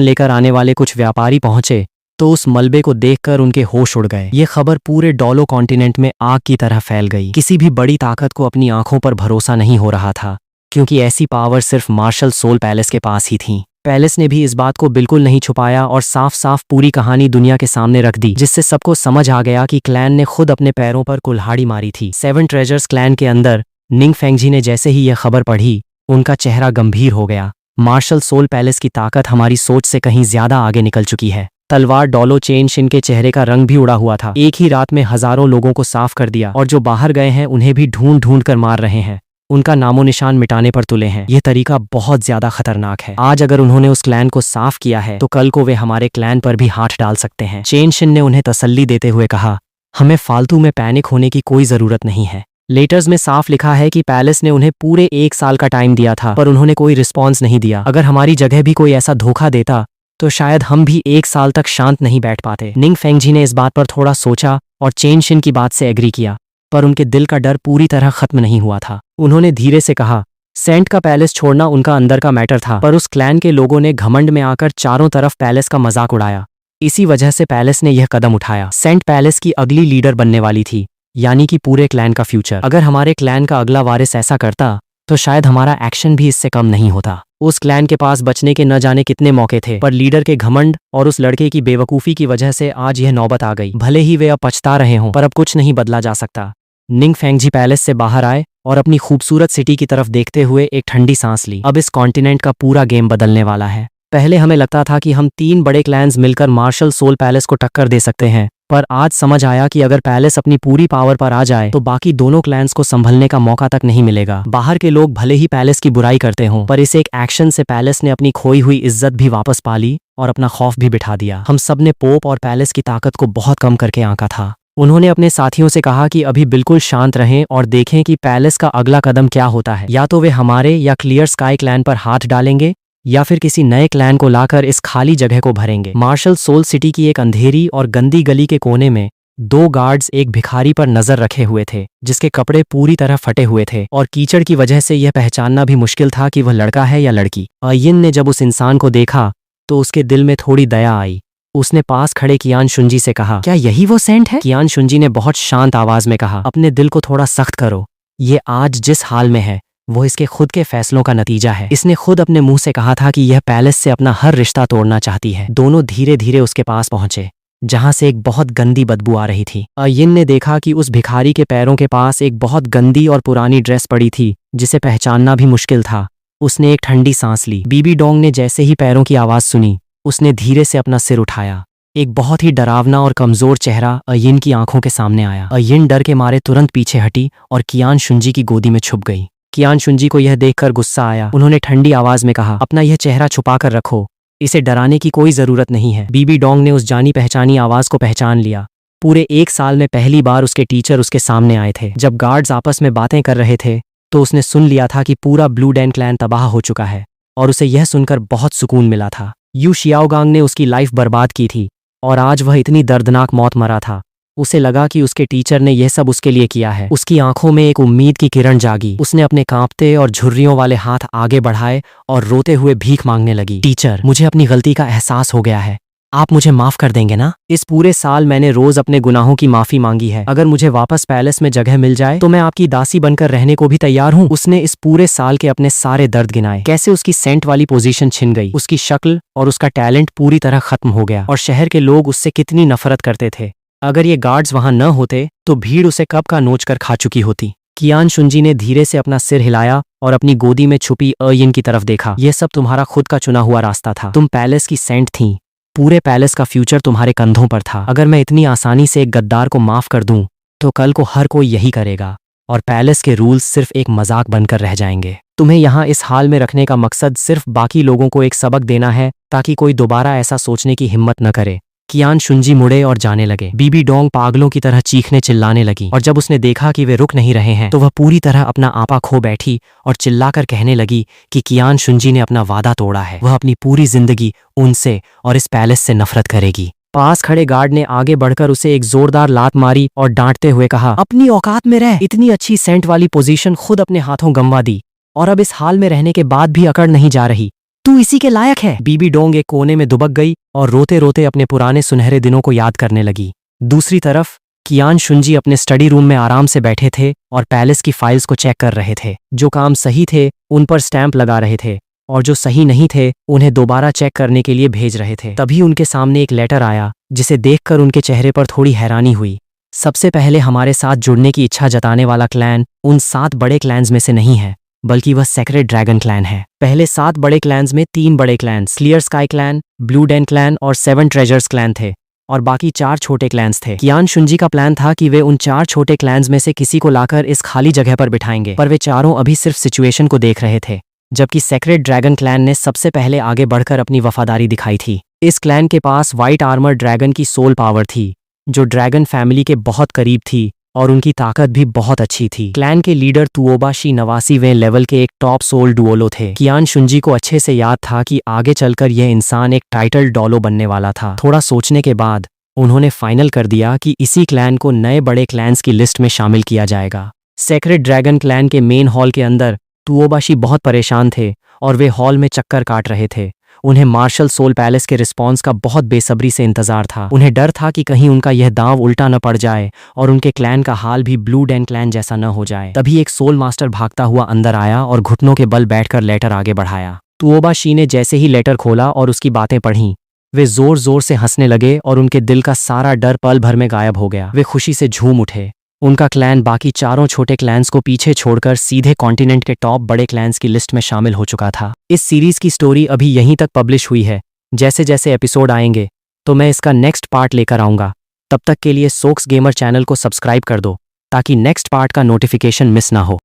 लेकर आने वाले कुछ व्यापारी पहुंचे तो उस मलबे को देखकर उनके होश उड़ गए। ये खबर पूरे डॉलो कॉन्टिनेंट में आग की तरह फैल गई। किसी भी बड़ी ताकत को अपनी आंखों पर भरोसा नहीं हो रहा था, क्योंकि ऐसी पावर सिर्फ मार्शल सोल पैलेस के पास ही थी। पैलेस ने भी इस बात को बिल्कुल नहीं छुपाया और साफ साफ पूरी कहानी दुनिया के सामने रख दी, जिससे सबको समझ आ गया कि क्लैन ने खुद अपने पैरों पर कुल्हाड़ी मारी थी। 7 ट्रेजर्स क्लैन के अंदर निंग फेंगजी ने जैसे ही यह खबर पढ़ी, उनका चेहरा गंभीर हो गया। मार्शल सोल पैलेस की ताकत हमारी सोच से कहीं ज्यादा आगे निकल चुकी है। तलवार डॉलो चेन शिन के चेहरे का रंग भी उड़ा हुआ था। एक ही रात में हजारों लोगों को साफ कर दिया और जो बाहर गए हैं उन्हें भी ढूंढ ढूंढ कर मार रहे हैं। उनका नामो निशान मिटाने पर तुले हैं। यह तरीका बहुत ज्यादा खतरनाक है। आज अगर उन्होंने उस क्लैन को साफ किया है तो कल को वे हमारे क्लैन पर भी हाथ डाल सकते हैं। चेन शिन ने उन्हें तसल्ली देते हुए कहा, हमें फालतू में पैनिक होने की कोई जरूरत नहीं है। लेटर्स में साफ लिखा है कि पैलेस ने उन्हें पूरे 1 साल का टाइम दिया था, पर उन्होंने कोई रिस्पॉन्स नहीं दिया। अगर हमारी जगह भी कोई ऐसा धोखा देता तो शायद हम भी 1 साल तक शांत नहीं बैठ पाते। निंग फेंगजी ने इस बात पर थोड़ा सोचा और चेन शिन की बात से एग्री किया, पर उनके दिल का डर पूरी तरह खत्म नहीं हुआ था। उन्होंने धीरे से कहा, सेंट का पैलेस छोड़ना उनका अंदर का मैटर था, पर उस क्लैन के लोगों ने घमंड में आकर चारों तरफ पैलेस का मजाक उड़ाया। इसी वजह से पैलेस ने यह कदम उठाया। सेंट पैलेस की अगली लीडर बनने वाली थी, यानी कि पूरे क्लैन का फ्यूचर। अगर हमारे क्लैन का अगला वारिस ऐसा करता तो शायद हमारा एक्शन भी इससे कम नहीं होता। उस क्लैन के पास बचने के न जाने कितने मौके थे, पर लीडर के घमंड और उस लड़के की बेवकूफ़ी की वजह से आज यह नौबत आ गई। भले ही वे अब पछता रहे हों, पर अब कुछ नहीं बदला जा सकता। निंग फेंगजी पैलेस से बाहर आए और अपनी खूबसूरत सिटी की तरफ देखते हुए एक ठंडी सांस ली। अब इस कॉन्टिनेंट का पूरा गेम बदलने वाला है। पहले हमें लगता था कि हम 3 बड़े क्लैन्स मिलकर मार्शल सोल पैलेस को टक्कर दे सकते हैं, पर आज समझ आया कि अगर पैलेस अपनी पूरी पावर पर आ जाए तो बाकी दोनों क्लैन्स को संभलने का मौका तक नहीं मिलेगा। बाहर के लोग भले ही पैलेस की बुराई करते हों, पर इस एक एक्शन से पैलेस ने अपनी खोई हुई इज्जत भी वापस पा ली और अपना खौफ भी बिठा दिया। हम सब ने पोप और पैलेस की ताकत को बहुत कम करके आंका था। उन्होंने अपने साथियों से कहा कि अभी बिल्कुल शांत रहें और देखें कि पैलेस का अगला कदम क्या होता है। या तो वे हमारे या क्लियर स्काई क्लैन पर हाथ डालेंगे या फिर किसी नए क्लैन को लाकर इस खाली जगह को भरेंगे। मार्शल सोल सिटी की एक अंधेरी और गंदी गली के कोने में 2 गार्ड्स एक भिखारी पर नजर रखे हुए थे, जिसके कपड़े पूरी तरह फटे हुए थे और कीचड़ की वजह से यह पहचानना भी मुश्किल था कि वह लड़का है या लड़की। अयिन ने जब उस इंसान को देखा तो उसके दिल में थोड़ी दया आई। उसने पास खड़े कियान शुंजी से कहा, क्या यही वो सेंट है? कियान शुंजी ने बहुत शांत आवाज में कहा, अपने दिल को थोड़ा सख्त करो। ये आज जिस हाल में है वो इसके खुद के फैसलों का नतीजा है। इसने खुद अपने मुंह से कहा था कि यह पैलेस से अपना हर रिश्ता तोड़ना चाहती है। दोनों धीरे धीरे उसके पास पहुंचे, जहां से एक बहुत गंदी बदबू आ रही थी। अयिन ने देखा कि उस भिखारी के पैरों के पास एक बहुत गंदी और पुरानी ड्रेस पड़ी थी, जिसे पहचानना भी मुश्किल था। उसने एक ठंडी सांस ली। बीबी डोंग ने जैसे ही पैरों की आवाज सुनी, उसने धीरे से अपना सिर उठाया। एक बहुत ही डरावना और कमजोर चेहरा अयिन की आंखों के सामने आया। अयिन डर के मारे तुरंत पीछे हटी और कियान शुंजी की गोदी में छुप गई। कियान शुंजी को यह देखकर गुस्सा आया। उन्होंने ठंडी आवाज में कहा, अपना यह चेहरा छुपा कर रखो, इसे डराने की कोई जरूरत नहीं है। बीबी डोंग ने उस जानी पहचानी आवाज को पहचान लिया। पूरे 1 साल में पहली बार उसके टीचर उसके सामने आए थे। जब गार्ड्स आपस में बातें कर रहे थे तो उसने सुन लिया था कि पूरा ब्लू डैन क्लैन तबाह हो चुका है और उसे यह सुनकर बहुत सुकून मिला था। यू शियाओगांग ने उसकी लाइफ बर्बाद की थी और आज वह इतनी दर्दनाक मौत मरा था। उसे लगा कि उसके टीचर ने यह सब उसके लिए किया है। उसकी आंखों में एक उम्मीद की किरण जागी। उसने अपने कांपते और झुर्रियों वाले हाथ आगे बढ़ाए और रोते हुए भीख मांगने लगी। टीचर, मुझे अपनी गलती का एहसास हो गया है, आप मुझे माफ कर देंगे ना? इस पूरे साल मैंने रोज अपने गुनाहों की माफी मांगी है। अगर मुझे वापस पैलेस में जगह मिल जाए तो मैं आपकी दासी बनकर रहने को भी तैयार हूँ। उसने इस पूरे साल के अपने सारे दर्द गिनाए, कैसे उसकी सेंट वाली पोजीशन छिन गई, उसकी शक्ल और उसका टैलेंट पूरी तरह खत्म हो गया और शहर के लोग उससे कितनी नफरत करते थे। अगर ये गार्ड्स वहां न होते तो भीड़ उसे कब का नोच कर खा चुकी होती। कियान शुंजी ने धीरे से अपना सिर हिलाया और अपनी गोदी में छुपी अयिन की तरफ देखा। यह सब तुम्हारा खुद का चुना हुआ रास्ता था। तुम पैलेस की सेंट थीं। पूरे पैलेस का फ्यूचर तुम्हारे कंधों पर था। अगर मैं इतनी आसानी से एक गद्दार को माफ कर दूं तो कल को हर कोई यही करेगा और पैलेस के रूल्स सिर्फ एक मजाक बनकर रह जाएंगे। तुम्हें यहाँ इस हाल में रखने का मकसद सिर्फ बाकी लोगों को एक सबक देना है ताकि कोई दोबारा ऐसा सोचने की हिम्मत न करे। कियान शुंजी मुड़े और जाने लगे। बीबी डोंग पागलों की तरह चीखने चिल्लाने लगी और जब उसने देखा कि वे रुक नहीं रहे हैं तो वह पूरी तरह अपना आपा खो बैठी और चिल्लाकर कहने लगी कि कियान शुंजी ने अपना वादा तोड़ा है। वह अपनी पूरी जिंदगी उनसे और इस पैलेस से नफरत करेगी। पास खड़े गार्ड ने आगे बढ़कर उसे एक जोरदार लात मारी और डांटते हुए कहा, अपनी औकात में रह। इतनी अच्छी सेंट वाली पोजीशन खुद अपने हाथों गंवा दी और अब इस हाल में रहने के बाद भी अकड़ नहीं जा रही। तू इसी के लायक है। बीबी डोंग एक कोने में दुबक गई और रोते रोते अपने पुराने सुनहरे दिनों को याद करने लगी। दूसरी तरफ कियान शुंजी अपने स्टडी रूम में आराम से बैठे थे और पैलेस की फाइल्स को चेक कर रहे थे। जो काम सही थे उन पर स्टैंप लगा रहे थे और जो सही नहीं थे उन्हें दोबारा चेक करने के लिए भेज रहे थे। तभी उनके सामने एक लेटर आया जिसे देखकर उनके चेहरे पर थोड़ी हैरानी हुई। सबसे पहले हमारे साथ जुड़ने की इच्छा जताने वाला क्लैन उन 7 बड़े क्लैन्स में से नहीं है बल्कि वह सेक्रेड ड्रैगन क्लैन है। पहले 7 बड़े क्लैन्स में 3 बड़े clans clear sky clan, blue den clan और 7 ट्रेजर्स क्लैन थे और बाकी 4 छोटे क्लैन्स थे। कियान शुंजी का प्लान था कि वे उन 4 छोटे क्लैन्स में से किसी को लाकर इस खाली जगह पर बिठाएंगे, पर वे चारों अभी सिर्फ सिचुएशन को देख रहे थे। जबकि सेक्रेड ड्रैगन क्लैन ने सबसे पहले आगे बढ़कर अपनी वफादारी दिखाई थी। इस क्लैन के पास व्हाइट आर्मर ड्रैगन की सोल पावर थी जो ड्रैगन फैमिली के बहुत करीब थी और उनकी ताकत भी बहुत अच्छी थी। क्लैन के लीडर तुओबाशी 89वें लेवल के एक टॉप सोल डुओलो थे। कियान शुंजी को अच्छे से याद था कि आगे चलकर यह इंसान एक टाइटल डॉलो बनने वाला था। थोड़ा सोचने के बाद उन्होंने फाइनल कर दिया कि इसी क्लैन को नए बड़े क्लैन्स की लिस्ट में शामिल किया जाएगा। सेक्रेड ड्रैगन क्लैन के मेन हॉल के अंदर तुओबाशी बहुत परेशान थे और वे हॉल में चक्कर काट रहे थे। उन्हें मार्शल सोल पैलेस के रिस्पॉन्स का बहुत बेसब्री से इंतजार था। उन्हें डर था कि कहीं उनका यह दांव उल्टा न पड़ जाए और उनके क्लैन का हाल भी ब्लू डेन क्लैन जैसा न हो जाए। तभी एक सोल मास्टर भागता हुआ अंदर आया और घुटनों के बल बैठकर लेटर आगे बढ़ाया। तुओबाशी ने जैसे ही लेटर खोला और उसकी बातें पढ़ीं, वे जोर जोर से हंसने लगे और उनके दिल का सारा डर पल भर में गायब हो गया। वे खुशी से झूम उठे। उनका क्लैन बाकी 4 छोटे क्लैन्स को पीछे छोड़कर सीधे कॉन्टिनेंट के टॉप बड़े क्लैन्स की लिस्ट में शामिल हो चुका था। इस सीरीज की स्टोरी अभी यहीं तक पब्लिश हुई है। जैसे जैसे एपिसोड आएंगे तो मैं इसका नेक्स्ट पार्ट लेकर आऊंगा। तब तक के लिए सोक्स गेमर चैनल को सब्सक्राइब कर दो ताकि नेक्स्ट पार्ट का नोटिफिकेशन मिस ना हो।